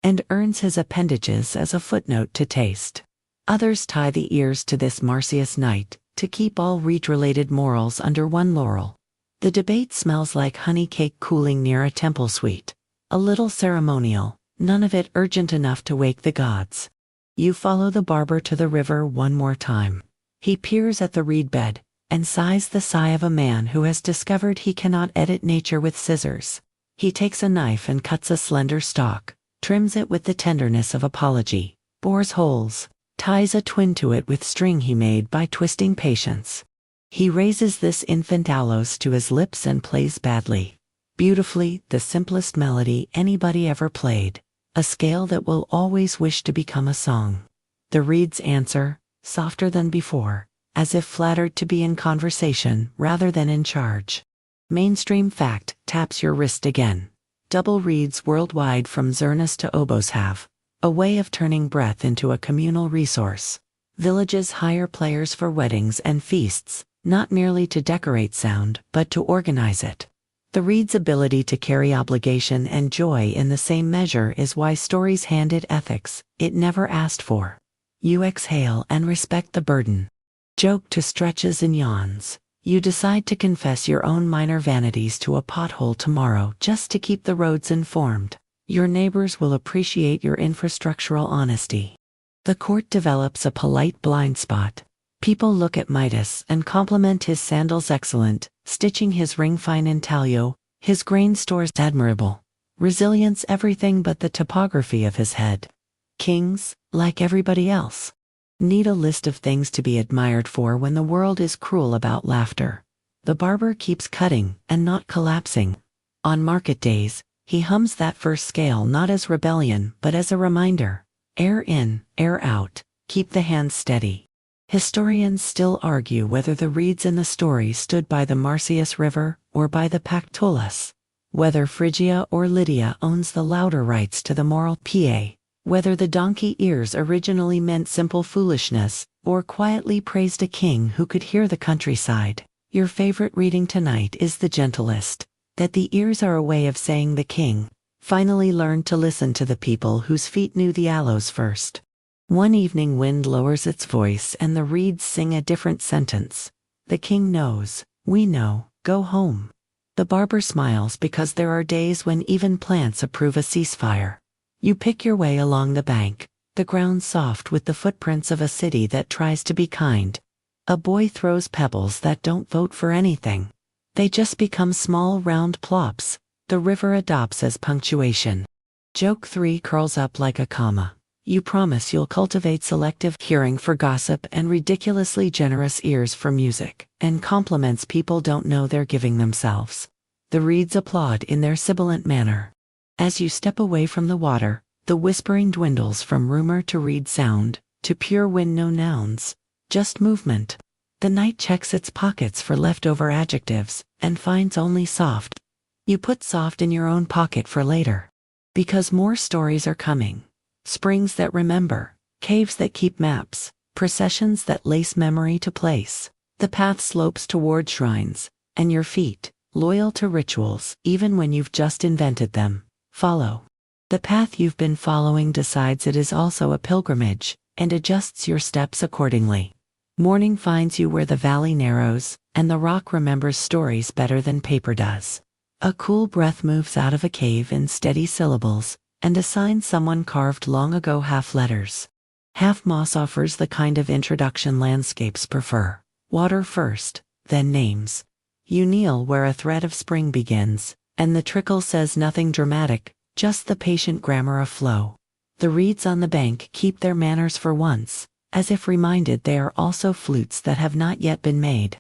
and earns his appendages as a footnote to taste. Others tie the ears to this Marsyas night, to keep all reed-related morals under one laurel. The debate smells like honey cake cooling near a temple suite. A little ceremonial, none of it urgent enough to wake the gods. You follow the barber to the river one more time. He peers at the reed bed, and sighs the sigh of a man who has discovered he cannot edit nature with scissors. He takes a knife and cuts a slender stalk, trims it with the tenderness of apology, bores holes, ties a twin to it with string he made by twisting patience. He raises this infant aloes to his lips and plays badly, beautifully, the simplest melody anybody ever played, a scale that will always wish to become a song. The reeds answer, softer than before, as if flattered to be in conversation rather than in charge. Mainstream fact taps your wrist again. Double reeds worldwide from Zernis to oboes have a way of turning breath into a communal resource. Villages hire players for weddings and feasts, not merely to decorate sound, but to organize it. The reed's ability to carry obligation and joy in the same measure is why stories hand it ethics it never asked for. You exhale and respect the burden. Joke to stretches and yawns. You decide to confess your own minor vanities to a pothole tomorrow just to keep the roads informed. Your neighbors will appreciate your infrastructural honesty. The court develops a polite blind spot. People look at Midas and compliment his sandals excellent, stitching his ring fine intaglio, his grain stores admirable, resilience everything but the topography of his head. Kings, like everybody else, need a list of things to be admired for when the world is cruel about laughter. The barber keeps cutting and not collapsing. On market days, he hums that first scale not as rebellion but as a reminder. Air in, air out, keep the hands steady. Historians still argue whether the reeds in the story stood by the Marsyas River or by the Pactolus, whether Phrygia or Lydia owns the louder rights to the moral pa, whether the donkey ears originally meant simple foolishness or quietly praised a king who could hear the countryside. Your favorite reading tonight is the gentlest, that the ears are a way of saying the king finally learned to listen to the people whose feet knew the aloes first. One evening wind lowers its voice and the reeds sing a different sentence. The king knows, we know, go home. The barber smiles because there are days when even plants approve a ceasefire. You pick your way along the bank, the ground soft with the footprints of a city that tries to be kind. A boy throws pebbles that don't vote for anything. They just become small round plops. The river adopts as punctuation. Joke 3 curls up like a comma. You promise you'll cultivate selective hearing for gossip and ridiculously generous ears for music, and compliments people don't know they're giving themselves. The reeds applaud in their sibilant manner. As you step away from the water, the whispering dwindles from rumor to reed sound, to pure wind, no nouns, just movement. The night checks its pockets for leftover adjectives, and finds only soft, You put soft in your own pocket for later. Because more stories are coming. Springs that remember, caves that keep maps, processions that lace memory to place. The path slopes toward shrines, and your feet, loyal to rituals even when you've just invented them, follow. The path you've been following decides it is also a pilgrimage, and adjusts your steps accordingly. Morning finds you where the valley narrows, and the rock remembers stories better than paper does. A cool breath moves out of a cave in steady syllables, and a sign someone carved long ago half letters. Half moss offers the kind of introduction landscapes prefer. Water first, then names. You kneel where a thread of spring begins, and the trickle says nothing dramatic, just the patient grammar of flow. The reeds on the bank keep their manners for once, as if reminded they are also flutes that have not yet been made.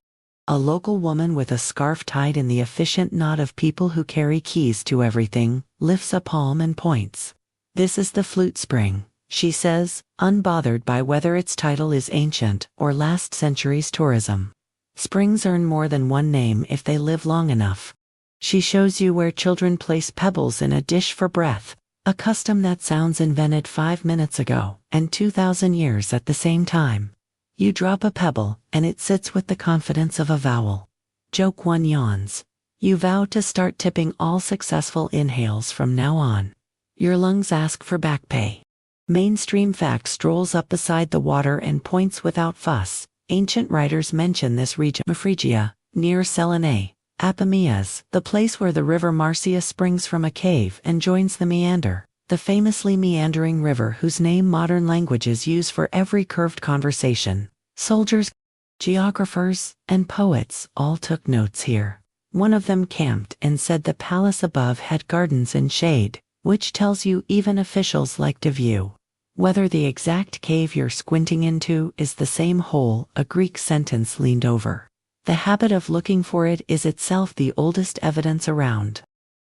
A local woman with a scarf tied in the efficient knot of people who carry keys to everything, lifts a palm and points. This is the flute spring, she says, unbothered by whether its title is ancient or last century's tourism. Springs earn more than one name if they live long enough. She shows you where children place pebbles in a dish for breath, a custom that sounds invented 5 minutes ago and 2,000 years at the same time. You drop a pebble, and it sits with the confidence of a vowel. Joke one yawns. You vow to start tipping all successful inhales from now on. Your lungs ask for back pay. Mainstream fact strolls up beside the water and points without fuss. Ancient writers mention this region, Phrygia, near Selene, Apamias, the place where the river Marsyas springs from a cave and joins the meander, the famously meandering river whose name modern languages use for every curved conversation. Soldiers, geographers, and poets all took notes here. One of them camped and said the palace above had gardens and shade, which tells you even officials like to view. Whether the exact cave you're squinting into is the same hole a Greek sentence leaned over. The habit of looking for it is itself the oldest evidence around.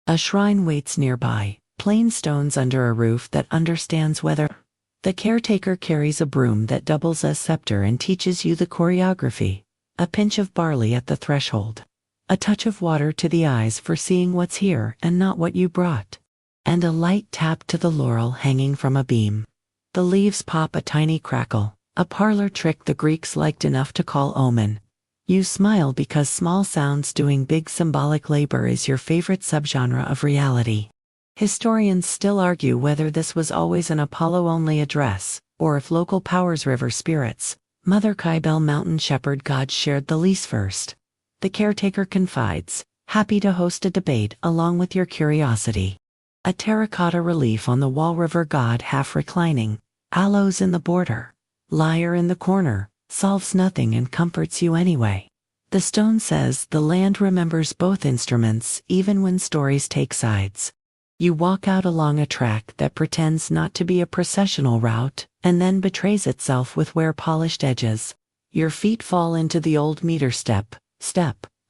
A shrine waits nearby, plain stones under a roof that understands weather. The caretaker carries a broom that doubles as scepter and teaches you the choreography. A pinch of barley at the threshold. A touch of water to the eyes for seeing what's here and not what you brought. And a light tap to the laurel hanging from a beam. The leaves pop a tiny crackle, a parlor trick the Greeks liked enough to call omen. You smile because small sounds doing big symbolic labor is your favorite subgenre of reality. Historians still argue whether this was always an Apollo-only address, or if local powers, river spirits, Mother Kybele mountain shepherd gods shared the lease first. The caretaker confides, happy to host a debate along with your curiosity. A terracotta relief on the wall, river god half reclining, aloes in the border, lyre in the corner, solves nothing and comforts you anyway. The stone says the land remembers both instruments even when stories take sides. You walk out along a track that pretends not to be a processional route, and then betrays itself with wear-polished edges. Your feet fall into the old meter step,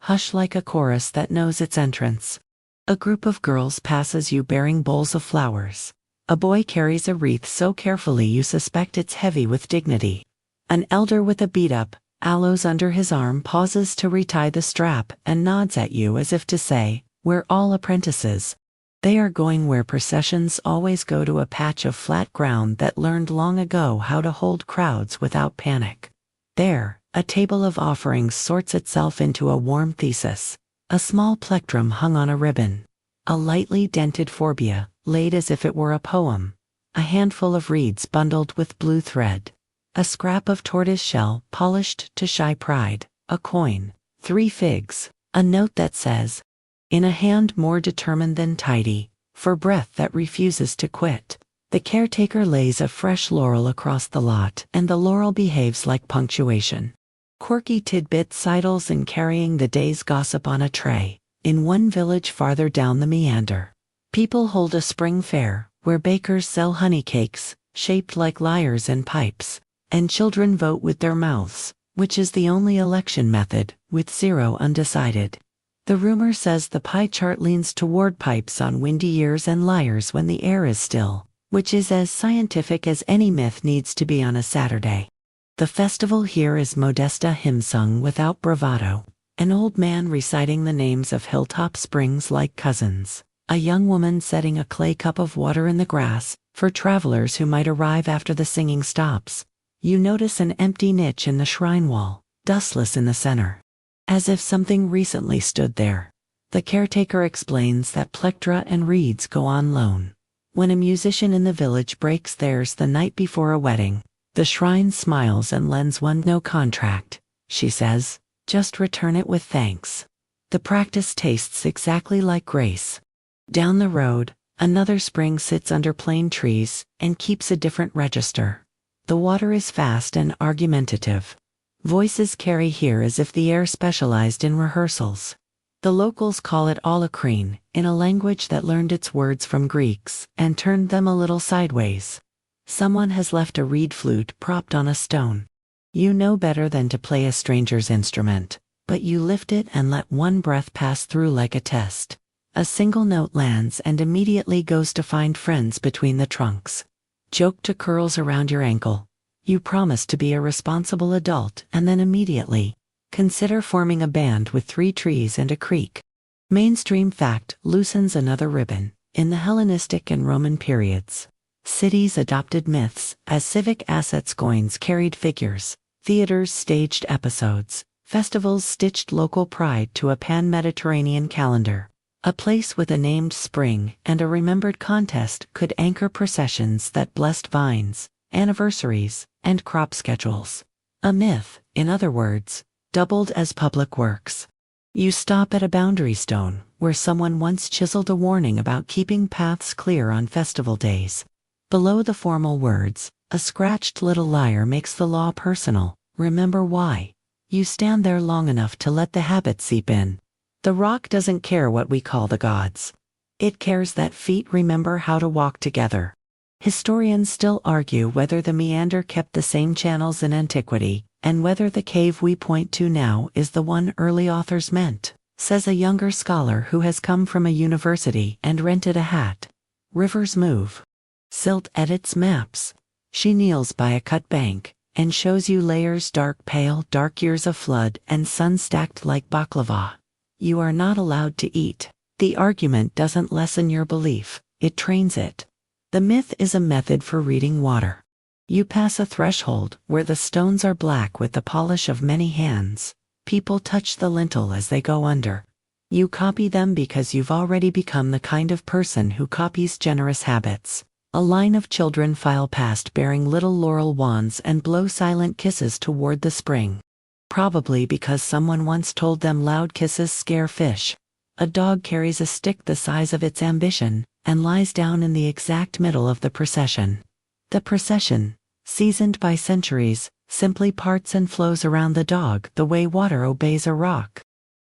hush like a chorus that knows its entrance. A group of girls passes you bearing bowls of flowers. A boy carries a wreath so carefully you suspect it's heavy with dignity. An elder with a beat-up, aloes under his arm pauses to retie the strap and nods at you as if to say, we're all apprentices. They are going where processions always go, to a patch of flat ground that learned long ago how to hold crowds without panic. There, a table of offerings sorts itself into a warm thesis. A small plectrum hung on a ribbon. A lightly dented forbia, laid as if it were a poem. A handful of reeds bundled with blue thread. A scrap of tortoise shell polished to shy pride. A coin. 3 figs. A note that says, in a hand more determined than tidy, for breath that refuses to quit. The caretaker lays a fresh laurel across the lot, and the laurel behaves like punctuation. Quirky tidbit sidles in carrying the day's gossip on a tray. In one village farther down the meander, people hold a spring fair, where bakers sell honey cakes, shaped like lyres and pipes, and children vote with their mouths, which is the only election method, with 0 undecided. The rumor says the pie chart leans toward pipes on windy years and lyres when the air is still, which is as scientific as any myth needs to be on a Saturday. The festival here is modesta, hymn sung without bravado, An old man reciting the names of hilltop springs like cousins. A young woman setting a clay cup of water in the grass for travelers who might arrive after the singing stops. You notice an empty niche in the shrine wall, dustless in the center, as if something recently stood there. The caretaker explains that plectra and reeds go on loan. When a musician in the village breaks theirs the night before a wedding, the shrine smiles and lends one no contract, she says, just return it with thanks. The practice tastes exactly like grace. Down the road, another spring sits under plane trees and keeps a different register. The water is fast and argumentative. Voices carry here as if the air specialized in rehearsals. The locals call it alacrine, in a language that learned its words from Greeks and turned them a little sideways. Someone has left a reed flute propped on a stone. You know better than to play a stranger's instrument, but you lift it and let one breath pass through like a test. A single note lands and immediately goes to find friends between the trunks. Joke to curls around your ankle. You promise to be a responsible adult and then immediately consider forming a band with 3 trees and a creek. Mainstream fact loosens another ribbon. In the Hellenistic and Roman periods, cities adopted myths as civic assets. Coins carried figures, theaters staged episodes, festivals stitched local pride to a pan-Mediterranean calendar. A place with a named spring and a remembered contest could anchor processions that blessed vines, anniversaries, and crop schedules. A myth, in other words, doubled as public works. You stop at a boundary stone where someone once chiseled a warning about keeping paths clear on festival days. Below the formal words, a scratched little lyre makes the law personal. Remember why. You stand there long enough to let the habit seep in. The rock doesn't care what we call the gods. It cares that feet remember how to walk together. Historians still argue whether the meander kept the same channels in antiquity, and whether the cave we point to now is the one early authors meant, says a younger scholar who has come from a university and rented a hat. Rivers move. Silt edits maps. She kneels by a cut bank and shows you layers dark years of flood and sun stacked like baklava. You are not allowed to eat. The argument doesn't lessen your belief, it trains it. The myth is a method for reading water. You pass a threshold where the stones are black with the polish of many hands. People touch the lintel as they go under. You copy them because you've already become the kind of person who copies generous habits. A line of children file past bearing little laurel wands and blow silent kisses toward the spring. Probably because someone once told them loud kisses scare fish. A dog carries a stick the size of its ambition and lies down in the exact middle of the procession. The procession, seasoned by centuries, simply parts and flows around the dog the way water obeys a rock.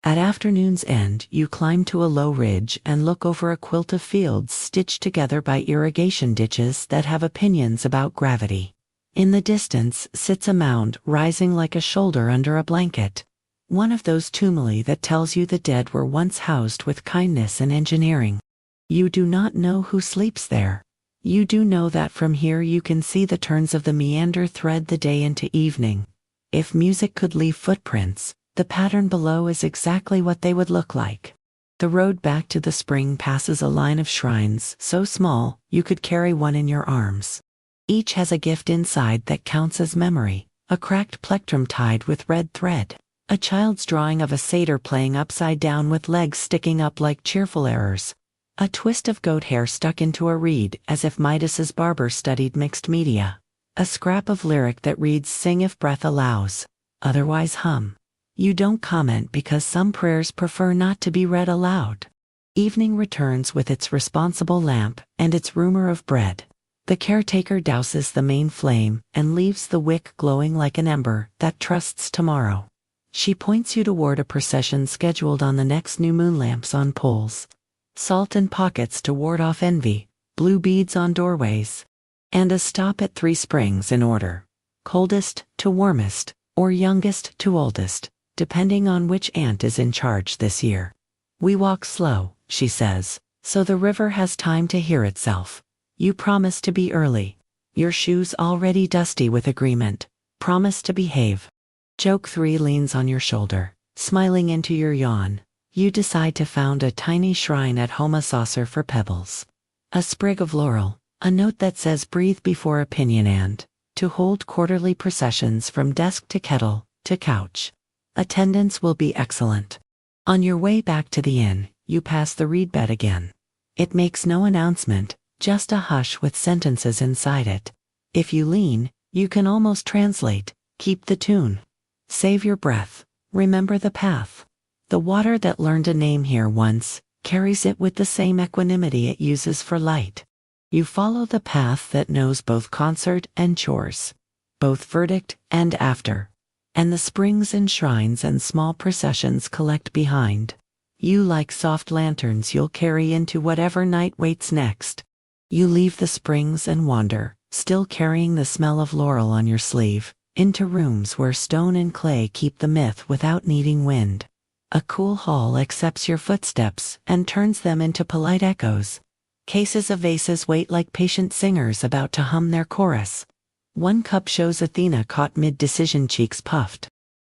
At afternoon's end, you climb to a low ridge and look over a quilt of fields stitched together by irrigation ditches that have opinions about gravity. In the distance sits a mound rising like a shoulder under a blanket. One of those tumuli that tells you the dead were once housed with kindness and engineering. You do not know who sleeps there. You do know that from here you can see the turns of the meander thread the day into evening. If music could leave footprints, the pattern below is exactly what they would look like. The road back to the spring passes a line of shrines so small you could carry one in your arms. Each has a gift inside that counts as memory, a cracked plectrum tied with red thread, a child's drawing of a satyr playing upside down with legs sticking up like cheerful errors, a twist of goat hair stuck into a reed as if Midas's barber studied mixed media, a scrap of lyric that reads "Sing if breath allows, otherwise hum." You don't comment because some prayers prefer not to be read aloud. Evening returns with its responsible lamp and its rumor of bread. The caretaker douses the main flame and leaves the wick glowing like an ember that trusts tomorrow. She points you toward a procession scheduled on the next new moon. Lamps on poles, salt in pockets to ward off envy, blue beads on doorways, and a stop at 3 springs in order, coldest to warmest, or youngest to oldest, depending on which aunt is in charge this year. We walk slow, she says, so the river has time to hear itself. You promise to be early. Your shoes already dusty with agreement. Promise to behave. Joke 3 leans on your shoulder. Smiling into your yawn, you decide to found a tiny shrine at home, a saucer for pebbles, a sprig of laurel, a note that says breathe before opinion, and to hold quarterly processions from desk to kettle to couch. Attendance will be excellent. On your way back to the inn, you pass the reed bed again. It makes no announcement, just a hush with sentences inside it. If you lean, you can almost translate, keep the tune. Save your breath, remember the path. The water that learned a name here once, carries it with the same equanimity it uses for light. You follow the path that knows both concert and chores, both verdict and after. And the springs and shrines and small processions collect behind. You like soft lanterns you'll carry into whatever night waits next. You leave the springs and wander, still carrying the smell of laurel on your sleeve, into rooms where stone and clay keep the myth without needing wind. A cool hall accepts your footsteps and turns them into polite echoes. Cases of vases wait like patient singers about to hum their chorus. One cup shows Athena caught mid-decision, cheeks puffed.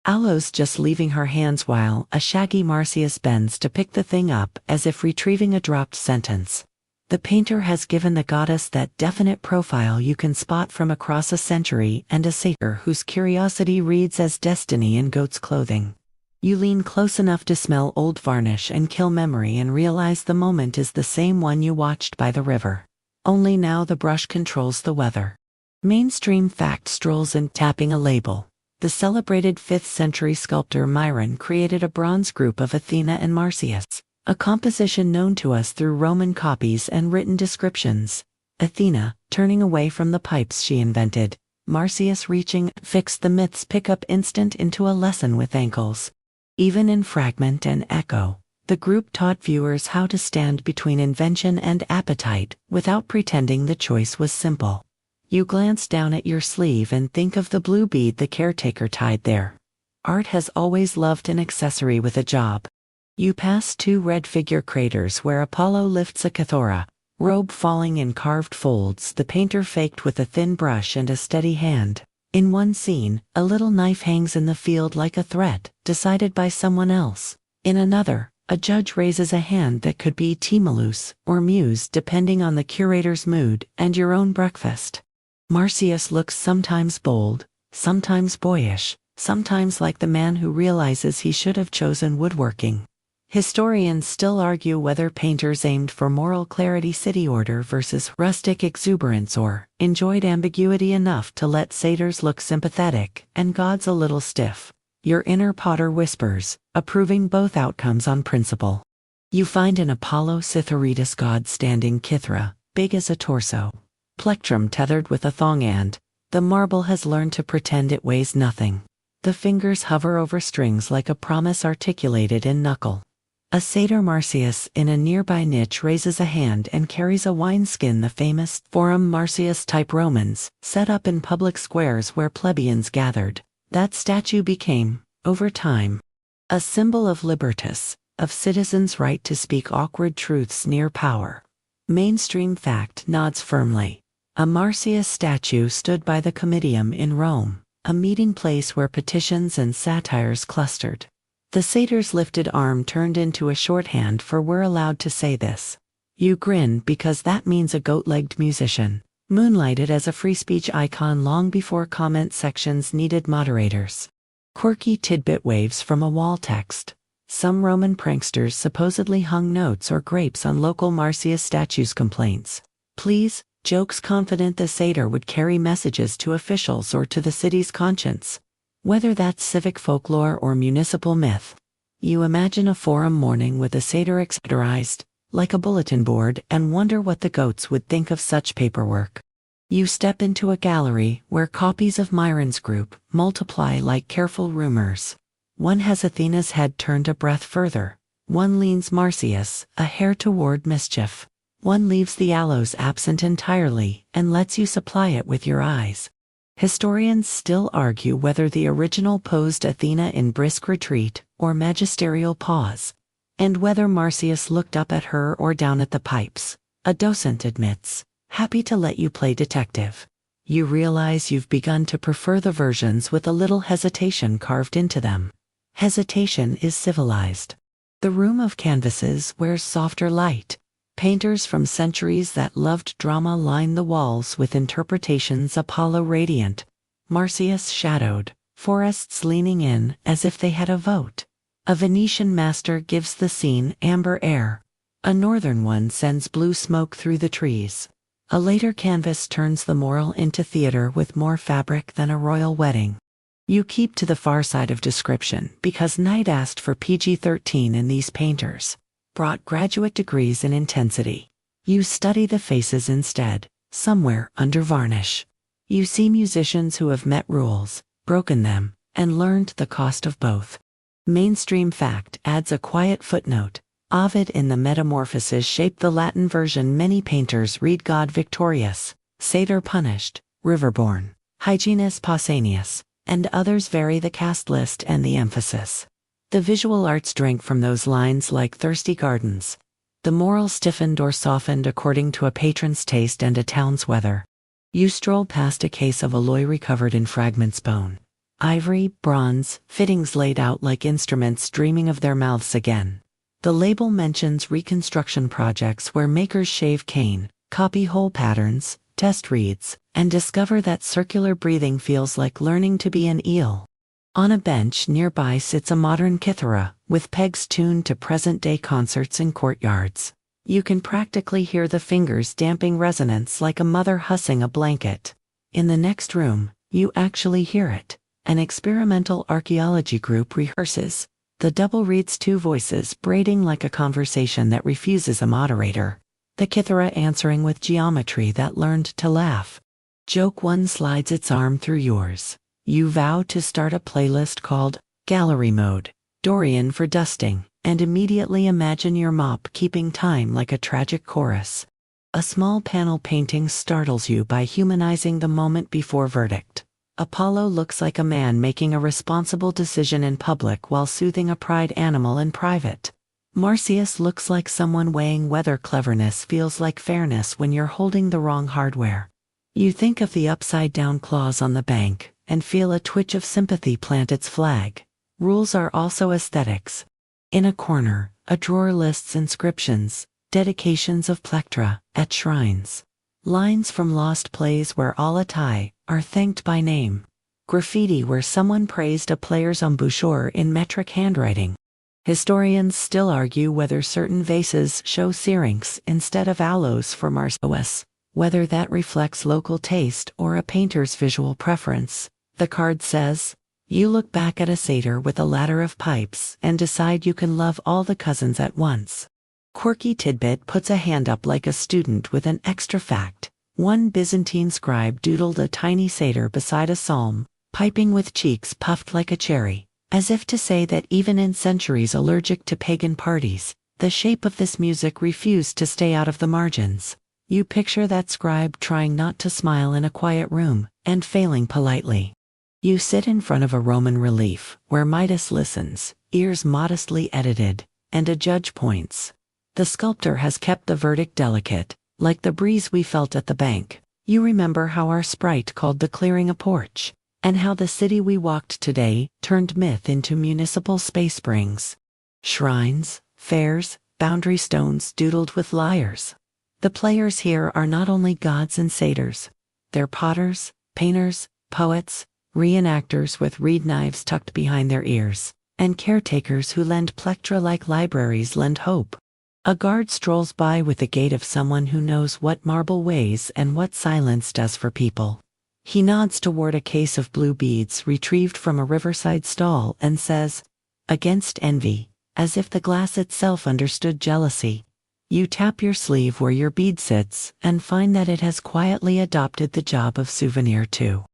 Aloes just leaving her hands while a shaggy Marsyas bends to pick the thing up as if retrieving a dropped sentence. The painter has given the goddess that definite profile you can spot from across a century, and a satyr whose curiosity reads as destiny in goat's clothing. You lean close enough to smell old varnish and kill memory and realize the moment is the same one you watched by the river. Only now the brush controls the weather. Mainstream fact strolls in, tapping a label. The celebrated 5th century sculptor Myron created a bronze group of Athena and Marsyas, a composition known to us through Roman copies and written descriptions. Athena, turning away from the pipes she invented. Marsyas reaching, fixed the myth's pickup instant into a lesson with ankles. Even in fragment and echo, the group taught viewers how to stand between invention and appetite without pretending the choice was simple. You glance down at your sleeve and think of the blue bead the caretaker tied there. Art has always loved an accessory with a job. You pass 2 red figure craters where Apollo lifts a cathora, robe falling in carved folds, the painter faked with a thin brush and a steady hand. In one scene, a little knife hangs in the field like a threat, decided by someone else. In another, a judge raises a hand that could be Timulus or Muse depending on the curator's mood and your own breakfast. Marsyas looks sometimes bold, sometimes boyish, sometimes like the man who realizes he should have chosen woodworking. Historians still argue whether painters aimed for moral clarity, city order versus rustic exuberance, or enjoyed ambiguity enough to let satyrs look sympathetic and gods a little stiff. Your inner potter whispers, approving both outcomes on principle. You find an Apollo Cytheridus god standing Kithra, big as a torso. Plectrum tethered with a thong, and the marble has learned to pretend it weighs nothing. The fingers hover over strings like a promise articulated in knuckle. A satyr Marsyas in a nearby niche raises a hand and carries a wineskin, the famous Forum Marsyas type Romans, set up in public squares where plebeians gathered. That statue became, over time, a symbol of libertas, of citizens' right to speak awkward truths near power. Mainstream fact nods firmly. A Marsyas statue stood by the Comitium in Rome, a meeting place where petitions and satires clustered. The satyr's lifted arm turned into a shorthand for "we're allowed to say this." You grin because that means a goat-legged musician, moonlighted as a free speech icon long before comment sections needed moderators. Quirky tidbit waves from a wall text. Some Roman pranksters supposedly hung notes or grapes on local Marsyas statues' complaints. Please, jokes confident the satyr would carry messages to officials or to the city's conscience. Whether that's civic folklore or municipal myth. You imagine a forum morning with a satyr exteriorized, like a bulletin board, and wonder what the goats would think of such paperwork. You step into a gallery where copies of Myron's group multiply like careful rumors. One has Athena's head turned a breath further. One leans Marsyas, a hair toward mischief. One leaves the aloes absent entirely and lets you supply it with your eyes. Historians still argue whether the original posed Athena in brisk retreat or magisterial pause, and whether Marsyas looked up at her or down at the pipes. A docent admits, happy to let you play detective. You realize you've begun to prefer the versions with a little hesitation carved into them. Hesitation is civilized. The room of canvases wears softer light. Painters from centuries that loved drama line the walls with interpretations: Apollo radiant, Marsyas shadowed, forests leaning in as if they had a vote. A Venetian master gives the scene amber air. A northern one sends blue smoke through the trees. A later canvas turns the moral into theater with more fabric than a royal wedding. You keep to the far side of description because Knight asked for PG-13 in these painters. Brought graduate degrees in intensity. You study the faces instead, somewhere under varnish. You see musicians who have met rules, broken them, and learned the cost of both. Mainstream fact adds a quiet footnote. Ovid in the Metamorphoses shaped the Latin version many painters read: God victorious, Satyr punished, Riverborn, Hyginus Pausanias, and others vary the cast list and the emphasis. The visual arts drink from those lines like thirsty gardens. The moral stiffened or softened according to a patron's taste and a town's weather. You stroll past a case of alloy recovered in fragments: bone, ivory, bronze, fittings laid out like instruments dreaming of their mouths again. The label mentions reconstruction projects where makers shave cane, copy hole patterns, test reeds, and discover that circular breathing feels like learning to be an eel. On a bench nearby sits a modern kithara, with pegs tuned to present-day concerts in courtyards. You can practically hear the fingers damping resonance like a mother hussing a blanket. In the next room, you actually hear it. An experimental archaeology group rehearses. The double reads two voices braiding like a conversation that refuses a moderator. The kithara answering with geometry that learned to laugh. Joke one slides its arm through yours. You vow to start a playlist called Gallery Mode, Dorian for dusting, and immediately imagine your mop keeping time like a tragic chorus. A small panel painting startles you by humanizing the moment before verdict. Apollo looks like a man making a responsible decision in public while soothing a pride animal in private. Marsyas looks like someone weighing whether cleverness feels like fairness when you're holding the wrong hardware. You think of the upside-down claws on the bank and feel a twitch of sympathy plant its flag. Rules are also aesthetics. In a corner, a drawer lists inscriptions, dedications of plectra, at shrines. Lines from lost plays where Alatai are thanked by name. Graffiti where someone praised a player's embouchure in metric handwriting. Historians still argue whether certain vases show syrinx instead of aloes for Marsyas, whether that reflects local taste or a painter's visual preference. The card says, you look back at a satyr with a ladder of pipes and decide you can love all the cousins at once. Quirky tidbit puts a hand up like a student with an extra fact. One Byzantine scribe doodled a tiny satyr beside a psalm, piping with cheeks puffed like a cherry, as if to say that even in centuries allergic to pagan parties, the shape of this music refused to stay out of the margins. You picture that scribe trying not to smile in a quiet room, and failing politely. You sit in front of a Roman relief, where Midas listens, ears modestly edited, and a judge points. The sculptor has kept the verdict delicate, like the breeze we felt at the bank. You remember how our sprite called the clearing a porch, and how the city we walked today turned myth into municipal space springs. Shrines, fairs, boundary stones doodled with lyres. The players here are not only gods and satyrs. They're potters, painters, poets, reenactors with reed knives tucked behind their ears, and caretakers who lend plectra like libraries lend hope. A guard strolls by with the gait of someone who knows what marble weighs and what silence does for people. He nods toward a case of blue beads retrieved from a riverside stall and says, against envy, as if the glass itself understood jealousy. You tap your sleeve where your bead sits and find that it has quietly adopted the job of souvenir too.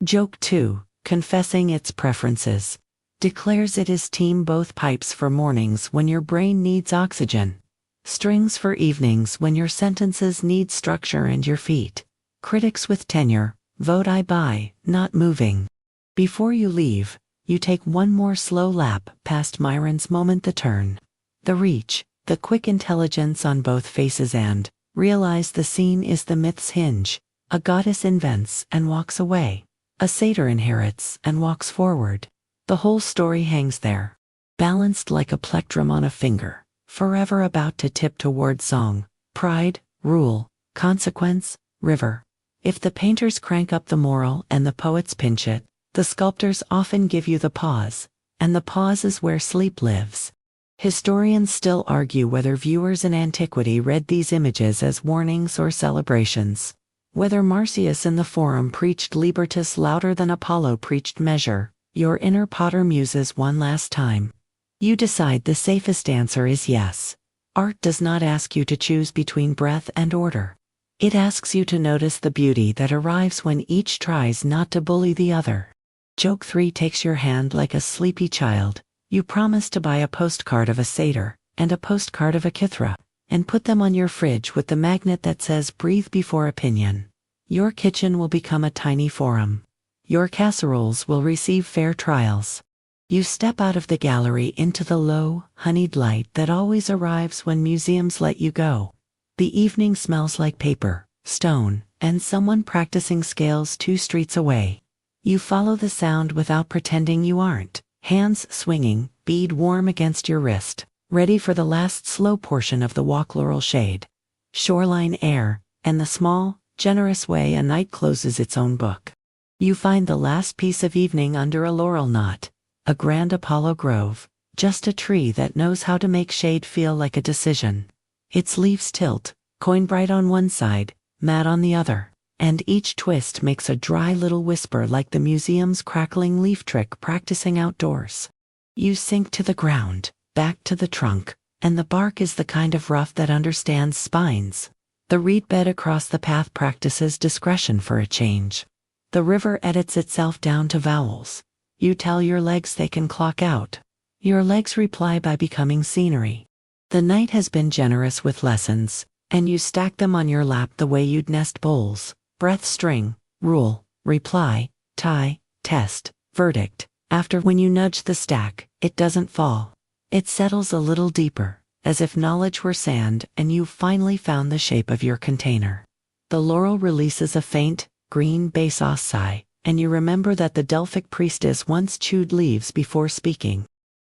Joke 2, confessing its preferences. Declares it is team both pipes for mornings when your brain needs oxygen. Strings for evenings when your sentences need structure and your feet. Critics with tenure, vote I buy, not moving. Before you leave, you take one more slow lap past Myron's moment the turn. The reach, the quick intelligence on both faces and realize the scene is the myth's hinge. A goddess invents and walks away. A satyr inherits and walks forward. The whole story hangs there, balanced like a plectrum on a finger, forever about to tip toward song, pride, rule, consequence, river. If the painters crank up the moral and the poets pinch it, the sculptors often give you the pause, and the pause is where sleep lives. Historians still argue whether viewers in antiquity read these images as warnings or celebrations, whether Marsyas in the Forum preached libertas louder than Apollo preached measure. Your inner potter muses one last time. You decide the safest answer is yes. Art does not ask you to choose between breadth and order. It asks you to notice the beauty that arrives when each tries not to bully the other. Joke 3 takes your hand like a sleepy child. You promise to buy a postcard of a satyr and a postcard of a Kithra, and put them on your fridge with the magnet that says breathe before opinion. Your kitchen will become a tiny forum. Your casseroles will receive fair trials. You step out of the gallery into the low, honeyed light that always arrives when museums let you go. The evening smells like paper, stone, and someone practicing scales 2 streets away. You follow the sound without pretending you aren't, hands swinging, bead warm against your wrist, ready for the last slow portion of the walk laurel shade, shoreline air, and the small, generous way a night closes its own book. You find the last piece of evening under a laurel knot, a grand Apollo grove, just a tree that knows how to make shade feel like a decision. Its leaves tilt, coin bright on one side, mad on the other, and each twist makes a dry little whisper like the museum's crackling leaf trick practicing outdoors. You sink to the ground, back to the trunk, and the bark is the kind of rough that understands spines. The reed bed across the path practices discretion for a change. The river edits itself down to vowels. You tell your legs they can clock out. Your legs reply by becoming scenery. The night has been generous with lessons, and you stack them on your lap the way you'd nest bowls. Breath, string, rule, reply, tie, test, verdict. After, when you nudge the stack, it doesn't fall. It settles a little deeper, as if knowledge were sand and you've finally found the shape of your container. The laurel releases a faint, green basos sigh, and you remember that the Delphic priestess once chewed leaves before speaking.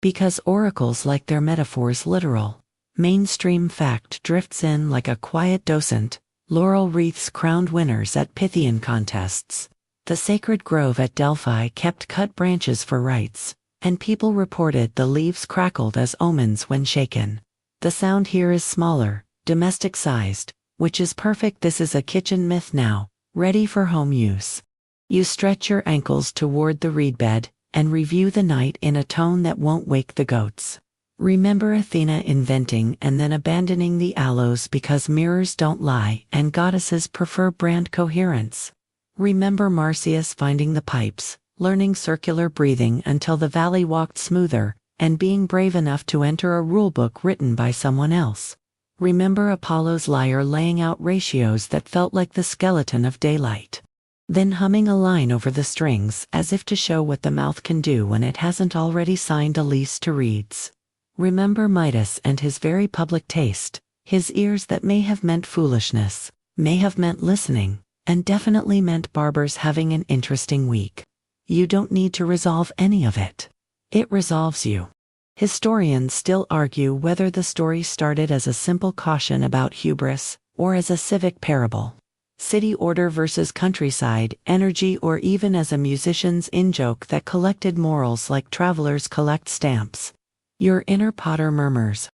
Because oracles like their metaphors literal, mainstream fact drifts in like a quiet docent. Laurel wreaths crowned winners at Pythian contests. The sacred grove at Delphi kept cut branches for rites, and people reported the leaves crackled as omens when shaken. The sound here is smaller, domestic-sized, which is perfect. This is a kitchen myth now, ready for home use. You stretch your ankles toward the reed bed and review the night in a tone that won't wake the goats. Remember Athena inventing and then abandoning the aloes because mirrors don't lie and goddesses prefer brand coherence. Remember Marsyas finding the pipes, learning circular breathing until the valley walked smoother, and being brave enough to enter a rulebook written by someone else. Remember Apollo's lyre laying out ratios that felt like the skeleton of daylight. Then humming a line over the strings as if to show what the mouth can do when it hasn't already signed a lease to reeds. Remember Midas and his very public taste, his ears that may have meant foolishness, may have meant listening, and definitely meant barbers having an interesting week. You don't need to resolve any of it. It resolves you. Historians still argue whether the story started as a simple caution about hubris, or as a civic parable. City order versus countryside energy, or even as a musician's in-joke that collected morals like travelers collect stamps. Your inner potter murmurs,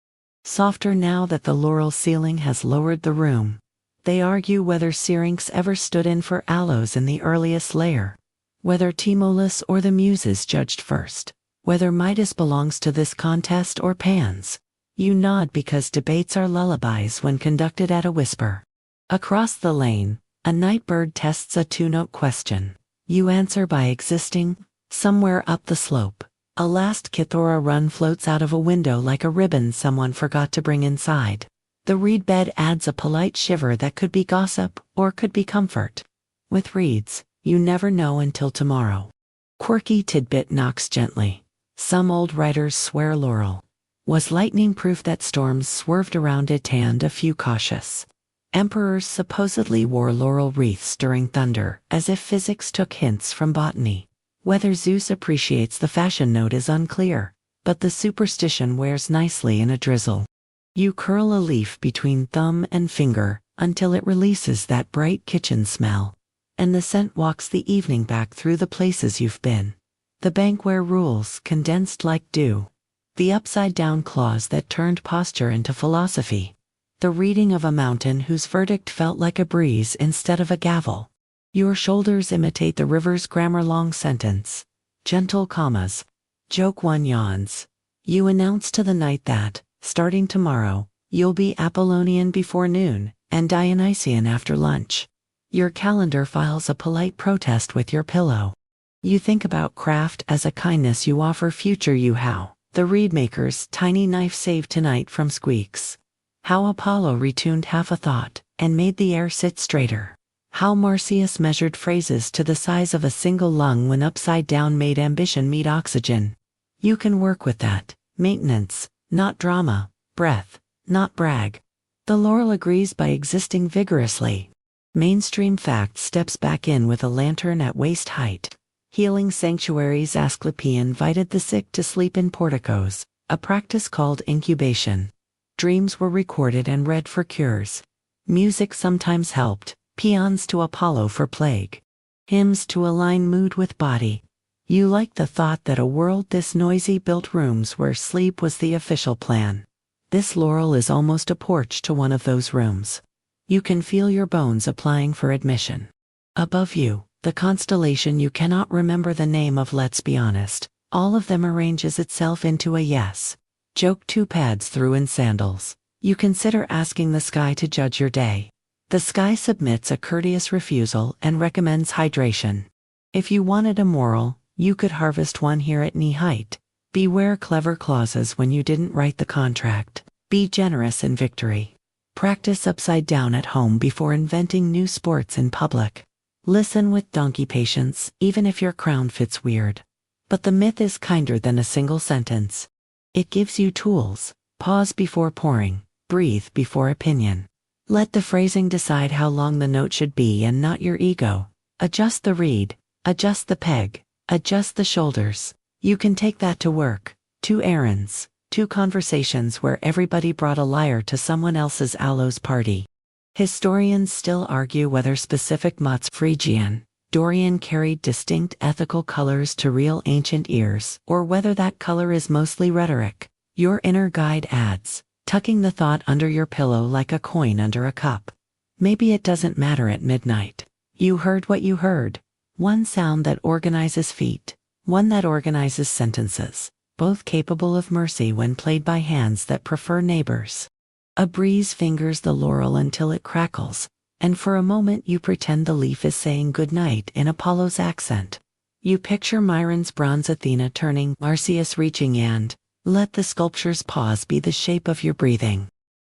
softer now that the laurel ceiling has lowered the room. They argue whether Syrinx ever stood in for aloes in the earliest layer, whether Timolis or the Muses judged first, whether Midas belongs to this contest or Pan's. You nod because debates are lullabies when conducted at a whisper. Across the lane, a night bird tests a 2-note question. You answer by existing, somewhere up the slope. A last Kithora run floats out of a window like a ribbon someone forgot to bring inside. The reed bed adds a polite shiver that could be gossip or could be comfort. With reeds, you never know until tomorrow. Quirky tidbit knocks gently. Some old writers swear laurel was lightning proof that storms swerved around it, and a few cautious. Emperors supposedly wore laurel wreaths during thunder, as if physics took hints from botany. Whether Zeus appreciates the fashion note is unclear, but the superstition wears nicely in a drizzle. You curl a leaf between thumb and finger until it releases that bright kitchen smell, and the scent walks the evening back through the places you've been. The banquet rules condensed like dew. The upside-down clause that turned posture into philosophy. The reading of a mountain whose verdict felt like a breeze instead of a gavel. Your shoulders imitate the river's grammar-long sentence. Gentle commas. Joke one yawns. You announce to the night that, starting tomorrow, you'll be Apollonian before noon, and Dionysian after lunch. Your calendar files a polite protest with your pillow. You think about craft as a kindness you offer future you. How the reed maker's tiny knife saved tonight from squeaks. How Apollo retuned half a thought and made the air sit straighter. How Marsyas measured phrases to the size of a single lung when upside down made ambition meet oxygen. You can work with that. Maintenance, not drama. Breath, not brag. The laurel agrees by existing vigorously. Mainstream fact steps back in with a lantern at waist height. Healing sanctuaries Asclepius invited the sick to sleep in porticos, a practice called incubation. Dreams were recorded and read for cures. Music sometimes helped, paeans to Apollo for plague. Hymns to align mood with body. You like the thought that a world this noisy built rooms where sleep was the official plan. This laurel is almost a porch to one of those rooms. You can feel your bones applying for admission. Above you, the constellation you cannot remember the name of. Let's be honest, all of them arranges itself into a yes. Joke 2 pads through in sandals. You consider asking the sky to judge your day. The sky submits a courteous refusal and recommends hydration. If you wanted a moral, you could harvest one here at knee height. Beware clever clauses when you didn't write the contract. Be generous in victory. Practice upside down at home before inventing new sports in public. Listen with donkey patience, even if your crown fits weird. But the myth is kinder than a single sentence. It gives you tools. Pause before pouring. Breathe before opinion. Let the phrasing decide how long the note should be and not your ego. Adjust the reed. Adjust the peg. Adjust the shoulders. You can take that to work. 2 errands. 2 conversations where everybody brought a lyre to someone else's aloes party. Historians still argue whether specific mots Phrygian, Dorian carried distinct ethical colors to real ancient ears, or whether that color is mostly rhetoric. Your inner guide adds, tucking the thought under your pillow like a coin under a cup. Maybe it doesn't matter at midnight. You heard what you heard. One sound that organizes feet, one that organizes sentences, both capable of mercy when played by hands that prefer neighbors. A breeze fingers the laurel until it crackles, and for a moment you pretend the leaf is saying good night in Apollo's accent. You picture Myron's bronze Athena turning, Marsyas reaching, and let the sculpture's pause be the shape of your breathing.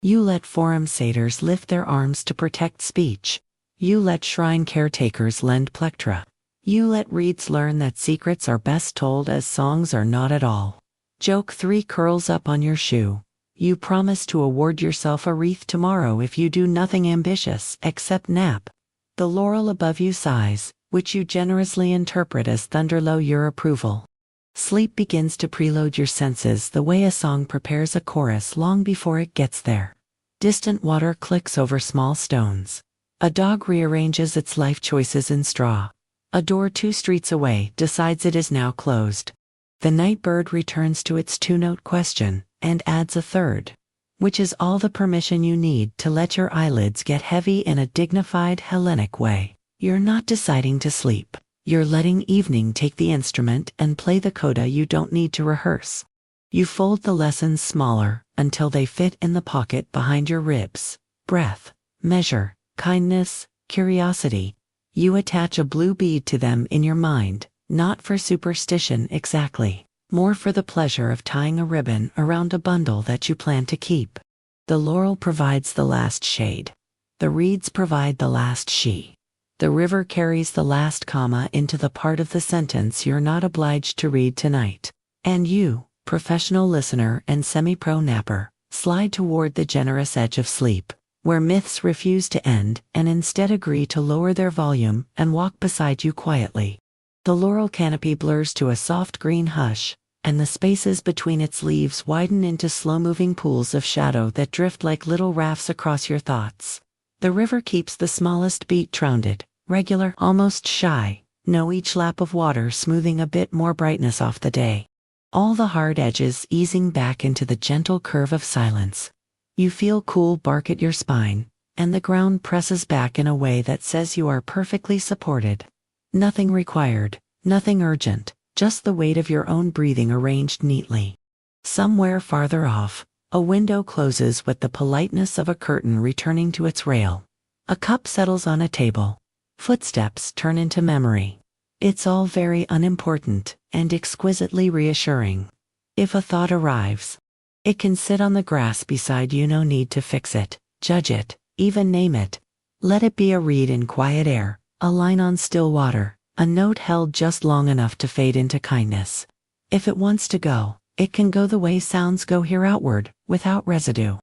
You let forum satyrs lift their arms to protect speech. You let shrine caretakers lend plectra. You let reeds learn that secrets are best told as songs are not at all. Joke 3 curls up on your shoe. You promise to award yourself a wreath tomorrow if you do nothing ambitious except nap. The laurel above you sighs, which you generously interpret as thunderlow your approval. Sleep begins to preload your senses the way a song prepares a chorus long before it gets there. Distant water clicks over small stones. A dog rearranges its life choices in straw. A door 2 streets away decides it is now closed. The night bird returns to its 2-note question and adds a third, which is all the permission you need to let your eyelids get heavy in a dignified Hellenic way. You're not deciding to sleep. You're letting evening take the instrument and play the coda you don't need to rehearse. You fold the lessons smaller until they fit in the pocket behind your ribs. Breath, measure, kindness, curiosity. You attach a blue bead to them in your mind, not for superstition exactly, more for the pleasure of tying a ribbon around a bundle that you plan to keep. The laurel provides the last shade. The reeds provide the last she. The river carries the last comma into the part of the sentence you're not obliged to read tonight. And you, professional listener and semi-pro napper, slide toward the generous edge of sleep, where myths refuse to end and instead agree to lower their volume and walk beside you quietly. The laurel canopy blurs to a soft green hush, and the spaces between its leaves widen into slow-moving pools of shadow that drift like little rafts across your thoughts. The river keeps the smallest beat rounded, regular, almost shy, each lap of water smoothing a bit more brightness off the day. All the hard edges easing back into the gentle curve of silence. You feel cool bark at your spine, and the ground presses back in a way that says you are perfectly supported. Nothing required, nothing urgent, just the weight of your own breathing arranged neatly. Somewhere farther off, a window closes with the politeness of a curtain returning to its rail. A cup settles on a table. Footsteps turn into memory. It's all very unimportant and exquisitely reassuring. If a thought arrives, it can sit on the grass beside you, no need to fix it, judge it, even name it. Let it be a reed in quiet air, a line on still water, a note held just long enough to fade into kindness. If it wants to go, it can go the way sounds go here, outward, without residue.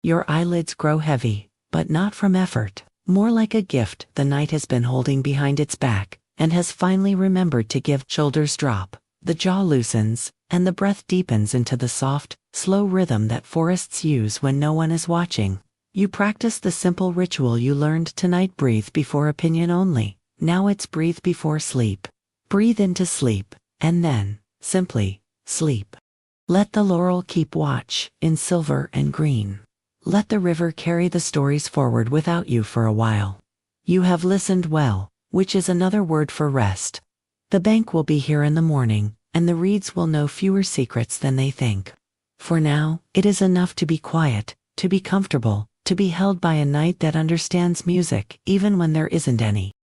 Your eyelids grow heavy, but not from effort, more like a gift the night has been holding behind its back, and has finally remembered to give. Shoulders drop, the jaw loosens, and the breath deepens into the soft, slow rhythm that forests use when no one is watching. You practice the simple ritual you learned tonight: breathe before opinion only. Now it's breathe before sleep. Breathe into sleep, and then, simply, sleep. Let the laurel keep watch, in silver and green. Let the river carry the stories forward without you for a while. You have listened well, which is another word for rest. The bank will be here in the morning, and the reeds will know fewer secrets than they think. For now, it is enough to be quiet, to be comfortable, to be held by a night that understands music, even when there isn't any.